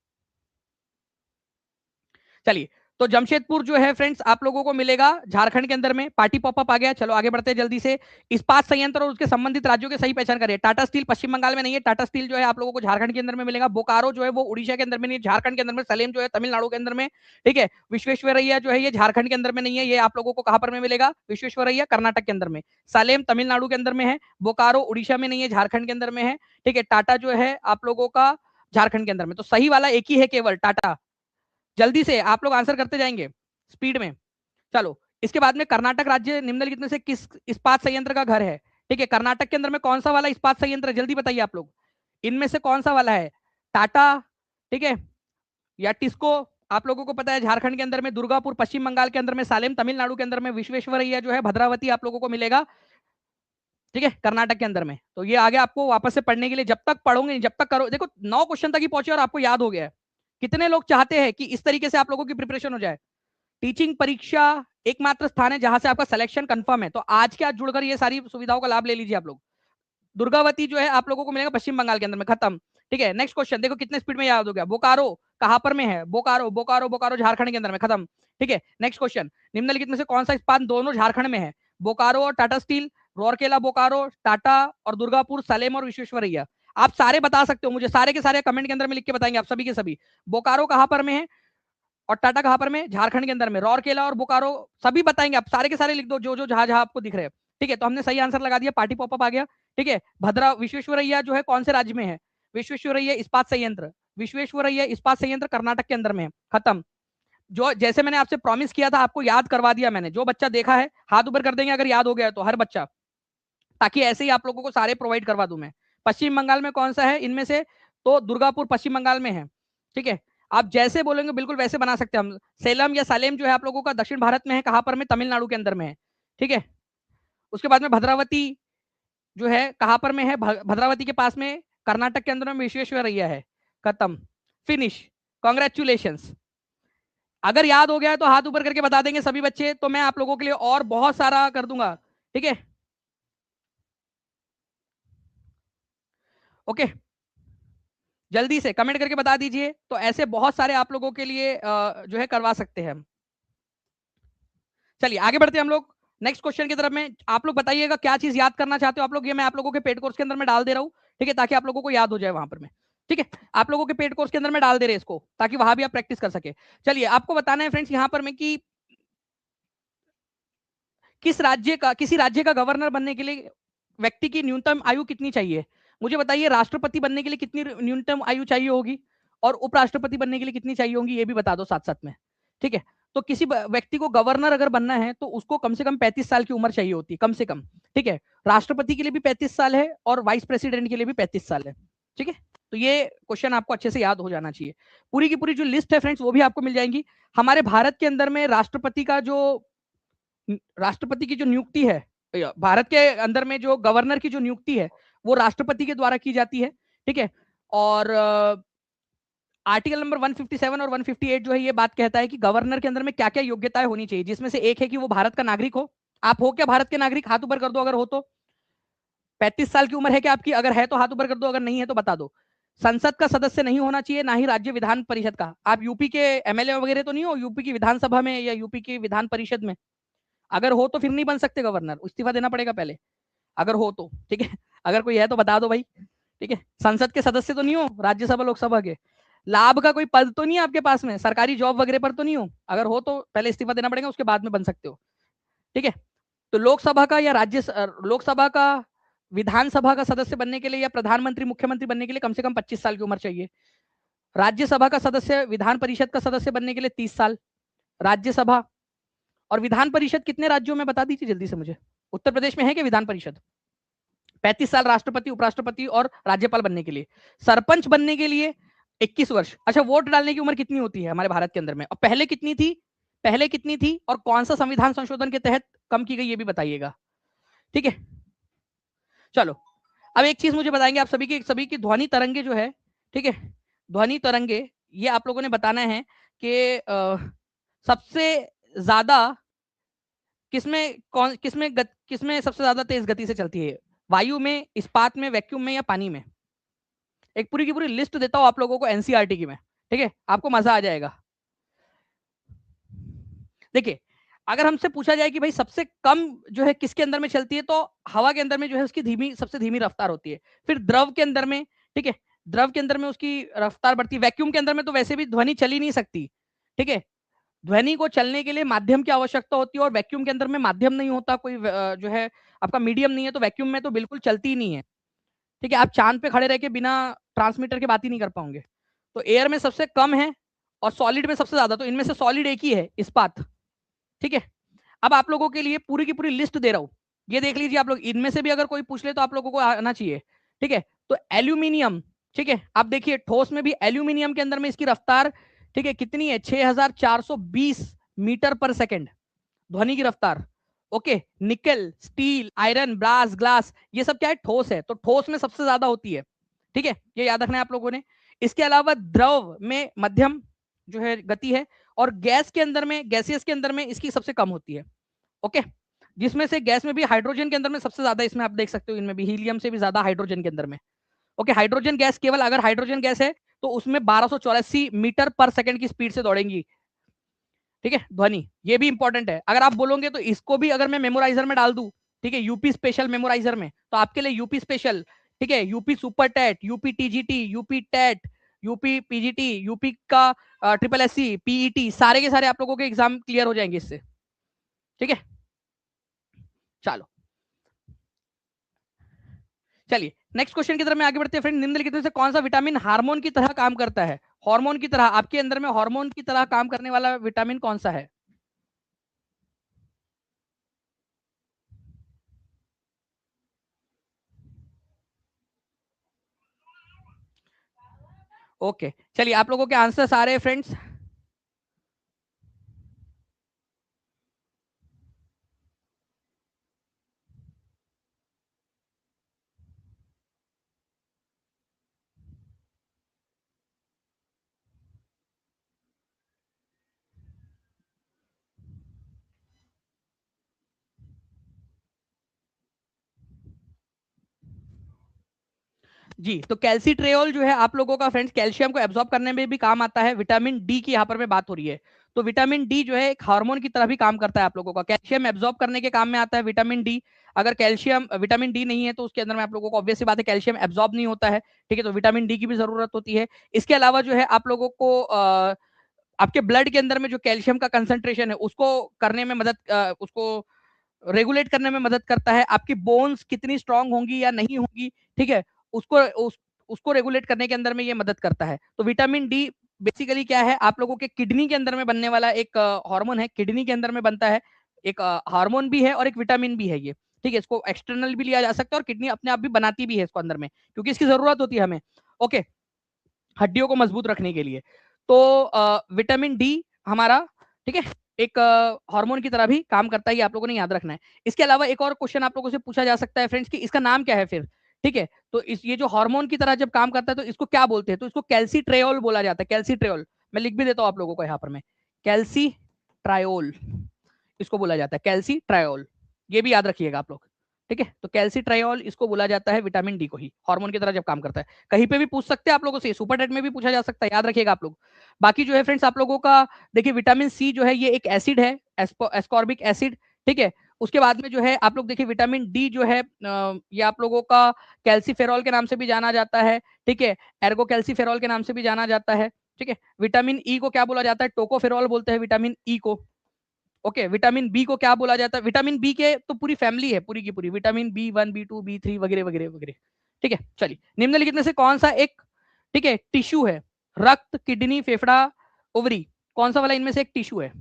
चलिए, तो जमशेदपुर जो है फ्रेंड्स आप लोगों को मिलेगा झारखंड के अंदर में। पार्टी पॉपअप आ गया। चलो आगे बढ़ते हैं जल्दी से। इस्पात संयंत्र और उसके संबंधित राज्यों के सही पहचान करिए। टाटा स्टील पश्चिम बंगाल में नहीं है, टाटा स्टील जो है आप लोगों को झारखंड के अंदर में मिलेगा। बोकारो जो है वो उड़ीसा के अंदर में नहीं है, झारखंड के अंदर में। सलेम जो है तमिलनाडु के अंदर में, ठीक है। विश्वेश्वरैया जो है ये झारखंड के अंदर में नहीं है, ये आप लोगों को कहां पर में मिलेगा? विश्वेश्वरैया कर्नाटक के अंदर में। सलेम तमिलनाडु के अंदर में है, बोकारो उड़ीसा में नहीं है, झारखंड के अंदर में है, ठीक है। टाटा जो है आप लोगों का झारखंड के अंदर में। तो सही वाला एक ही है केवल, टाटा। जल्दी से आप लोग आंसर करते जाएंगे स्पीड में। चलो, इसके बाद में कर्नाटक राज्य निम्नलिखित में से किस इस्पात संयंत्र का घर है? ठीक है, कर्नाटक के अंदर में कौन सा वाला इस्पात संयंत्र है? जल्दी बताइए आप लोग, इनमें से कौन सा वाला है? टाटा ठीक है या टिस्को? आप लोगों को पता है झारखंड के अंदर में, दुर्गापुर पश्चिम बंगाल के अंदर में, सालेम तमिलनाडु के अंदर में, विश्वेश्वरैया जो है भद्रावती आप लोगों को मिलेगा, ठीक है कर्नाटक के अंदर में। तो ये आगे आपको वापस से पढ़ने के लिए, जब तक पढ़ोगे जब तक करो, देखो 9 क्वेश्चन तक ही पहुंचे और आपको याद हो गया है। कितने लोग चाहते हैं कि इस तरीके से आप लोगों की प्रिपरेशन हो जाए? टीचिंग परीक्षा एकमात्र स्थान है जहां से आपका सिलेक्शन कंफर्म है। तो आज के आज जुड़कर ये सारी सुविधाओं का लाभ ले लीजिए आप लोग। दुर्गावती जो है आप लोगों को मिलेगा पश्चिम बंगाल के अंदर में, खत्म, ठीक है। नेक्स्ट क्वेश्चन देखो कितने स्पीड में याद हो गया। बोकारो कहां पर में है? बोकारो बोकारो बोकारो झारखंड के अंदर में, खत्म, ठीक है। नेक्स्ट क्वेश्चन, निम्नलिखित में से कौन सा इस्पात दोनों झारखंड में है? बोकारो और टाटा स्टील, रौरकेला बोकारो, टाटा और दुर्गापुर, सलेम और विश्वेश्वरैया। आप सारे बता सकते हो मुझे, सारे के सारे कमेंट के अंदर में लिख के बताएंगे आप सभी के सभी। बोकारो कहां पर में है और टाटा कहां पर में? झारखंड के अंदर में। रौरकेला और बोकारो सभी बताएंगे आप, सारे के सारे लिख दो जो जो जहां जहां आपको दिख रहे हैं, ठीक है। तो हमने सही आंसर लगा दिया, पार्टी पॉपअप आ गया, ठीक है। भद्रा विश्वेश्वरैया जो है कौन से राज्य में है? विश्वेश्वरैया इस्पात संयंत्र, विश्वेश्वरैया इस्पात संयंत्र कर्नाटक के अंदर में है, खत्म। जो जैसे मैंने आपसे प्रॉमिस किया था आपको याद करवा दिया मैंने। जो बच्चा देखा है हाथ ऊपर कर देंगे अगर याद हो गया तो, हर बच्चा, ताकि ऐसे ही आप लोगों को सारे प्रोवाइड करवा दूं मैं। पश्चिम बंगाल में कौन सा है इनमें से? तो दुर्गापुर पश्चिम बंगाल में है, ठीक है। आप जैसे बोलेंगे बिल्कुल वैसे बना सकते हैं हम। सेलम या सालेम जो है आप लोगों का दक्षिण भारत में है, कहां पर में? तमिलनाडु के अंदर में है, ठीक है। उसके बाद में भद्रावती जो है कहां पर में है? भद्रावती के पास में कर्नाटक के अंदर में विश्वेश्वरैया है, खत्म, फिनिश, कॉन्ग्रेचुलेशन। अगर याद हो गया है तो हाथ ऊपर करके बता देंगे सभी बच्चे, तो मैं आप लोगों के लिए और बहुत सारा कर दूंगा, ठीक है। ओके, जल्दी से कमेंट करके बता दीजिए। तो ऐसे बहुत सारे आप लोगों के लिए जो है करवा सकते हैं हम। चलिए आगे बढ़ते हैं हम लोग नेक्स्ट क्वेश्चन की तरफ में। आप लोग बताइएगा क्या चीज याद करना चाहते हो आप लोग, ये मैं आप लोगों के पेड कोर्स के अंदर में डाल दे रहा हूँ, ठीक है, ताकि आप लोगों को याद हो जाए वहां पर में, ठीक है। आप लोगों के पेड कोर्स के अंदर में डाल दे रहे इसको, ताकि वहां भी आप प्रैक्टिस कर सके। चलिए आपको बताना है फ्रेंड्स यहाँ पर में कि किसी राज्य का गवर्नर बनने के लिए व्यक्ति की न्यूनतम आयु कितनी चाहिए? मुझे बताइए, राष्ट्रपति बनने के लिए कितनी न्यूनतम आयु चाहिए होगी और उपराष्ट्रपति बनने के लिए कितनी चाहिए होगी, ये भी बता दो साथ साथ में, ठीक है। तो किसी व्यक्ति को गवर्नर अगर बनना है तो उसको कम से कम 35 साल की उम्र चाहिए होती है, कम से कम। ठीक है, राष्ट्रपति के लिए भी 35 साल है और वाइस प्रेसिडेंट के लिए भी 35 साल है। ठीक है, तो ये क्वेश्चन आपको अच्छे से याद हो जाना चाहिए। पूरी की पूरी जो लिस्ट है फ्रेंड्स वो भी आपको मिल जाएंगी। हमारे भारत के अंदर में राष्ट्रपति की जो नियुक्ति है, भारत के अंदर में जो गवर्नर की जो नियुक्ति है वो राष्ट्रपति के द्वारा की जाती है। ठीक है, और आर्टिकल नंबर 157 और 158 जो है ये बात कहता है कि गवर्नर के अंदर में क्या क्या योग्यताएं होनी चाहिए, जिसमें से एक है कि वो भारत का नागरिक हो। आप हो क्या भारत के नागरिक? हाथ ऊपर कर दो अगर हो तो। 35 साल की उम्र है क्या आपकी? अगर है तो हाथ ऊपर कर दो, अगर नहीं है तो बता दो। संसद का सदस्य नहीं होना चाहिए, ना ही राज्य विधान परिषद का। आप यूपी के एमएलए वगैरह तो नहीं हो यूपी की विधानसभा में या यूपी की विधान परिषद में? अगर हो तो फिर नहीं बन सकते गवर्नर, इस्तीफा देना पड़ेगा पहले, अगर हो तो। ठीक है, अगर कोई है तो बता दो भाई। ठीक है, संसद के सदस्य तो नहीं हो, राज्यसभा लोकसभा के। लाभ का कोई पद तो नहीं है आपके पास में, सरकारी जॉब वगैरह पर तो नहीं हो। अगर हो तो पहले इस्तीफा देना पड़ेगा, उसके बाद में बन सकते हो। ठीक है, तो लोकसभा का या लोकसभा का, विधानसभा का सदस्य बनने के लिए या प्रधानमंत्री मुख्यमंत्री बनने के लिए कम से कम 25 साल की उम्र चाहिए। राज्यसभा का सदस्य, विधान परिषद का सदस्य बनने के लिए 30 साल। राज्यसभा और विधान परिषद कितने राज्यों में बता दीजिए जल्दी से मुझे। उत्तर प्रदेश में है क्या विधान परिषद? 35 साल राष्ट्रपति, उपराष्ट्रपति और राज्यपाल बनने के लिए। सरपंच बनने के लिए 21 वर्ष। अच्छा, वोट डालने की उम्र कितनी होती है हमारे भारत के अंदर में, और पहले कितनी थी? पहले कितनी थी और कौन सा संविधान संशोधन के तहत कम की गई, ये भी बताइएगा। ठीक है, चलो अब एक चीज मुझे बताएंगे आप सभी की ध्वनि तरंगे जो है, ठीक है, ध्वनि तरंगे, ये आप लोगों ने बताना है कि सबसे ज्यादा किसमें सबसे ज्यादा तेज गति से चलती है? वायु में, इस्पात में, वैक्यूम में या पानी में? एक पूरी की पूरी लिस्ट देता हूं आप लोगों को एनसीईआरटी की में। ठीक है, आपको मजा आ जाएगा। देखिए, अगर हमसे पूछा जाए कि भाई सबसे कम जो है किसके अंदर में चलती है, तो हवा के अंदर में जो है उसकी सबसे धीमी रफ्तार होती है। फिर द्रव के अंदर में, ठीक है, द्रव के अंदर में उसकी रफ्तार बढ़ती है। वैक्यूम के अंदर में तो वैसे भी ध्वनि चल ही नहीं सकती। ठीक है, ध्वनि को चलने के लिए माध्यम की आवश्यकता होती है, और वैक्यूम के अंदर में माध्यम नहीं होता, कोई जो है आपका मीडियम नहीं है, तो वैक्यूम में तो बिल्कुल चलती ही नहीं है। ठीक है, आप चांद पे खड़े रह के बिना ट्रांसमीटर के बात ही नहीं कर पाओगे। तो एयर में सबसे कम है और सॉलिड में सबसे ज्यादा, तो इनमें से सॉलिड एक ही है, इस्पात। ठीक है, अब आप लोगों के लिए पूरी की पूरी लिस्ट दे रहा हूं, ये देख लीजिए आप लोग। इनमें से भी अगर कोई पूछ ले तो आप लोगों को आना चाहिए। ठीक है, तो एल्यूमिनियम, ठीक है, आप देखिए ठोस में भी एल्यूमिनियम के अंदर में इसकी रफ्तार, ठीक है, कितनी है? 6420 मीटर पर सेकेंड ध्वनि की रफ्तार। ओके, निकल, स्टील, आयरन, ब्रास, ग्लास, ये सब क्या है? ठोस है, तो ठोस में सबसे ज्यादा होती है। ठीक है, ये याद रखना है आप लोगों ने। इसके अलावा द्रव में मध्यम जो है गति है, और गैस के अंदर में, गैसियस के अंदर में इसकी सबसे कम होती है। ओके, जिसमें से गैस में भी हाइड्रोजन के अंदर में सबसे ज्यादा, इसमें आप देख सकते हो, इनमें भी हीलियम से भी ज्यादा हाइड्रोजन के अंदर में। ओके, हाइड्रोजन गैस, केवल अगर हाइड्रोजन गैस है तो उसमें 1284 मीटर पर सेकंड की स्पीड से दौड़ेंगी। ठीक है, ध्वनि, ये भी इंपॉर्टेंट है। अगर आप बोलोगे तो इसको भी अगर मैं मेमोराइजर में डाल दूं, ठीक है, यूपी स्पेशल मेमोराइजर में, तो आपके लिए यूपी स्पेशल, ठीक है, UP super TET, UP TGT, UP TET, UP PGT, UP का ट्रिपल एससी, पीईटी, सारे के सारे आप लोगों के एग्जाम क्लियर हो जाएंगे इससे। ठीक है, चलो चलिए नेक्स्ट क्वेश्चन की तरफ में आगे बढ़ते हैं फ्रेंड। निम्नलिखित में से कौन सा विटामिन हार्मोन की तरह काम करता है? हार्मोन की तरह, आपके अंदर में हार्मोन की तरह काम करने वाला विटामिन कौन सा है? ओके, चलिए आप लोगों के आंसर्स आ रहे हैं फ्रेंड्स। जी, तो कैल्सीट्रेओल जो है आप लोगों का फ्रेंड्स कैल्शियम को एब्जॉर्ब करने में भी काम आता है। विटामिन डी की यहाँ पर में बात हो रही है, तो विटामिन डी जो है एक हार्मोन की तरह भी काम करता है आप लोगों का। कैल्शियम एब्जॉर्ब करने के काम में आता है विटामिन डी। अगर कैल्शियम, विटामिन डी नहीं है तो उसके अंदर में आप लोगों को ऑब्वियस सी बात है कैल्शियम एब्जॉर्ब नहीं होता है। ठीक है, तो विटामिन डी की भी जरूरत होती है। इसके अलावा जो है आप लोगों को आपके ब्लड के अंदर में जो कैल्शियम का कंसंट्रेशन है उसको करने में मदद, उसको रेगुलेट करने में मदद करता है। आपकी बोन्स कितनी स्ट्रांग होंगी या नहीं होंगी, ठीक है, उसको रेगुलेट करने के अंदर में ये मदद करता है। तो विटामिन डी बेसिकली क्या है, आप लोगों के किडनी के अंदर में बनने वाला एक हार्मोन है, किडनी के अंदर में बनता है, एक हार्मोन भी है और एक विटामिन भी है ये, ठीक है। इसको एक्सटर्नल भी लिया जा सकता है और किडनी अपने आप भी बनाती भी है इसको अंदर में, क्योंकि इसकी जरूरत होती है हमें, ओके, हड्डियों को मजबूत रखने के लिए। तो विटामिन डी हमारा, ठीक है, एक हार्मोन की तरह भी काम करता है, ये आप लोगों ने याद रखना है। इसके अलावा एक और क्वेश्चन आप लोगों से पूछा जा सकता है फ्रेंड्स कि इसका नाम क्या है फिर, ठीक है। तो ये जो हार्मोन की तरह जब काम करता है तो इसको क्या बोलते हैं, तो इसको कैल्सीट्रियोल बोला जाता है, कैल्सीट्रियोल। मैं लिख भी देता हूं आप लोगों को यहाँ पर, मैं कैल्सीट्रायोल इसको बोला जाता है, कैल्सीट्रायोल, ये भी याद रखिएगा आप लोग, ठीक है। तो कैल्सीट्रायोल इसको बोला जाता है विटामिन डी को ही, हार्मोन की तरह जब काम करता है। कहीं पे भी पूछ सकते हैं आप लोगों से, सुपर टेट में भी पूछा जा सकता है, याद रखिएगा आप लोग। बाकी जो है फ्रेंड्स आप लोगों का, देखिए विटामिन सी जो है ये एक एसिड है, एस्कॉर्बिक एसिड, ठीक है। उसके बाद में जो है आप लोग देखिए विटामिन डी जो है ये आप लोगों का कैल्सीफेरॉल के नाम से भी जाना जाता है, ठीक है, एर्गो कैल्सीफेरॉल के नाम से भी जाना जाता है, ठीक है। विटामिन ई को क्या बोला जाता है, टोकोफेरॉल बोलते हैं विटामिन ई को, ओके। विटामिन बी को क्या बोला जाता है, विटामिन बी के तो पूरी फैमिली है, पूरी की पूरी, विटामिन बी 1 बी 2 बी 3 वगैरह वगैरह वगैरह, ठीक है। चलिए, निम्नलिखित में से कौन सा एक, ठीक है, टिश्यू है, रक्त, किडनी, फेफड़ा, ओवरी, कौन सा वाला इनमें से एक टिश्यू है?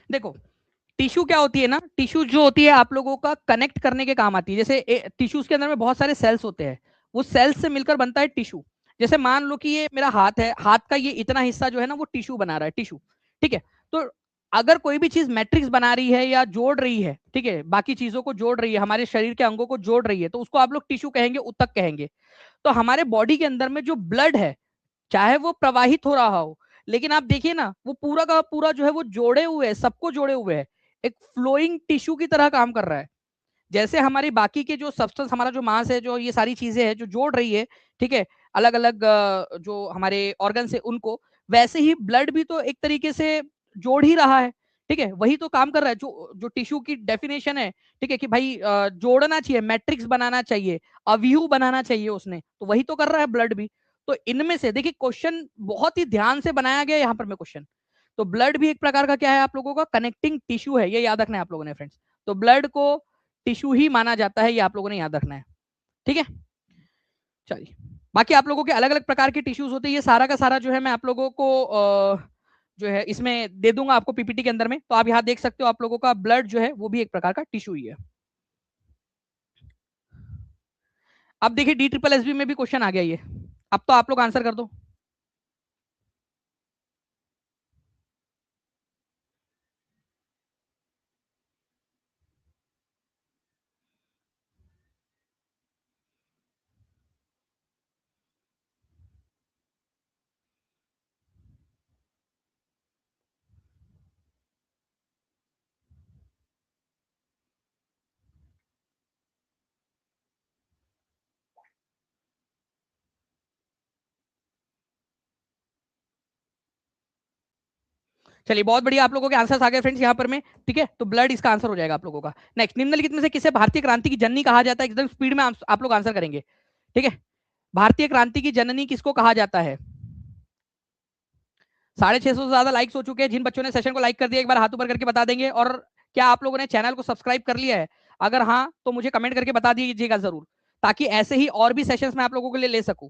देखो, टिश्यू क्या होती है ना, टिश्यू जो होती है आप लोगों का कनेक्ट करने के काम आती है। जैसे टिश्यूज के अंदर में बहुत सारे सेल्स होते हैं, वो सेल्स से मिलकर बनता है टिश्यू। जैसे मान लो कि ये मेरा हाथ है, हाथ का ये इतना हिस्सा जो है ना वो टिश्यू बना रहा है, टिश्यू, ठीक है। तो अगर कोई भी चीज मैट्रिक्स बना रही है या जोड़ रही है, ठीक है, बाकी चीजों को जोड़ रही है, हमारे शरीर के अंगों को जोड़ रही है, तो उसको आप लोग टिश्यू कहेंगे, उत्तक कहेंगे। तो हमारे बॉडी के अंदर में जो ब्लड है, चाहे वो प्रवाहित हो रहा हो, लेकिन आप देखिए ना वो पूरा का पूरा जो है वो जोड़े हुए है, सबको जोड़े हुए है, एक फ्लोइंग टिश्यू की तरह काम कर रहा है। जैसे हमारी बाकी के जो सब्सटेंस, हमारा जो मांस है, जो ये सारी चीजें हैं जो जोड़ रही है, ठीक है, अलग अलग जो हमारे ऑर्गन है उनको, वैसे ही ब्लड भी तो एक तरीके से जोड़ ही रहा है, ठीक है, वही तो काम कर रहा है। जो जो टिश्यू की डेफिनेशन है, ठीक है, कि भाई जोड़ना चाहिए, मैट्रिक्स बनाना चाहिए, अवयव बनाना चाहिए उसने, तो वही तो कर रहा है ब्लड भी। तो इनमें से देखिए क्वेश्चन बहुत ही ध्यान से बनाया गया यहाँ पर मैं क्वेश्चन। तो ब्लड भी एक प्रकार का क्या है आप लोगों का, कनेक्टिंग टिश्यू है, ये याद रखना है आप लोगों ने फ्रेंड्स। तो ब्लड को टिश्यू ही माना जाता है, ये आप लोगों ने याद रखना है, ठीक है। चलिए, बाकी आप लोगों के अलग अलग प्रकार के टिश्यूज होते हैं, ये सारा का सारा जो है मैं आप लोगों को जो है इसमें दे दूंगा आपको पीपीटी के अंदर में, तो आप यहाँ देख सकते हो आप लोगों का ब्लड जो है वो भी एक प्रकार का टिश्यू ही है। अब देखिए डी ट्रिपल एस बी में भी क्वेश्चन आ गया ये, अब तो आप लोग आंसर कर दो। चलिए, बहुत बढ़िया, आप लोगों के आंसर्स आ गए फ्रेंड्स यहाँ पर में, ठीक है। तो ब्लड इसका आंसर हो जाएगा आप लोगों का। नेक्स्ट, निम्नलिखित में से किसे भारतीय क्रांति की जननी कहा जाता है, एकदम स्पीड में आप लोग आंसर करेंगे, ठीक है। भारतीय क्रांति की जननी किसको कहा जाता है? 650 से ज्यादा लाइक्स हो चुके हैं, जिन बच्चों ने सेशन को लाइक कर दिया एक बार हाथ ऊपर करके बता देंगे। और क्या आप लोगों ने चैनल को सब्सक्राइब कर लिया है? अगर हाँ तो मुझे कमेंट करके बता दीजिएगा जरूर, ताकि ऐसे ही और भी सेशंस मैं आप लोगों के लिए ले सकूं।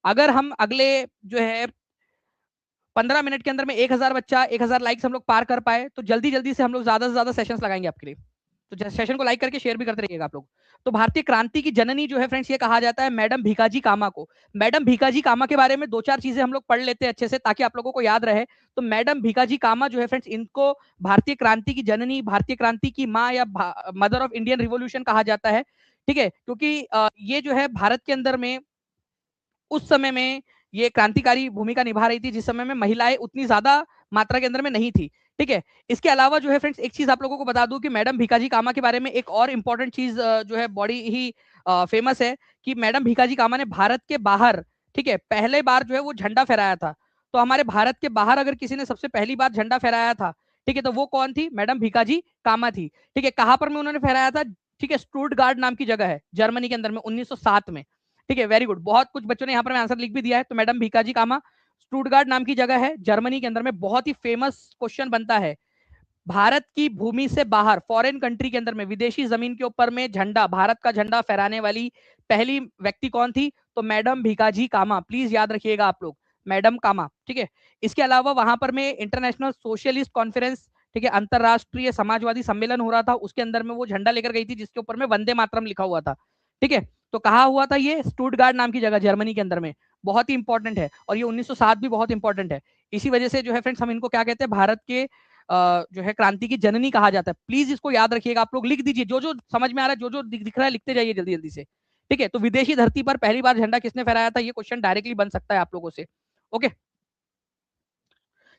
अगर हम अगले जो है 15 मिनट के अंदर में 1000 बच्चा, 1000 लाइक्स हम लोग पार कर पाए, तो जल्दी जल्दी से हम लोग ज्यादा से ज्यादा सेशंस लगाएंगे आपके लिए। तो सेशन को लाइक करके शेयर भी करते रहिएगा आप लोग। तो भारतीय क्रांति की जननी जो है फ्रेंड्स ये कहा जाता है मैडम भीकाजी कामा को। मैडम भीकाजी कामा के बारे में दो चार चीजें हम लोग पढ़ लेते हैं अच्छे से, ताकि आप लोगों को याद रहे। तो मैडम भीकाजी कामा जो है फ्रेंड्स, इनको भारतीय क्रांति की जननी, भारतीय क्रांति की माँ या मदर ऑफ इंडियन रिवोल्यूशन कहा जाता है, ठीक है। क्योंकि ये जो है भारत के अंदर में उस समय में ये क्रांतिकारी भूमिका निभा रही थी, जिस समय में महिलाएं उतनी ज्यादा मात्रा के अंदर में नहीं थी, ठीक है। इसके अलावा जो है फ्रेंड्स एक चीज आप लोगों को बता दूं कि मैडम भीकाजी कामा के बारे में एक और इंपॉर्टेंट चीज जो है बड़ी ही फेमस है, कि मैडम भीकाजी कामा ने भारत के बाहर, ठीक है, पहले बार जो है वो झंडा फहराया था। तो हमारे भारत के बाहर अगर किसी ने सबसे पहली बार झंडा फहराया था, ठीक है, तो वो कौन थी? मैडम भीकाजी कामा थी। ठीक है, कहां पर में उन्होंने फहराया था? ठीक है, स्टुटगार्ट नाम की जगह है जर्मनी के अंदर में 1907 में। ठीक है, वेरी गुड, बहुत कुछ बच्चों ने यहाँ पर आंसर लिख भी दिया है। तो मैडम भीकाजी कामा, स्टुटगार्ट नाम की जगह है जर्मनी के अंदर में। बहुत ही फेमस क्वेश्चन बनता है, भारत की भूमि से बाहर फॉरेन कंट्री के अंदर में विदेशी जमीन के ऊपर में झंडा, भारत का झंडा फहराने वाली पहली व्यक्ति कौन थी? तो मैडम भीकाजी कामा, प्लीज याद रखिएगा आप लोग, मैडम कामा। ठीक है, इसके अलावा वहां पर में इंटरनेशनल सोशलिस्ट कॉन्फ्रेंस, ठीक है, अंतरराष्ट्रीय समाजवादी सम्मेलन हो रहा था, उसके अंदर में वो झंडा लेकर गई थी जिसके ऊपर में वंदे मातरम लिखा हुआ था। ठीक है, तो कहा हुआ था ये? स्टुटगार्ट नाम की जगह जर्मनी के अंदर में। बहुत ही इंपॉर्टेंट है, और ये 1907 भी बहुत इंपॉर्टेंट है। इसी वजह से जो है फ्रेंड्स, हम इनको क्या कहते हैं? भारत के जो है क्रांति की जननी कहा जाता है। प्लीज इसको याद रखिएगा, आप लोग लिख दीजिए, जो जो समझ में आ रहा है, जो जो दिख रहा है लिखते जाइए जल्दी जल्दी से। ठीक है, तो विदेशी धरती पर पहली बार झंडा किसने फहराया था? ये क्वेश्चन डायरेक्टली बन सकता है आप लोगों से। ओके,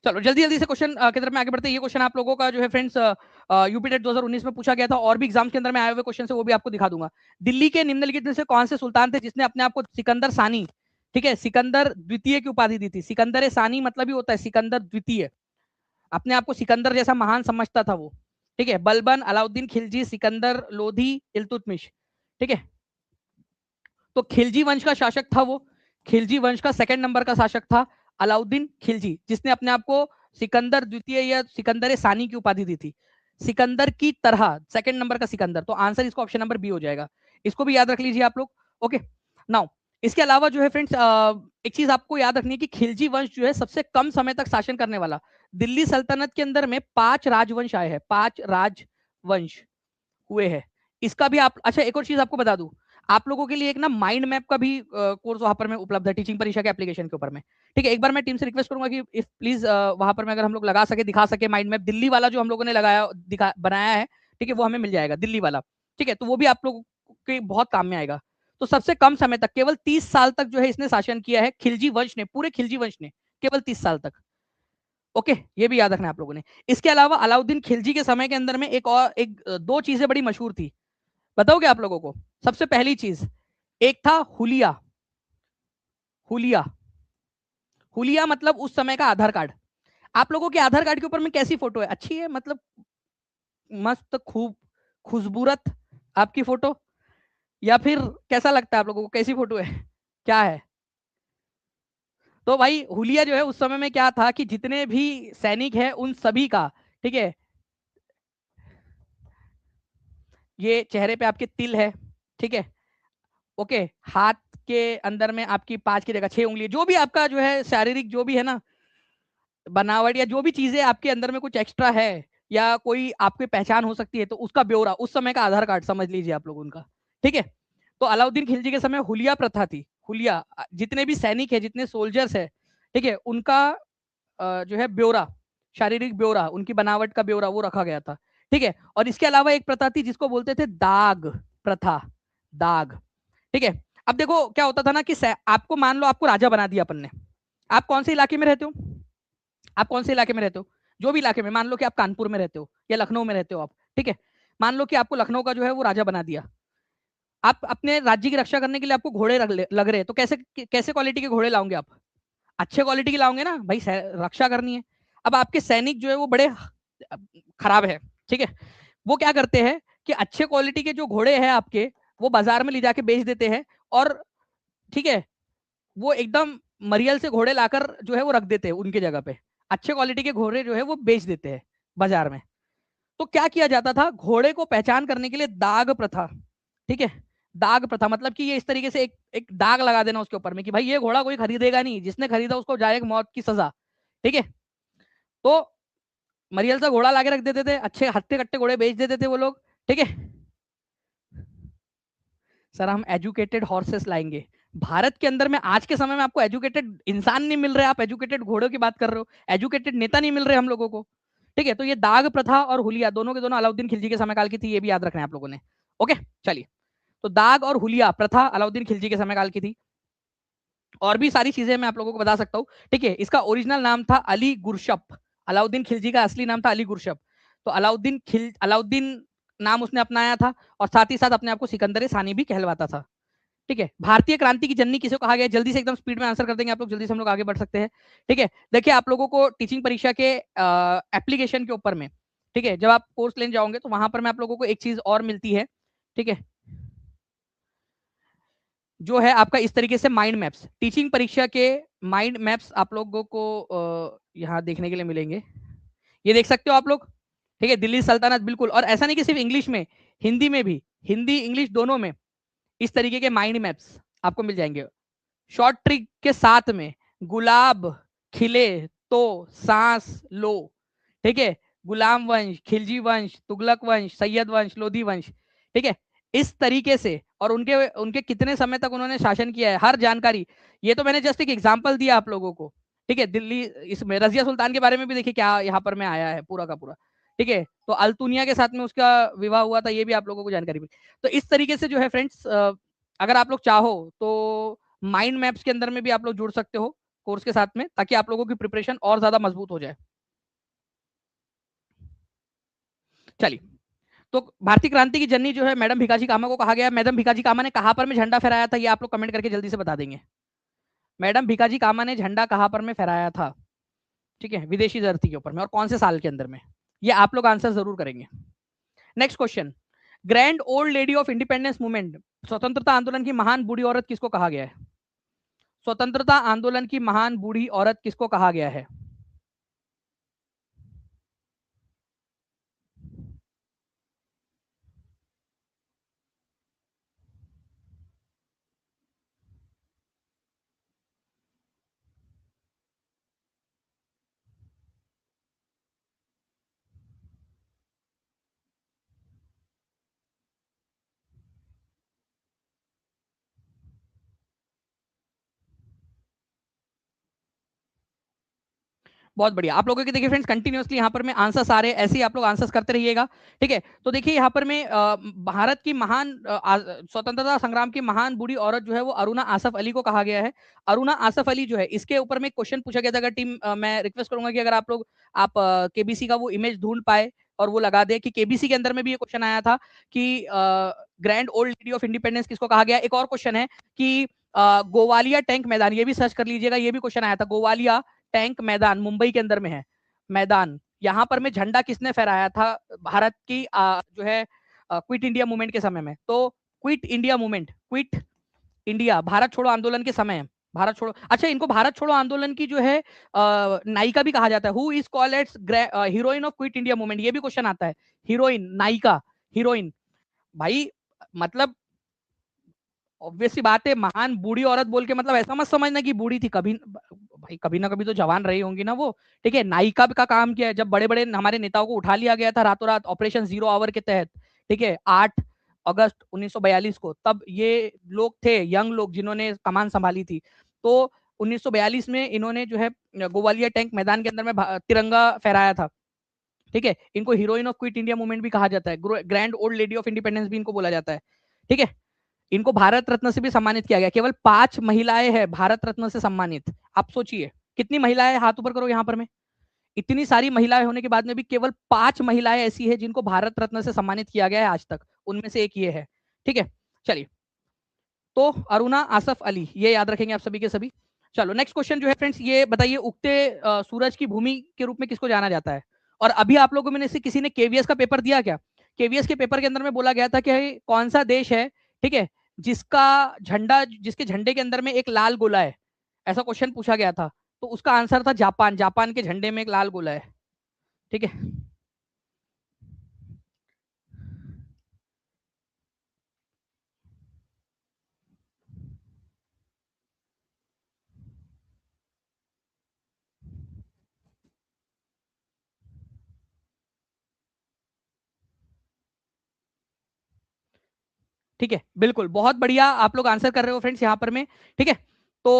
चलो जल्दी जल्दी से क्वेश्चन की तरफ में आगे बढ़ते हैं। ये क्वेश्चन आप लोगों का जो है फ्रेंड्स यूपी टेट 2019 में पूछा गया था, और भी एग्जाम के अंदर में आए हुए क्वेश्चन है वो भी आपको दिखा दूंगा। दिल्ली के निम्नलिखित में से कौन से सुल्तान थे जिसने अपने आप को सिकंदर सानी, ठीक है, सिकंदर द्वितीय की उपाधि दी थी? सिकंदर सानी मतलब ही होता है सिकंदर द्वितीय, अपने आप को सिकंदर जैसा महान समझता था वो। ठीक है, बलबन, अलाउद्दीन खिलजी, सिकंदर लोधी, इल्तुतमिश। ठीक है, तो खिलजी वंश का शासक था वो, खिलजी वंश का सेकंड नंबर का शासक था अलाउद्दीन खिलजी, जिसने अपने आप को सिकंदर द्वितीय या सिकंदर सानी की उपाधि दी थी। सिकंदर की तरह सेकंड नंबर का सिकंदर, तो आंसर इसको ऑप्शन नंबर बी हो जाएगा। इसको भी याद रख लीजिए आप लोग। ओके, नाउ इसके अलावा जो है फ्रेंड्स, एक चीज आपको याद रखनी है कि खिलजी वंश जो है सबसे कम समय तक शासन करने वाला। दिल्ली सल्तनत के अंदर में 5 राजवंश आए हैं, 5 राजवंश हुए हैं। इसका भी आप, अच्छा एक और चीज आपको बता दूं, आप लोगों के लिए एक ना माइंड मैप का भी कोर्स वहां पर में उपलब्ध है टीचिंग परीक्षा के एप्लीकेशन के ऊपर में। ठीक है, एक बार मैं टीम से रिक्वेस्ट करूंगा कि इफ प्लीज वहां पर में अगर हम लोग लगा सके, दिखा सके माइंड मैप, दिल्ली वाला जो हम लोगों ने लगाया दिखा बनाया है, ठीक है, वो हमें मिल जाएगा दिल्ली वाला। ठीक है, तो वो भी आप लोगों के बहुत काम में आएगा। तो सबसे कम समय तक, केवल 30 साल तक जो है इसने शासन किया है, खिलजी वंश ने, पूरे खिलजी वंश ने केवल 30 साल तक। ओके, ये भी याद रखना है आप लोगों ने। इसके अलावा अलाउद्दीन खिलजी के समय के अंदर में दो चीजें बड़ी मशहूर थी, बताओगे आप लोगों को? सबसे पहली चीज, एक था हुलिया। हुलिया, हुलिया मतलब उस समय का आधार कार्ड। आप लोगों के आधार कार्ड के ऊपर में कैसी फोटो है? अच्छी है, मतलब मस्त, खूब खुशबूरत आपकी फोटो, या फिर कैसा लगता है आप लोगों को, कैसी फोटो है, क्या है? तो भाई हुलिया जो है उस समय में क्या था कि जितने भी सैनिक है उन सभी का, ठीक है, ये चेहरे पे आपके तिल है, ठीक है, ओके, हाथ के अंदर में आपकी 5 की जगह 6 उंगली, जो भी आपका जो है शारीरिक जो भी है ना बनावट, या जो भी चीजें आपके अंदर में कुछ एक्स्ट्रा है या कोई आपकी पहचान हो सकती है, तो उसका ब्यौरा, उस समय का आधार कार्ड समझ लीजिए आप लोग उनका। ठीक है, तो अलाउद्दीन खिलजी के समय हुलिया प्रथा थी। हुलिया, जितने भी सैनिक है, जितने सोल्जर्स है, ठीक है, उनका जो है ब्यौरा, शारीरिक ब्यौरा, उनकी बनावट का ब्यौरा वो रखा गया था। ठीक है, और इसके अलावा एक प्रथा थी जिसको बोलते थे दाग प्रथा, दाग। ठीक है, अब देखो क्या होता था ना कि आपको मान लो आपको राजा बना दिया अपन ने, आप कौन से इलाके में रहते हो? आप कौन से इलाके में रहते हो? जो भी इलाके में, मान लो कि आप कानपुर में रहते हो या लखनऊ में रहते हो आप, ठीक है, मान लो कि आपको लखनऊ का जो है वो राजा बना दिया। आप अपने राज्य की रक्षा करने के लिए आपको घोड़े लग रहे हैं, तो कैसे कैसे क्वालिटी के घोड़े लाओगे आप? अच्छे क्वालिटी के लाओगे ना भाई, रक्षा करनी है। अब आपके सैनिक जो है वो बड़े खराब है, ठीक है, वो क्या करते हैं कि अच्छे क्वालिटी के जो घोड़े हैं आपके, वो बाजार में ले जाके बेच देते हैं, और ठीक है, वो एकदम मरियल से घोड़े लाकर जो है वो रख देते हैं उनके जगह पे, अच्छे क्वालिटी के घोड़े जो है वो बेच देते हैं बाजार में। तो क्या किया जाता था, घोड़े को पहचान करने के लिए दाग प्रथा, ठीक है, दाग प्रथा मतलब कि ये इस तरीके से एक एक दाग लगा देना उसके ऊपर में कि भाई ये घोड़ा कोई खरीदेगा नहीं, जिसने खरीदा उसको जाएगा मौत की सजा। ठीक है, तो मरियल से घोड़ा लाके रख देते थे, अच्छे हट्टे कट्टे घोड़े बेच देते थे वो लोग। ठीक है, सर हम एजुकेटेड हॉर्सेस लाएंगे भारत के अंदर में। आज के समय में आपको एजुकेटेड इंसान नहीं मिल रहे, आप एजुकेटेड घोड़ों की बात कर रहे हो, एजुकेटेड नेता नहीं मिल रहे हम लोगों को। ठीक है, तो ये दाग प्रथा और हुलिया दोनों के दोनों अलाउद्दीन खिलजी के समय काल की थी, ये भी याद रखना है आप लोगों ने। ओके, चलिए, तो दाग और हुलिया प्रथा अलाउद्दीन खिलजी के समय काल की थी। और भी सारी चीजें मैं आप लोगों को बता सकता हूँ। ठीक है, इसका ओरिजिनल नाम था अली गुरशप, अलाउद्दीन खिलजी का असली नाम था अली गुरशप। तो अलाउद्दीन नाम उसने अपनाया था, और साथ ही साथ अपने आप को सिकंदर सानी भी कहलवाता था। ठीक है, भारतीय क्रांति की जननी किसे कहा गया? जल्दी से एकदम स्पीड में आंसर कर देंगे आप लोग, जल्दी से हम लोग आगे बढ़ सकते हैं। ठीक है, देखिए आप लोगों को टीचिंग परीक्षा के एप्लीकेशन के ऊपर में, ठीक है, जब आप कोर्स लेने जाओगे तो वहां पर में आप लोगों को एक चीज और मिलती है, ठीक है, जो है आपका इस तरीके से माइंड मैप्स। टीचिंग परीक्षा के माइंड मैप्स आप लोगों को यहाँ देखने के लिए मिलेंगे, ये देख सकते हो आप लोग। ठीक है, दिल्ली सल्तनत, बिल्कुल। और ऐसा नहीं कि सिर्फ इंग्लिश में, हिंदी में भी, हिंदी इंग्लिश दोनों में इस तरीके के माइंड मैप्स आपको मिल जाएंगे। शॉर्ट ट्रिक के साथ में गुलाब खिले तो सांस लो, ठीक है, गुलाम वंश, खिलजी वंश, तुगलक वंश, सैयद वंश, लोधी वंश, ठीक है, इस तरीके से। और उनके उनके कितने समय तक उन्होंने शासन किया है, हर जानकारी। ये तो मैंने जस्ट एक एग्जांपल दिया आप लोगों को। ठीक है, दिल्ली, इसमें रजिया सुल्तान के बारे में भी देखिए क्या यहाँ पर में आया है पूरा का पूरा। ठीक है, तो अल्तुनिया के साथ में उसका विवाह हुआ था, ये भी आप लोगों को जानकारी मिली। तो इस तरीके से जो है फ्रेंड्स, अगर आप लोग चाहो तो माइंड मैप्स के अंदर में भी आप लोग जुड़ सकते हो कोर्स के साथ में, ताकि आप लोगों की प्रिपरेशन और ज्यादा मजबूत हो जाए। चलिए, तो भारतीय क्रांति की जननी जो है मैडम भिकाजी कामा को कहा गया है। मैडम भिकाजी कामा ने कहां पर में झंडा फहराया था, ये आप लोग कमेंट करके जल्दी से बता देंगे। मैडम भिकाजी कामा ने झंडा कहां पर में फहराया था, ठीक है, विदेशी धरती के ऊपर में, और कौन से साल के अंदर में, ये आप लोग आंसर जरूर करेंगे। Next question, grand old lady of independence movement, स्वतंत्रता आंदोलन की महान बूढ़ी औरत किसको कहा गया है? स्वतंत्रता आंदोलन की महान बूढ़ी औरत किसको कहा गया है? बहुत बढ़िया, आप लोगों के देखिए फ्रेंड्स कंटिन्यूअसली यहाँ पर में आंसर्स आ रहे हैं, ऐसे ही आप लोग आंसर्स करते रहिएगा। ठीक है, तो देखिए यहाँ पर में भारत की महान स्वतंत्रता संग्राम की महान बूढ़ी औरत जो है वो अरुणा आसफ अली को कहा गया है। अरुणा आसफ अली जो है, इसके ऊपर में क्वेश्चन पूछा गया था। अगर टीम, मैं रिक्वेस्ट करूंगा कि अगर आप लोग आप केबीसी का वो इमेज ढूंढ पाए और वो लगा दे कि केबीसी के अंदर में भी ये क्वेश्चन आया था कि grand old lady of independence किसको कहा गया। एक और क्वेश्चन है कि गोवालिया टैंक मैदान, ये भी सर्च कर लीजिएगा, ये भी क्वेश्चन आया था। गोवालिया टैंक मैदान मुंबई के अंदर में है मैदान, यहाँ पर में झंडा किसने फहराया था भारत की जो है क्विट इंडिया मूवमेंट के समय में? तो quit India movement, quit India, Bharat छोड़ो आंदोलन के समय, भारत छोड़ो, अच्छा, इनको भारत छोड़ो आंदोलन की जो है नायिका भी कहा जाता है। Who is called as heroine of quit India movement, ये भी क्वेश्चन आता है। हीरोइन, नायिका, हीरोइन, भाई मतलब ऑब्वियसली बात है, महान बूढ़ी औरत बोल के मतलब ऐसा मत समझना कि बूढ़ी थी, कभी भाई कभी ना कभी तो जवान रही होंगी ना वो। ठीक है, नायिका का काम किया है, जब बड़े बड़े हमारे नेताओं को उठा लिया गया था रातों रात ऑपरेशन जीरो आवर के तहत, ठीक है, 8 अगस्त 1942 को, तब ये लोग थे यंग लोग जिन्होंने कमान संभाली थी। तो 1942 में इन्होंने जो है गोवालिया टैंक मैदान के अंदर में तिरंगा फहराया था। ठीक है, इनको heroine of quit India movement भी कहा जाता है, grand old lady of independence भी इनको बोला जाता है। ठीक है, इनको भारत रत्न से भी सम्मानित किया गया। केवल 5 महिलाएं हैं भारत रत्न से सम्मानित। आप सोचिए कितनी महिलाएं, हाथ ऊपर करो यहाँ पर में, इतनी सारी महिलाएं होने के बाद में भी केवल 5 महिलाएं ऐसी है जिनको भारत रत्न से सम्मानित किया गया है आज तक, उनमें से एक ये है। ठीक है, चलिए, तो अरुणा आसफ अली, ये याद रखेंगे आप सभी के सभी। चलो नेक्स्ट क्वेश्चन जो है फ्रेंड्स, ये बताइए, उगते सूरज की भूमि के रूप में किसको जाना जाता है? और अभी आप लोगों में से किसी ने केवीएस का पेपर दिया क्या? केवीएस के पेपर के अंदर में बोला गया था कि कौन सा देश है, ठीक है, जिसका झंडा, जिसके झंडे के अंदर में एक लाल गोला है, ऐसा क्वेश्चन पूछा गया था। तो उसका आंसर था जापान, जापान के झंडे में एक लाल गोला है। ठीक है, ठीक है, बिल्कुल, बहुत बढ़िया आप लोग आंसर कर रहे हो फ्रेंड्स यहाँ पर में। ठीक है, तो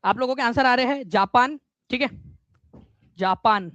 आप लोगों के आंसर आ रहे हैं जापान। ठीक है, जापान।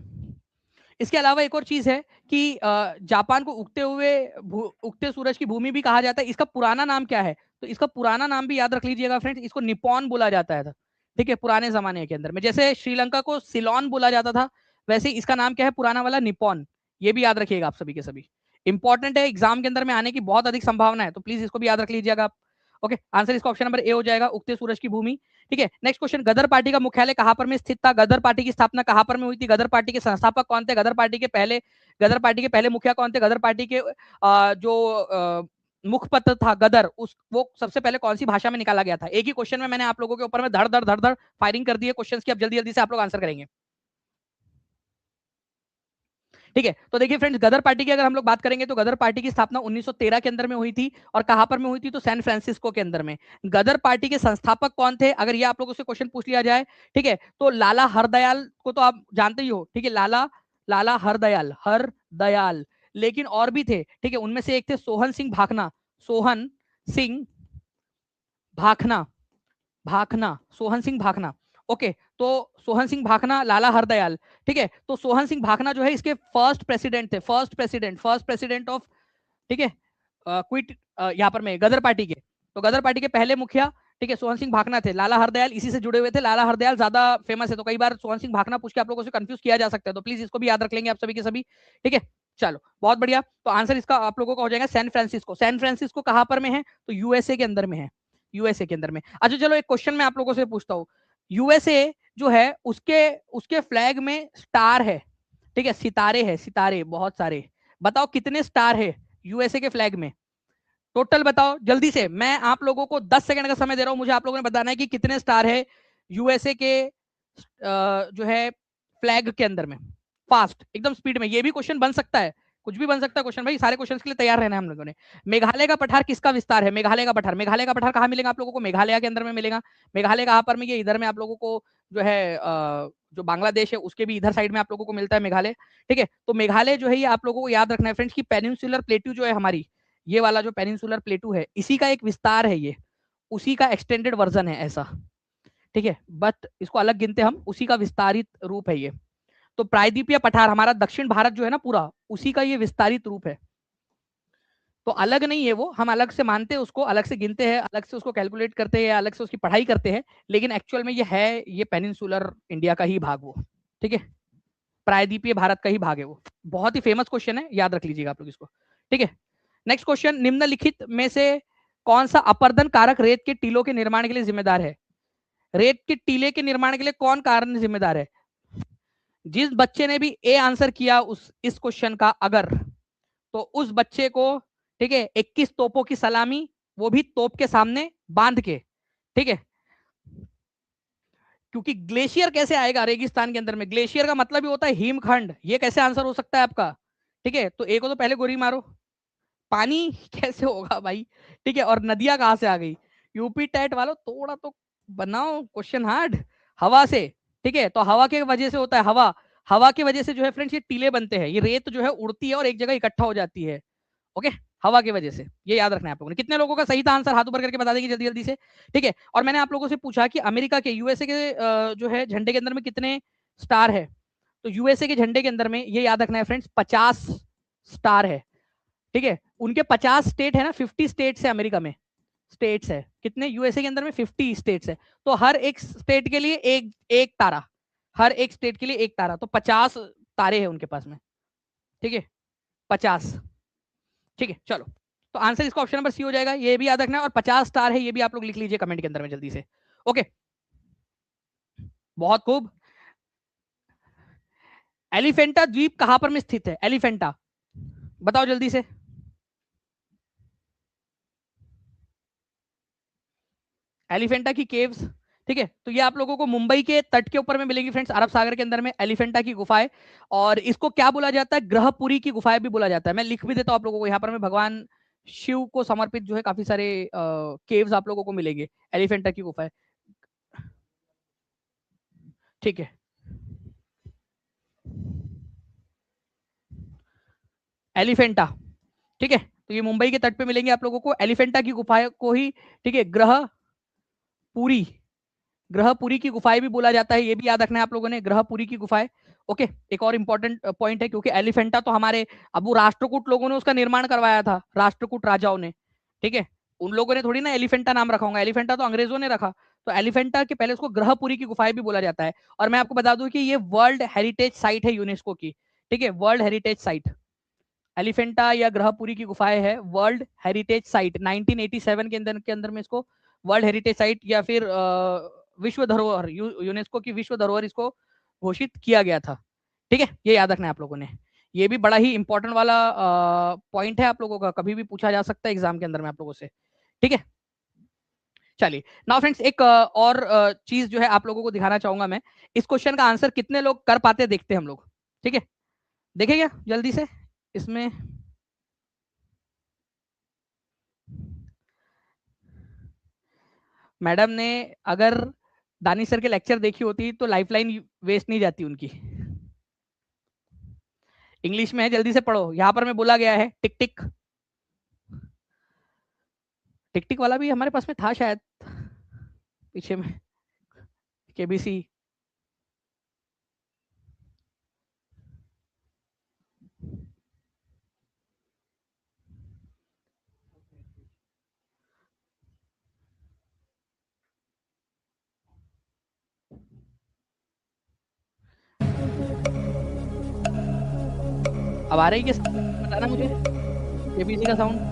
इसके अलावा एक और चीज है कि जापान को उगते सूरज की भूमि भी कहा जाता है। इसका पुराना नाम क्या है? तो इसका पुराना नाम भी याद रख लीजिएगा फ्रेंड्स, इसको निपॉन बोला जाता है। ठीक है, पुराने जमाने के अंदर में जैसे श्रीलंका को सिलोन बोला जाता था, वैसे इसका नाम क्या है पुराना वाला, निपॉन। ये भी याद रखिएगा आप सभी के सभी, इंपॉर्टेंट है, एग्जाम के अंदर में आने की बहुत अधिक संभावना है, तो प्लीज इसको भी याद रख लीजिएगा आप। ओके, आंसर इसका ऑप्शन नंबर ए हो जाएगा, उगते सूरज की भूमि। ठीक है, नेक्स्ट क्वेश्चन, गदर पार्टी का मुख्यालय कहां पर में स्थित था? गदर पार्टी की स्थापना कहां पर में हुई थी? गदर पार्टी के संस्थापक कौन थे? गदर पार्टी के पहले मुखिया कौन थे? गदर पार्टी के जो मुखपत्र था गदर, उस वो सबसे पहले कौन सी भाषा में निकाला गया था? एक ही क्वेश्चन में मैंने आप लोगों के ऊपर में धड़ धड़ फायरिंग कर दी है क्वेश्चंस की, अब जल्दी जल्दी से आप लोग आंसर करेंगे। ठीक है, तो देखिए फ्रेंड्स, गदर पार्टी की अगर हम लोग बात करेंगे तो गदर पार्टी की स्थापना 1913 के अंदर में हुई थी, और कहां पर में हुई थी? तो सैन फ्रांसिस्को के अंदर में। गदर पार्टी के संस्थापक कौन थे, अगर ये आप लोगों से क्वेश्चन पूछ लिया जाए, ठीक है, तो लाला हरदयाल को तो आप जानते ही हो। ठीक है, लाला लाला हरदयाल, लेकिन और भी थे। ठीक है, उनमें से एक थे सोहन सिंह भाखना, सोहन सिंह भाखना भाखना सोहन सिंह भाखना। ओके, तो सोहन सिंह भाखना, लाला हरदयाल। ठीक है, तो सोहन सिंह भाखना जो है इसके फर्स्ट प्रेसिडेंट थे, फर्स्ट प्रेसिडेंट ऑफ, ठीक है, क्विट यहाँ पर में गदर पार्टी के। तो गदर पार्टी के पहले मुखिया, ठीक है, सोहन सिंह भाखना थे। लाला हरदयाल इसी से जुड़े हुए थे, लाला हरदयाल ज्यादा फेमस है, तो कई बार सोहन सिंह भाखना पूछ के आप लोगों से कंफ्यूज किया जा सकता है, तो प्लीज इसको भी याद रख लेंगे आप सभी के सभी। ठीक है, चलो बहुत बढ़िया, तो आंसर इसका आप लोगों का हो जाएगा सैन फ्रांसिस्को। सैन फ्रांसिस्को कहां पर में है? तो यूएसए के अंदर में है, यूएसए के अंदर में। अच्छा चलो, एक क्वेश्चन मैं आप लोगों से पूछता हूँ, यूएसए जो है उसके उसके फ्लैग में स्टार है, ठीक है, सितारे हैं, सितारे बहुत सारे। बताओ कितने स्टार है यूएसए के फ्लैग में? टोटल बताओ जल्दी से, मैं आप लोगों को 10 सेकंड का समय दे रहा हूं, मुझे आप लोगों ने बताना है कि कितने स्टार है यूएसए के जो है फ्लैग के अंदर में। फास्ट, एकदम स्पीड में, ये भी क्वेश्चन बन सकता है, कुछ भी बन सकता है क्वेश्चन भाई, सारे क्वेश्चन के लिए तैयार रहना है हम लोगों ने। मेघालय का पठार किसका विस्तार है? मेघालय का पठार कहाँ मिलेगा आप लोगों को? मेघालय के अंदर में मिलेगा। मेघालय कहाँ पर में? ये इधर में आप लोगों को जो है जो बांग्लादेश है उसके भी इधर साइड में आप लोगों को मिलता है मेघालय। ठीक है, तो मेघालय जो है ये आप लोगों को याद रखना है फ्रेंड्स की पेनिनसुलर प्लेट्यू जो है हमारी, ये वाला जो पेनिनसुलर प्लेटू है, इसी का एक विस्तार है ये, उसी का एक्सटेंडेड वर्जन है ऐसा। ठीक है, बट इसको अलग गिनते हम, उसी का विस्तारित रूप है ये। तो प्रायद्वीपीय पठार हमारा दक्षिण भारत जो है ना पूरा, उसी का ये विस्तारित रूप है। तो अलग नहीं है वो, हम अलग से मानते हैं उसको, अलग से गिनते हैं, अलग से उसको कैलकुलेट करते हैं, अलग से उसकी पढ़ाई करते हैं, लेकिन एक्चुअल में ये है, ये पेनिनसुलर इंडिया का ही भाग वो। ठीक है, प्रायद्वीपीय भारत का ही भाग है वो। बहुत ही फेमस क्वेश्चन है, याद रख लीजिएगा आप लोग इसको। ठीक है, नेक्स्ट क्वेश्चन, निम्नलिखित में से कौन सा अपर्दन कारक रेत के टीलों के निर्माण के लिए जिम्मेदार है? रेत के टीले के निर्माण के लिए कौन कारण जिम्मेदार है? जिस बच्चे ने भी ए आंसर किया उस इस क्वेश्चन का अगर, तो उस बच्चे को, ठीक है, 21 तोपों की सलामी, वो भी तोप के सामने बांध के। ठीक है, क्योंकि ग्लेशियर कैसे आएगा रेगिस्तान के अंदर में? ग्लेशियर का मतलब ही होता है हिमखंड, ये कैसे आंसर हो सकता है आपका? ठीक है, तो ए को तो पहले गोली मारो, पानी कैसे होगा भाई? ठीक है, और नदियां कहां से आ गई? यूपी टेट वालों थोड़ा तो बनाओ क्वेश्चन हार्ड। हवा से, ठीक है, तो हवा के वजह से होता है, हवा, हवा की वजह से जो है फ्रेंड्स ये टीले बनते हैं, ये रेत जो है उड़ती है और एक जगह इकट्ठा हो जाती है। ओके, हवा की वजह से, ये याद रखना है आप लोगों ने। कितने लोगों का सही था आंसर, हाथ ऊपर करके बता देंगे जल्दी जल्दी से। ठीक है, और मैंने आप लोगों से पूछा कि अमेरिका के, यूएसए के जो है झंडे के अंदर में कितने स्टार है? तो यूएसए के झंडे के अंदर में ये याद रखना है फ्रेंड्स, 50 स्टार है। ठीक है, उनके 50 स्टेट है ना, 50 स्टेट्स है अमेरिका में, स्टेट्स है कितने? यूएसए के अंदर में 50 स्टेट्स है, तो हर एक स्टेट के लिए एक एक तारा, हर एक स्टेट के लिए एक तारा, तो 50 तारे हैं उनके पास में। ठीक है, 50। ठीक है, चलो, तो आंसर इसका ऑप्शन नंबर सी हो जाएगा, ये भी याद रखना है, और 50 स्टार है, ये भी आप लोग लिख लीजिए कमेंट के अंदर में जल्दी से। ओके, बहुत खूब। एलिफेंटा द्वीप कहां पर में स्थित है? एलिफेंटा, बताओ जल्दी से। एलिफेंटा की केव्स, ठीक है, तो ये आप लोगों को मुंबई के तट के ऊपर में मिलेंगी फ्रेंड्स, अरब सागर के अंदर में एलिफेंटा की गुफाएं। और इसको क्या बोला जाता है? ग्रहपुरी की गुफाएं भी बोला जाता है। मैं लिख भी देता हूं आप लोगों को, यहाँ पर में भगवान शिव को समर्पित जो है काफी सारे केव्स आप लोगों को मिलेंगे, एलिफेंटा की गुफाएं। ठीक है, एलिफेंटा, ठीक है, तो ये मुंबई के तट पे मिलेंगे आप लोगों को, एलिफेंटा की गुफाएं को ही, ठीक है, ग्रहपुरी, ग्रहपुरी की गुफाएं भी बोला जाता है, ये भी याद रखना है आप लोगों ने, ग्रहपुरी की गुफाएं। ओके, एक और इंपॉर्टेंट पॉइंट है, क्योंकि एलिफेंटा तो हमारे अब वो राष्ट्रकूट लोगों ने उसका निर्माण करवाया था, राष्ट्रकूट राजाओं ने। ठीक है, उन लोगों ने थोड़ी ना एलिफेंटा नाम रखा होगा, एलिफेंटा तो अंग्रेजों ने रखा। तो एलिफेंटा के पहले उसको ग्रहपुरी की गुफाएं भी बोला जाता है। और मैं आपको बता दूं कि ये वर्ल्ड हेरिटेज साइट है यूनेस्को की, ठीक है, वर्ल्ड हेरिटेज साइट। एलिफेंटा या ग्रहपुरी की गुफाएं है वर्ल्ड हेरिटेज साइट। 1987 के अंदर में इसको वर्ल्ड हेरिटेज साइट या फिर विश्व धरोहर, यूनेस्को की विश्व धरोहर इसको घोषित किया गया था। ठीक है, ये याद रखना है आप लोगों ने। ये भी बड़ा ही इंपॉर्टेंट वाला पॉइंट है आप लोगों का, कभी भी पूछा जा सकता है एग्जाम के अंदर में आप लोगों से। ठीक है, चलिए नाउ फ्रेंड्स, एक और चीज जो है आप लोगों को दिखाना चाहूंगा मैं। इस क्वेश्चन का आंसर कितने लोग कर पाते देखते हैं हम लोग। ठीक है, देखेगा जल्दी से इसमें। मैडम ने अगर दानिश सर के लेक्चर देखी होती तो लाइफलाइन वेस्ट नहीं जाती उनकी। इंग्लिश में है, जल्दी से पढ़ो। यहां पर मैं बोला गया है टिक टिक। टिक टिक वाला भी हमारे पास में था शायद पीछे में, केबीसी। अब आ रही है बताना मुझे केबीसी का साउंड।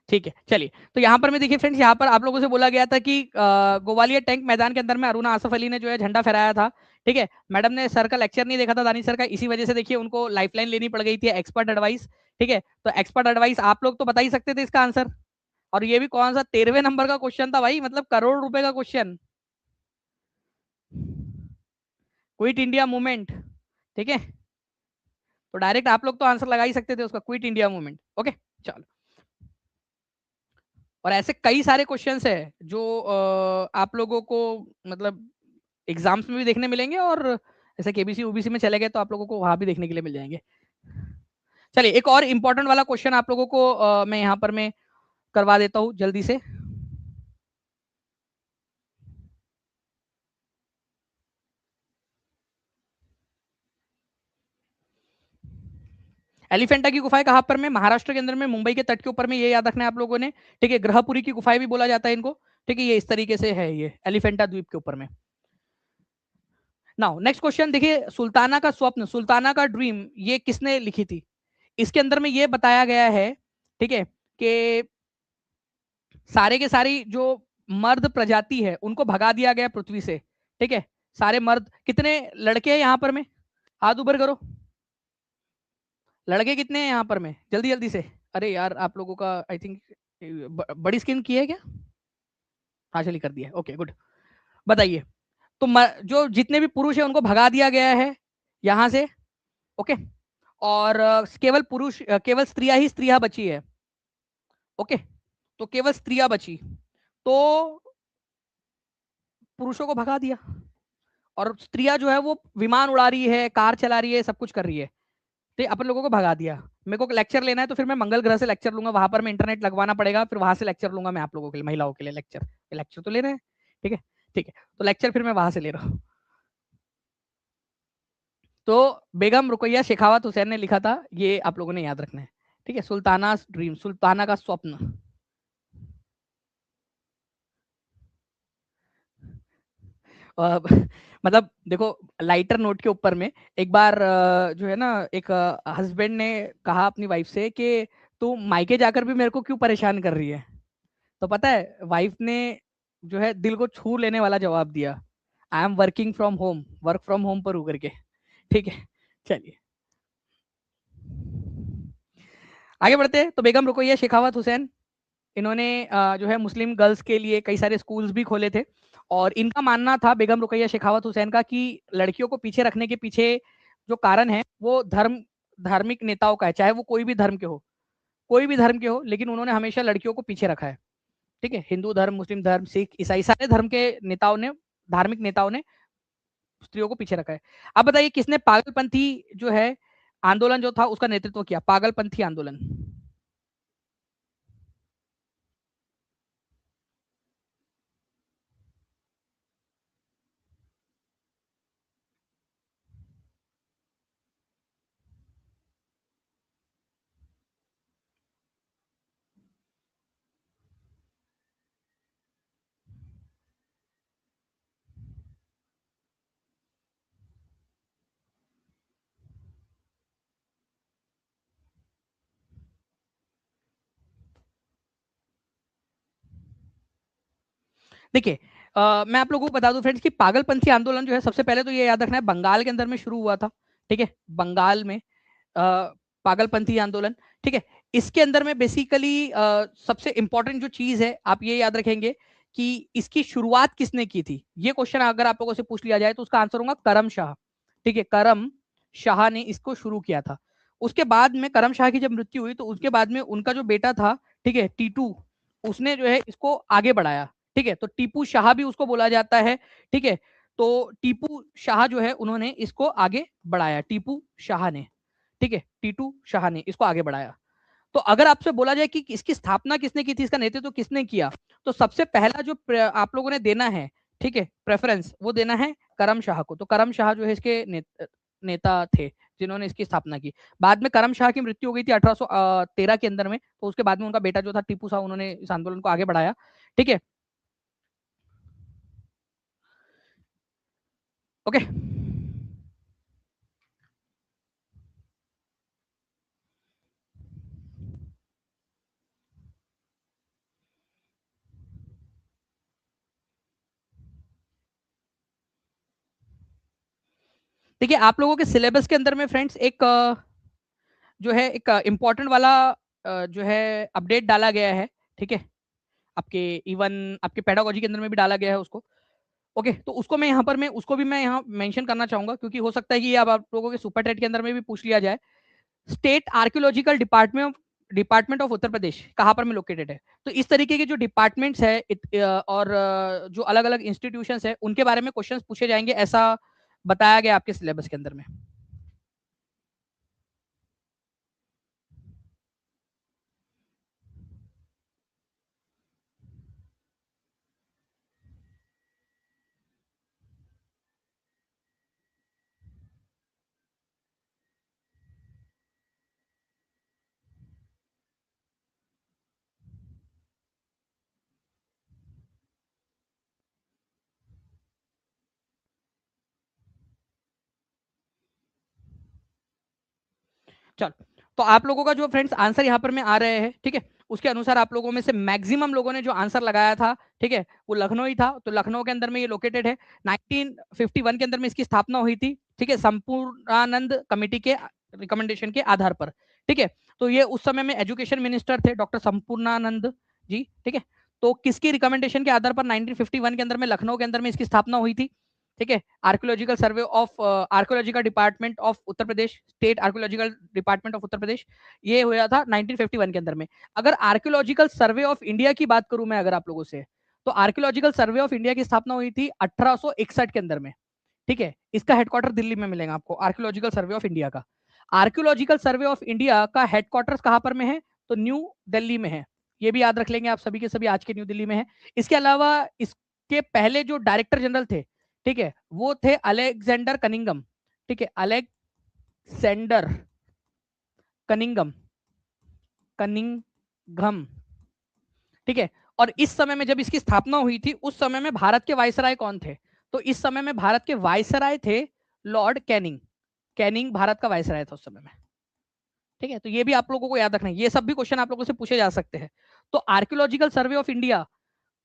ठीक है, चलिए। तो यहाँ पर मैं देखिए फ्रेंड्स, यहाँ पर आप लोगों से बोला गया था कि ग्वालियर टैंक मैदान के अंदर में अरुणा आसफ अली ने जो है झंडा फहराया था। ठीक है, मैडम ने सर का लेक्चर नहीं देखा था दानिश सर का, इसी वजह से देखिए उनको लाइफलाइन लेनी पड़ गई थी, एक्सपर्ट एडवाइस। ठीक है, तो एक्सपर्ट एडवाइस आप लोग तो बता ही सकते थे इसका आंसर। और ये भी कौन सा 13वें नंबर का क्वेश्चन था भाई, मतलब करोड़ रुपए का क्वेश्चन। Quit India movement. ठीक है, तो डायरेक्ट आप लोग तो आंसर लगा ही सकते थे उसका, क्विट इंडिया मूवमेंट। ओके, चलो। और ऐसे कई सारे क्वेश्चंस है जो आप लोगों को मतलब एग्जाम्स में भी देखने मिलेंगे, और ऐसे केबीसी ओबीसी में चले गए तो आप लोगों को वहां भी देखने के लिए मिल जाएंगे। चलिए, एक और इंपॉर्टेंट वाला क्वेश्चन आप लोगों को मैं यहाँ पर मैं करवा देता हूँ जल्दी से। एलिफेंटा की गुफाएं कहां पर में, महाराष्ट्र के अंदर में, मुंबई के तट के ऊपर में, ये याद रखना है आप लोगों ने। ठीक है, ग्रहपुरी की गुफाएं भी बोला जाता है इनको। ठीक है, ये इस तरीके से है, ये एलिफेंटा द्वीप के ऊपर में। नाउ नेक्स्ट क्वेश्चन देखिए, सुल्ताना का स्वप्न, सुल्ताना का ड्रीम, ये किसने लिखी थी। इसके अंदर में ये बताया गया है, ठीक है, कि सारे के सारी जो मर्द प्रजाति है उनको भगा दिया गया पृथ्वी से। ठीक है, सारे मर्द, कितने लड़के हैं यहाँ पर में, हाथ ऊपर करो। लड़के कितने हैं यहाँ पर में, जल्दी जल्दी से। अरे यार आप लोगों का आई थिंक बड़ी स्क्रीन की है क्या। हाँ चलिए, कर दिया, ओके गुड। बताइए, तो जो जितने भी पुरुष है उनको भगा दिया गया है यहाँ से। ओके, और केवल पुरुष, केवल स्त्रियां ही स्त्रियां बची है। ओके, तो केवल स्त्रियां बची, तो पुरुषों को भगा दिया, और स्त्रियां जो है वो विमान उड़ा रही है, कार चला रही है, सब कुछ कर रही है। तो अपन लोगों को भगा दिया। मेरे को लेक्चर लेना है तो फिर मैं मंगल ग्रह से लेक्चर लूंगा, वहां पर मैं इंटरनेट लगवाना पड़ेगा, फिर वहां से लेक्चर लूंगा मैं आप लोगों के लिए, महिलाओं के लिए लेक्चर। लेक्चर तो ले रहे हैं, ठीक है। ठीक है, तो लेक्चर फिर मैं वहां से ले रहा हूँ। तो बेगम रुकैया शेखावत हुसैन ने लिखा था, ये आप लोगों ने याद रखना है। ठीक है, सुल्ताना ड्रीम, सुल्ताना का स्वप्न। मतलब देखो, लाइटर नोट के ऊपर में एक बार जो है ना, एक हस्बैंड ने कहा अपनी वाइफ से कि तू मायके जाकर भी मेरे को क्यों परेशान कर रही है। तो पता है वाइफ ने जो है दिल को छू लेने वाला जवाब दिया, I am working from home, work from home पर होकर के। ठीक है, चलिए आगे बढ़ते हैं। तो बेगम रुकैया शेखावत हुसैन, इन्होंने जो है मुस्लिम गर्ल्स के लिए कई सारे स्कूल्स भी खोले थे। और इनका मानना था, बेगम रुकैया शेखावत हुसैन का, कि लड़कियों को पीछे रखने के पीछे जो कारण है वो धार्मिक नेताओं का है, चाहे वो कोई भी धर्म के हो, कोई भी धर्म के हो, लेकिन उन्होंने हमेशा लड़कियों को पीछे रखा है। ठीक है, हिंदू धर्म, मुस्लिम धर्म, सिख, ईसाई, सारे धर्म के नेताओं ने, धार्मिक नेताओं ने स्त्रियों को पीछे रखा है। अब बताइए किसने पागलपंथी जो है आंदोलन जो था उसका नेतृत्व किया, पागलपंथी आंदोलन। देखिए मैं आप लोगों को बता दूं फ्रेंड्स कि पागलपंथी आंदोलन जो है सबसे पहले तो ये याद रखना है बंगाल के अंदर में शुरू हुआ था। ठीक है, बंगाल में पागलपंथी आंदोलन। ठीक है, इसके अंदर में बेसिकली सबसे इंपॉर्टेंट जो चीज है आप ये याद रखेंगे कि इसकी शुरुआत किसने की थी। ये क्वेश्चन अगर आप लोगों से पूछ लिया जाए तो उसका आंसर होगा करम शाह। ठीक है, करम शाह ने इसको शुरू किया था। उसके बाद में करम शाह की जब मृत्यु हुई तो उसके बाद में उनका जो बेटा था, ठीक है, टीटू, उसने जो है इसको आगे बढ़ाया। ठीक है, तो टीपू शाह भी उसको बोला जाता है। ठीक है, तो टीपू शाह जो है उन्होंने इसको आगे बढ़ाया, टीपू शाह ने। ठीक है, टीटू शाह ने इसको आगे बढ़ाया। तो अगर आपसे बोला जाए कि इसकी स्थापना किसने की थी, इसका नेतृत्व किसने किया, तो सबसे पहला जो आप लोगों ने देना है, ठीक है, प्रेफरेंस, वो देना है करम शाह को। तो करम शाह जो है इसके नेता थे जिन्होंने इसकी स्थापना की। बाद में करम शाह की मृत्यु हो गई थी 1813 के अंदर में, तो उसके बाद में उनका बेटा जो था टीपू शाह, उन्होंने इस आंदोलन को आगे बढ़ाया। ठीक है, ओके। देखिए आप लोगों के सिलेबस के अंदर में फ्रेंड्स एक जो है एक इम्पोर्टेंट वाला जो है अपडेट डाला गया है। ठीक है, आपके इवन आपके पेडागोजी के अंदर में भी डाला गया है उसको। ओके, तो उसको मैं यहाँ पर मैं उसको भी मैं यहाँ मेंशन करना चाहूंगा क्योंकि हो सकता है कि ये अब आप लोगों के सुपर टेट के अंदर में भी पूछ लिया जाए। State archaeological department of Uttar प्रदेश कहाँ पर में लोकेटेड है। तो इस तरीके के जो डिपार्टमेंट्स है और जो अलग अलग इंस्टीट्यूशंस है उनके बारे में क्वेश्चंस पूछे जाएंगे, ऐसा बताया गया आपके सिलेबस के अंदर में। चलो, तो आप लोगों का जो फ्रेंड्स आंसर यहाँ पर में आ रहे हैं, ठीक है, उसके अनुसार आप लोगों में से मैक्सिमम लोगों ने जो आंसर लगाया था, ठीक है, वो लखनऊ ही था। तो लखनऊ के अंदर में ये लोकेटेड है। 1951 के अंदर में इसकी स्थापना हुई थी। ठीक है, संपूर्णानंद कमेटी के रिकमेंडेशन के आधार पर। ठीक है, तो ये उस समय में एजुकेशन मिनिस्टर थे डॉक्टर संपूर्णानंद जी। ठीक है, तो किसकी रिकमेंडेशन के आधार पर 1951 के अंदर में लखनऊ के अंदर में इसकी स्थापना हुई थी। ठीक है, archaeological survey of archaeological department of Uttar Pradesh, state archaeological department of Uttar Pradesh, ये हुआ था 1951 के अंदर में। अगर आर्कियोलॉजिकल सर्वे ऑफ इंडिया की बात करूं मैं अगर आप लोगों से, तो आर्कियोलॉजिकल सर्वे ऑफ इंडिया की स्थापना हुई थी 1861 के अंदर में। ठीक है, इसका हेडक्वार्टर दिल्ली में मिलेगा आपको, आर्कियोलॉजिकल सर्वे ऑफ इंडिया का। आर्कियोलॉजिकल सर्वे ऑफ इंडिया का हेडक्वार्टर कहां पर में है, तो न्यू दिल्ली में है। ये भी याद रख लेंगे आप सभी के सभी, आज के न्यू दिल्ली में है। इसके अलावा इसके पहले जो डायरेक्टर जनरल थे, ठीक है, वो थे अलेक्जेंडर कनिंगम। ठीक है, अलेक्जेंडर कनिंगम, कनिंगम। ठीक है, और इस समय में जब इसकी स्थापना हुई थी उस समय में भारत के वायसराय कौन थे, तो इस समय में भारत के वायसराय थे लॉर्ड कैनिंग। कैनिंग भारत का वायसराय था उस समय में। ठीक है, तो ये भी आप लोगों को याद रखना है, ये सब भी क्वेश्चन आप लोगों से पूछे जा सकते हैं। तो आर्कियोलॉजिकल सर्वे ऑफ इंडिया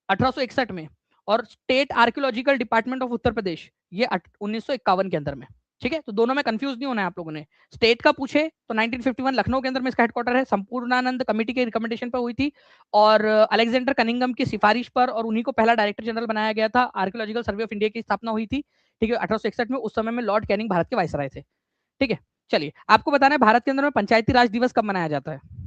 1861 में, और state archaeological department of Uttar Pradesh ये 1951 के अंदर में। ठीक है, तो दोनों में कंफ्यूज नहीं होना है आप लोगों ने। स्टेट का पूछे तो 1951 लखनऊ के अंदर में इसका हेडक्वार्टर है, संपूर्णानंद कमेटी के रिकमेंडेशन पर हुई थी, और अलेक्जेंडर कनिंगम की सिफारिश पर, और उन्हीं को पहला डायरेक्टर जनरल बनाया गया था। आर्कियोलॉजिकल सर्वे ऑफ इंडिया की स्थापना हुई थी, ठीक है, 1861 में। उस समय में लॉर्ड कैनिंग भारत के वायसराय थे। ठीक है, चलिए आपको बताना है भारत के अंदर में पंचायती राज दिवस कब मनाया जाता है।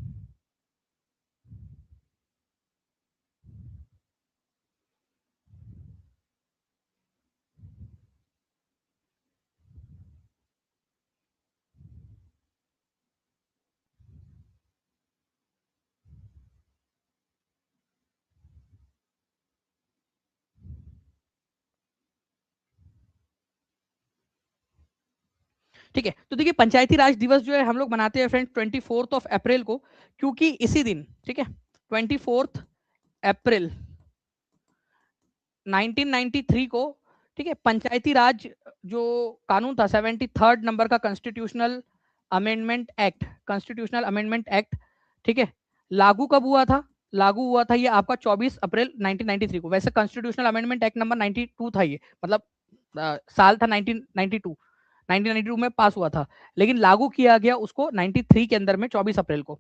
ठीक है, तो देखिए पंचायती राज दिवस जो है हम लोग मनाते हैं फ्रेंड 24 अप्रैल को, क्योंकि इसी दिन, ठीक है, 24 अप्रैल 1993 को, ठीक है, पंचायती राज जो कानून था 73rd नंबर का कॉन्स्टिट्यूशनल अमेंडमेंट एक्ट, ठीक है, लागू कब हुआ था, लागू हुआ था ये आपका 24 अप्रैल 1993 को। वैसे कॉन्स्टिट्यूशनल अमेंडमेंट एक्ट नंबर 92 था ये, मतलब साल था 1992 में पास हुआ था, लेकिन लागू किया गया उसको 93 के अंदर में 24 अप्रैल को।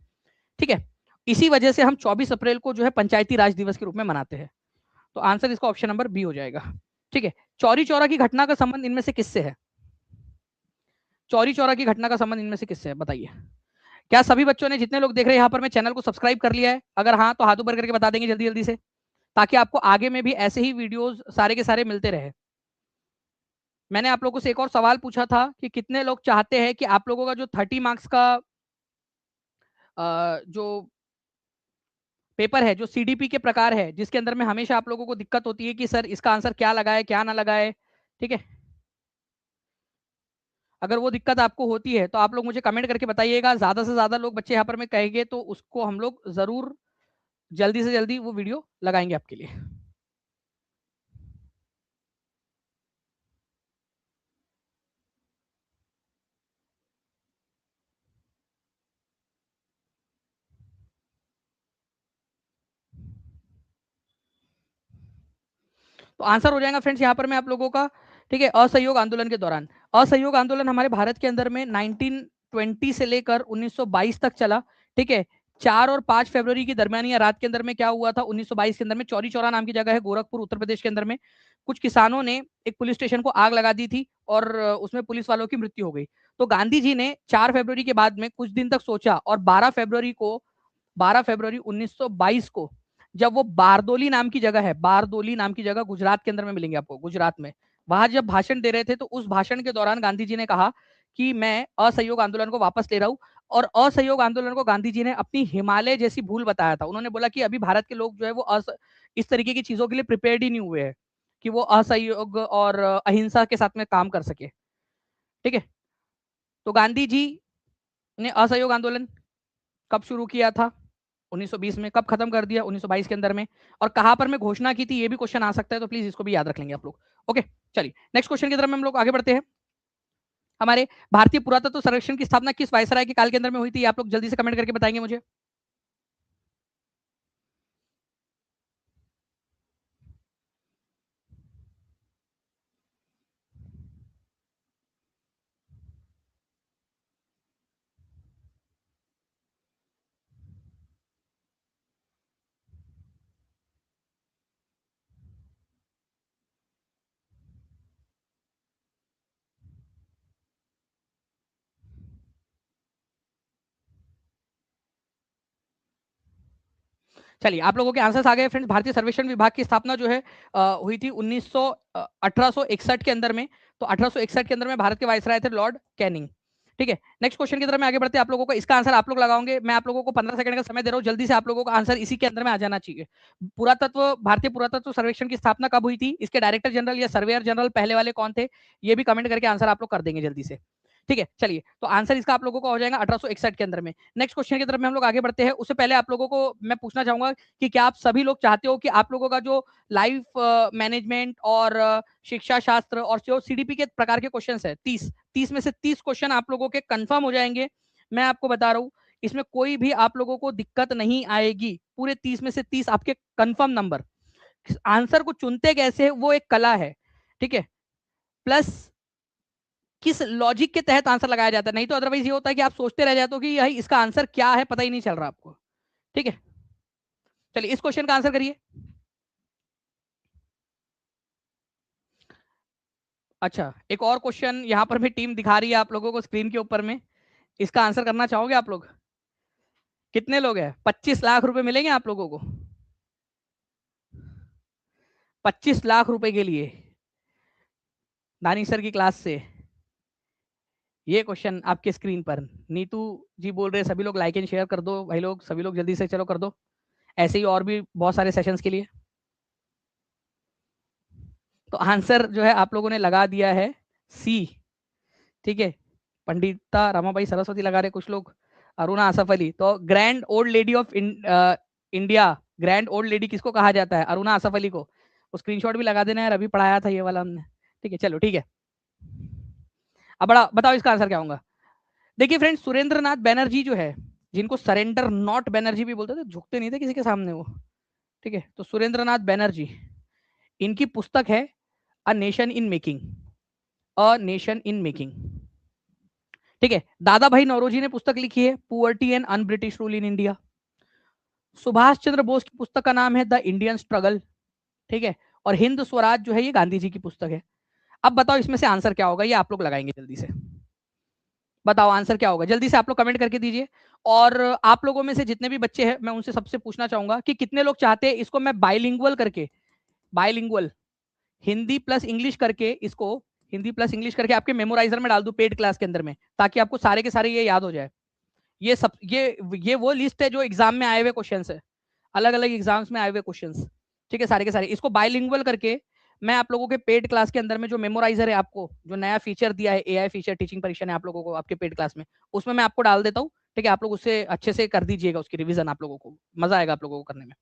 ठीक है, इसी वजह से हम 24 अप्रैल को जो है पंचायती राज दिवस के रूप में मनाते हैं। तो आंसर इसका ऑप्शन नंबर बी हो जाएगा। ठीक है, चौरी चौरा की घटना का संबंध इनमें से किससे है? चौरी चौरा की घटना का संबंध इनमें से किससे है, बताइए। क्या सभी बच्चों ने, जितने लोग देख रहे हैं यहाँ पर, मैं चैनल को सब्सक्राइब कर लिया है? अगर हाँ तो हाथ ऊपर करके बता देंगे जल्दी जल्दी से, ताकि आपको आगे में भी ऐसे ही वीडियोस सारे के सारे मिलते रहे। मैंने आप लोगों से एक और सवाल पूछा था कि कितने लोग चाहते हैं कि आप लोगों का जो 30 मार्क्स का जो पेपर है, जो सीडीपी के प्रकार है, जिसके अंदर में हमेशा आप लोगों को दिक्कत होती है कि सर इसका आंसर क्या लगाए क्या ना लगाए, ठीक है, अगर वो दिक्कत आपको होती है तो आप लोग मुझे कमेंट करके बताइएगा। ज्यादा से ज्यादा लोग बच्चे यहाँ पर मैं कहेंगे तो उसको हम लोग जरूर जल्दी से जल्दी वो वीडियो लगाएंगे आपके लिए। तो आंसर हो जाएगा फ्रेंड्स यहाँ पर मैं आप लोगों का, ठीक है, असहयोग आंदोलन के दौरान। असहयोग आंदोलन हमारे भारत के अंदर में 1920 से लेकर 1922 तक चला। ठीक है, 4 और 5 फरवरी की दरमियानी रात के अंदर में क्या हुआ था 1922 के अंदर में, चौरी चौरा नाम की जगह है गोरखपुर उत्तर प्रदेश के अंदर में, कुछ किसानों ने एक पुलिस स्टेशन को आग लगा दी थी और उसमें पुलिस वालों की मृत्यु हो गई। तो गांधी जी ने 4 फरवरी के बाद में कुछ दिन तक सोचा और 12 फरवरी 1922 को, जब वो बारदोली नाम की जगह है, बारदोली नाम की जगह गुजरात के अंदर में मिलेंगे आपको, गुजरात में, वहां जब भाषण दे रहे थे तो उस भाषण के दौरान गांधी जी ने कहा कि मैं असहयोग आंदोलन को वापस ले रहा हूं। और असहयोग आंदोलन को गांधी जी ने अपनी हिमालय जैसी भूल बताया था। उन्होंने बोला कि अभी भारत के लोग जो है वो इस तरीके की चीजों के लिए प्रिपेयर्ड ही नहीं हुए हैं कि वो असहयोग और अहिंसा के साथ में काम कर सके। ठीक है, तो गांधी जी ने असहयोग आंदोलन कब शुरू किया था? 1920 में। कब खत्म कर दिया? 1922 के अंदर में। और कहां पर मैं घोषणा की थी, ये भी क्वेश्चन आ सकता है, तो प्लीज इसको भी याद रख लेंगे आप लोग। ओके, चलिए नेक्स्ट क्वेश्चन की तरफ हम लोग आगे बढ़ते हैं। हमारे भारतीय पुरातत्व सर्वेक्षण की स्थापना किस वायसराय के काल के अंदर में हुई थी? आप लोग जल्दी से कमेंट करके बताएंगे मुझे। चलिए, आप लोगों के आंसर्स आ गए फ्रेंड्स। भारतीय सर्वेक्षण विभाग की स्थापना जो है हुई थी 1861 के अंदर में। तो 1861 के अंदर में भारत के वायसराय थे लॉर्ड कैनिंग। ठीक है, नेक्स्ट क्वेश्चन की तरफ में आगे बढ़ते हैं। आप लोगों को इसका आंसर आप लोग लगाओगे, मैं आप लोगों को 15 सेकंड का समय दे रहा हूं, जल्दी से आप लोगों का आंसर इसी के अंदर में आ जाना चाहिए। भारतीय पुरातत्व सर्वेक्षण की स्थापना कब हुई थी? इसके डायरेक्टर जनरल या सर्वेयर जनरल पहले वाले कौन थे? ये भी कमेंट करके आंसर आप लोग कर देंगे जल्दी से। ठीक है, चलिए, तो आंसर इसका आप लोगों को हो जाएगा 1861 के अंदर में। नेक्स्ट क्वेश्चन की तरफ में हम लोग आगे बढ़ते हैं। उससे पहले आप लोगों को मैं पूछना चाहूंगा कि क्या आप सभी लोग चाहते हो कि आप लोगों का जो लाइफ मैनेजमेंट और शिक्षा शास्त्र और जो सीडीपी के प्रकार के क्वेश्चन है, 30 में से 30 क्वेश्चन आप लोगों के कंफर्म हो जाएंगे। मैं आपको बता रहा हूं, इसमें कोई भी आप लोगों को दिक्कत नहीं आएगी। पूरे 30 में से 30 आपके कंफर्म नंबर। आंसर को चुनते कैसे, वो एक कला है। ठीक है, प्लस किस लॉजिक के तहत आंसर लगाया जाता है, नहीं तो अदरवाइज ये होता है कि आप सोचते रह जाते हो कि यही इसका आंसर क्या है, पता ही नहीं चल रहा आपको। ठीक है, चलिए इस क्वेश्चन का आंसर करिए। अच्छा, एक और क्वेश्चन यहां पर भी टीम दिखा रही है आप लोगों को स्क्रीन के ऊपर में। इसका आंसर करना चाहोगे आप लोग? कितने लोग हैं? 25 लाख रुपए मिलेंगे आप लोगों को। 25 लाख रुपए के लिए दानिश सर की क्लास से ये क्वेश्चन आपके स्क्रीन पर। नीतू जी बोल रहे सभी लोग लाइक एंड शेयर कर दो भाई लोग, सभी लोग जल्दी से चलो कर दो। ऐसे ही और भी बहुत सारे सेशंस के लिए। तो आंसर जो है आप लोगों ने लगा दिया है सी। ठीक है, पंडिता रमाबाई सरस्वती लगा रहे कुछ लोग, अरुणा आसफ अली। तो grand old lady of India, grand old lady किसको कहा जाता है? अरुणा आसफ अली को। वो स्क्रीनशॉट भी लगा देना यार, अभी पढ़ाया था ये वाला हमने। ठीक है, चलो ठीक है। अब बड़ा बताओ इसका आंसर क्या होगा। देखिए फ्रेंड्स, सुरेंद्र नाथ बैनर्जी जो है, जिनको सरेंडर नॉट बैनर्जी भी बोलते थे, झुकते नहीं थे किसी के सामने वो, ठीक है। तो सुरेंद्रनाथ बैनर्जी, इनकी पुस्तक है a nation in making, a nation in making, ठीक है। दादा भाई नौरोजी ने पुस्तक लिखी है poverty and un British rule in India. Subhash Chandra Bose की पुस्तक का नाम है द इंडियन स्ट्रगल, ठीक है। और हिंद स्वराज जो है ये गांधी जी की पुस्तक है। अब बताओ इसमें से आंसर क्या होगा, ये आप लोग लगाएंगे जल्दी से, बताओ आंसर क्या होगा, जल्दी से आप लोग कमेंट करके दीजिए। और आप लोगों में से जितने भी बच्चे हैं मैं उनसे सबसे पूछना चाहूंगा कि कितने लोग चाहते हैं इसको मैं बाइलिंगुअल करके, बाइलिंगुअल हिंदी प्लस इंग्लिश करके, इसको हिंदी प्लस इंग्लिश करके आपके मेमोराइजर में डाल दूं पेड क्लास के अंदर में, ताकि आपको सारे के सारे ये याद हो जाए। ये सब ये वो लिस्ट है जो एग्जाम में आए हुए क्वेश्चन है, अलग अलग एग्जाम्स में आए हुए क्वेश्चन, ठीक है, सारे के सारे। इसको बाइलिंगुअल करके मैं आप लोगों के पेड क्लास के अंदर में जो मेमोराइजर है, आपको जो नया फीचर दिया है एआई फीचर टीचिंग परीक्षा ने आप लोगों को आपके पेड क्लास में, उसमें मैं आपको डाल देता हूँ, ठीक है। आप लोग उससे अच्छे से कर दीजिएगा, उसकी रिवीजन आप लोगों को मजा आएगा आप लोगों को करने में।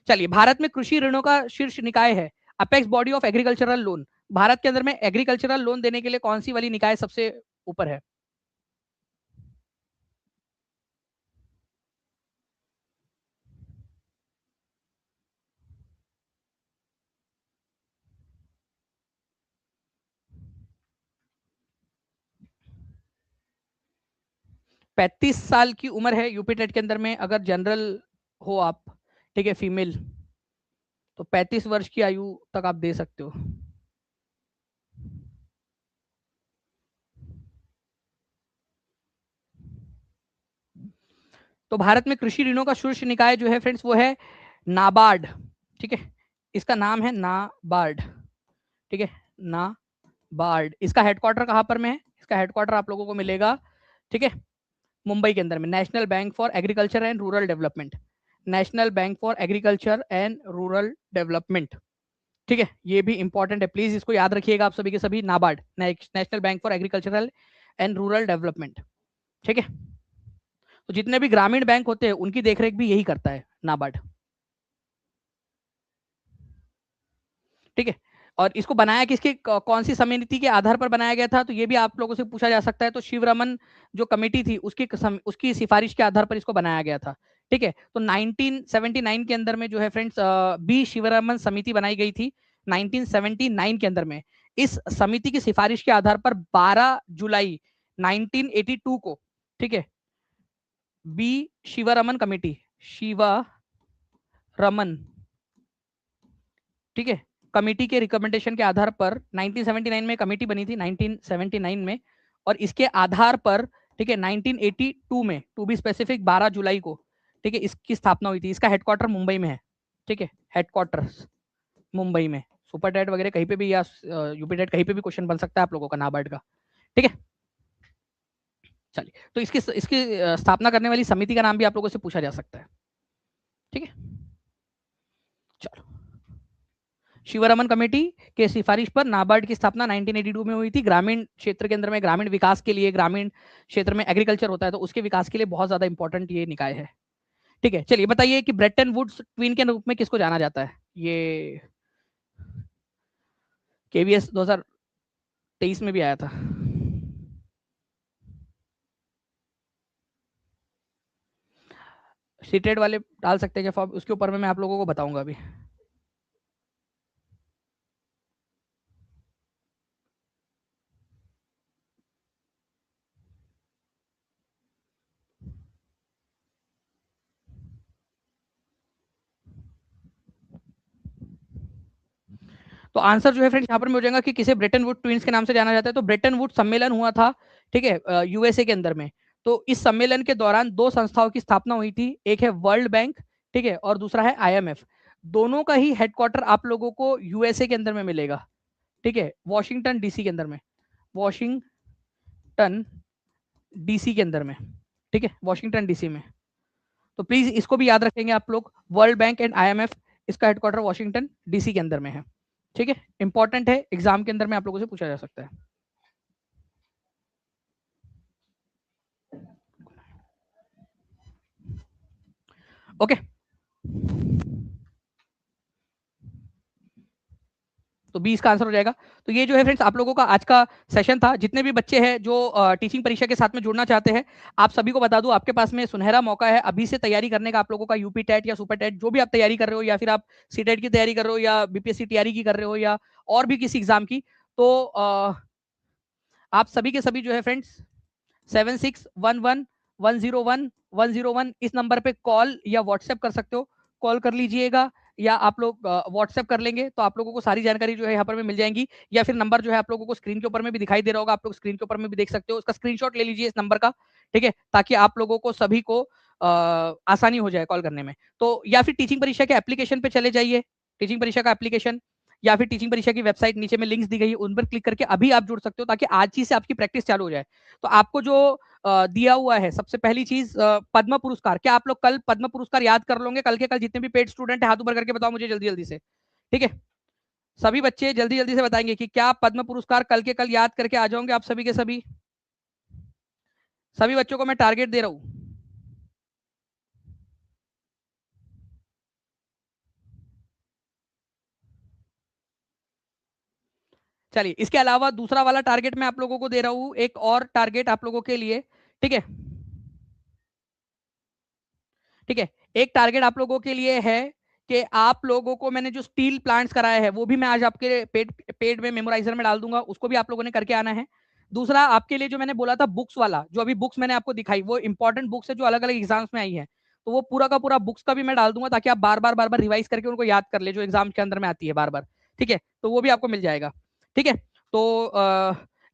चलिए, भारत में कृषि ऋणों का शीर्ष निकाय है apex body of agricultural loan. Bharat के अंदर में एग्रीकल्चरल लोन देने के लिए कौन सी वाली निकाय सबसे ऊपर है? 35 साल की उम्र है यूपी टेट के अंदर में, अगर जनरल हो आप, ठीक है, फीमेल, तो 35 वर्ष की आयु तक आप दे सकते हो। तो भारत में कृषि ऋणों का शीर्ष निकाय जो है फ्रेंड्स वो है नाबार्ड, ठीक है। इसका नाम है नाबार्ड, ठीक है, नाबार्ड। इसका हेडक्वार्टर कहां पर में है? इसका हेडक्वार्टर आप लोगों को मिलेगा, ठीक है, मुंबई के अंदर में, national bank for agriculture and rural development, national bank for agriculture and rural development, ठीक है। ये भी इंपॉर्टेंट है, प्लीज इसको याद रखिएगा आप सभी के सभी, NABARD, national bank for agricultural and rural development, ठीक है। तो जितने भी ग्रामीण बैंक होते हैं उनकी देखरेख भी यही करता है नाबार्ड, ठीक है। और इसको बनाया किसके, कौन सी समिति के आधार पर बनाया गया था, तो ये भी आप लोगों से पूछा जा सकता है। तो शिवरमन जो कमेटी थी उसकी सिफारिश के आधार पर इसको बनाया गया था, ठीक है। तो 1979 के अंदर में जो है फ्रेंड्स बी शिवरमन समिति बनाई गई थी 1979 के अंदर में। इस समिति की सिफारिश के आधार पर 12 जुलाई 1982 को, ठीक है, बी शिवरमन कमेटी, शिवरमन, ठीक है, कमेटी के रिकमेंडेशन के आधार पर 1979 में कमेटी बनी थी 1979 में, और इसके आधार पर, ठीक है, 1982 में, टू बी स्पेसिफिक 12 जुलाई को, ठीक है, इसकी स्थापना हुई थी। इसका हेडक्वार्टर मुंबई में है, ठीक है, हेडक्वार्टर मुंबई में। सुपर टेट वगैरह कहीं पे भी या यूपी टेट कहीं पे भी क्वेश्चन बन सकता है आप लोगों का नाबार्ड का, ठीक है। चलिए, तो इसकी इसकी स्थापना करने वाली समिति का नाम भी आप लोगों से पूछा जा सकता है, ठीक है। चलो, शिवरमन कमेटी के सिफारिश पर नाबार्ड की स्थापना 1982 में हुई थी। ग्रामीण क्षेत्र के अंदर में ग्रामीण विकास के लिए, ग्रामीण क्षेत्र में एग्रीकल्चर होता है तो उसके विकास के लिए बहुत ज्यादा इंपॉर्टेंट ये निकाय है, ठीक है। चलिए बताइए कि ब्रेटन वुड्स ट्वीन के रूप में किसको जाना जाता है? ये केवीएस 2023 में भी आया था। सीटेड वाले डाल सकते हैं क्या फॉर्म, उसके ऊपर में मैं आप लोगों को बताऊंगा अभी। तो आंसर जो है फ्रेंड्स यहाँ पर में हो जाएगा कि किसे ब्रेटन वुड ट्विंस के नाम से जाना जाता है। तो ब्रेटन वुड सम्मेलन हुआ था, ठीक है, यूएसए के अंदर में। तो इस सम्मेलन के दौरान दो संस्थाओं की स्थापना हुई थी, एक है वर्ल्ड बैंक, ठीक है, और दूसरा है आईएमएफ। दोनों का ही हेडक्वार्टर आप लोगों को यूएसए के अंदर में मिलेगा, ठीक है, वॉशिंगटन डीसी के अंदर में, वॉशिंगटन डीसी के अंदर में, ठीक है, वॉशिंगटन डीसी में। तो प्लीज इसको भी याद रखेंगे आप लोग, वर्ल्ड बैंक एंड आईएमएफ, इसका हेडक्वार्टर वॉशिंगटन डीसी के अंदर में है, ठीक है। इंपॉर्टेंट है, एग्जाम के अंदर में आप लोगों से पूछा जा सकता है, ओके। तो 20 का आंसर हो जाएगा। तो ये जो है फ्रेंड्स आप लोगों का आज का सेशन था। जितने भी बच्चे हैं जो टीचिंग परीक्षा के साथ में जुड़ना चाहते हैं, आप सभी को बता दूं आपके पास में सुनहरा मौका है अभी से तैयारी करने का। आप लोगों का यूपी टेट या सुपर टेट जो भी आप तैयारी कर रहे हो, या फिर आप सीटेट की तैयारी कर रहे हो, या बीपीएससी टीआरई की कर रहे हो, या और भी किसी एग्जाम की, तो आप सभी के सभी जो है फ्रेंड्स 7611101101 इस नंबर पे कॉल या व्हाट्सएप कर सकते हो। कॉल कर लीजिएगा या आप लोग व्हाट्सएप कर लेंगे तो आप लोगों को सारी जानकारी जो है यहाँ पर में मिल जाएंगी। या फिर नंबर जो है आप लोगों को स्क्रीन के ऊपर में भी दिखाई दे रहा होगा, आप लोग स्क्रीन के ऊपर में भी देख सकते हो, उसका स्क्रीनशॉट ले लीजिए इस नंबर का, ठीक है, ताकि आप लोगों को सभी को आसानी हो जाए कॉल करने में। तो या फिर टीचिंग परीक्षा के एप्लीकेशन पे चले जाइए, टीचिंग परीक्षा का एप्लीकेशन, या फिर टीचिंग परीक्षा की वेबसाइट नीचे में लिंक्स दी गई है उन पर क्लिक करके अभी आप जुड़ सकते हो, ताकि आज ही से आपकी प्रैक्टिस चालू हो जाए। तो आपको जो दिया हुआ है सबसे पहली चीज पद्म पुरस्कार, क्या आप लोग कल पद्म पुरस्कार याद कर लोगे? कल के कल जितने भी पेड स्टूडेंट है हाथ ऊपर करके बताओ मुझे जल्दी जल्दी से, ठीक है? सभी बच्चे जल्दी जल्दी से बताएंगे कि क्या पद्म पुरस्कार कल के कल याद करके आ जाओगे आप सभी के सभी? सभी बच्चों को मैं टारगेट दे रहा हूं। चलिए, इसके अलावा दूसरा वाला टारगेट मैं आप लोगों को दे रहा हूं, एक और टारगेट आप लोगों के लिए, ठीक है? ठीक है, एक टारगेट आप लोगों के लिए है कि आप लोगों को मैंने जो स्टील प्लांट्स कराया है वो भी मैं आज आपके पेड में मेमोराइजर में डाल दूंगा, उसको भी आप लोगों ने करके आना है। दूसरा आपके लिए जो मैंने बोला था बुक्स वाला, जो अभी बुक्स मैंने आपको दिखाई वो इंपॉर्टेंट बुक्स है जो अलग अलग एग्जाम्स में आई है, तो वो पूरा का पूरा बुक्स का भी मैं डाल दूंगा ताकि आप बार बार रिवाइज करके उनको याद कर ले जो एग्जाम के अंदर में आती है बार बार, ठीक है? तो वो भी आपको मिल जाएगा, ठीक है? तो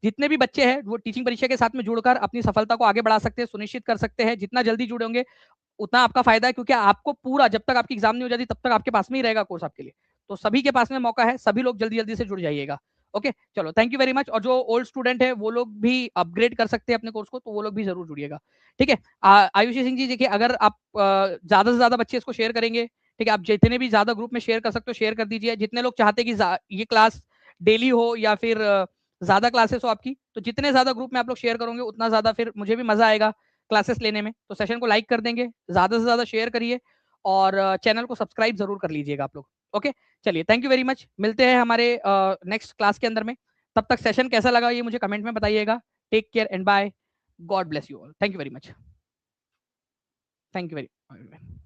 जितने भी बच्चे हैं वो टीचिंग परीक्षा के साथ में जुड़कर अपनी सफलता को आगे बढ़ा सकते हैं, सुनिश्चित कर सकते हैं। जितना जल्दी जुड़ेंगे उतना आपका फायदा है, क्योंकि आपको पूरा जब तक आपकी एग्जाम नहीं हो जाती तब तक आपके पास में ही रहेगा कोर्स आपके लिए। तो सभी के पास में मौका है, सभी लोग जल्दी जल्दी से जुड़ जाइएगा। ओके, चलो, थैंक यू वेरी मच। और जो ओल्ड स्टूडेंट है वो लोग भी अपग्रेड कर सकते हैं अपने कोर्स को, तो वो लोग भी जरूर जुड़िएगा, ठीक है? आयुषी सिंह जी, देखिए अगर आप ज्यादा से ज्यादा बच्चे इसको शेयर करेंगे, ठीक है, आप जितने भी ज्यादा ग्रुप में शेयर कर सकते हो शेयर कर दीजिए। जितने लोग चाहते हैं कि ये क्लास डेली हो या फिर ज्यादा क्लासेस हो आपकी, तो जितने ज्यादा ग्रुप में आप लोग शेयर करोगे उतना ज्यादा फिर मुझे भी मजा आएगा क्लासेस लेने में। तो सेशन को लाइक कर देंगे, ज्यादा से ज्यादा शेयर करिए, और चैनल को सब्सक्राइब जरूर कर लीजिएगा आप लोग। ओके, चलिए, थैंक यू वेरी मच। मिलते हैं हमारे नेक्स्ट क्लास के अंदर में। तब तक सेशन कैसा लगा ये मुझे कमेंट में बताइएगा। Take care and bye, God bless you all. Thank you very much, thank you very much.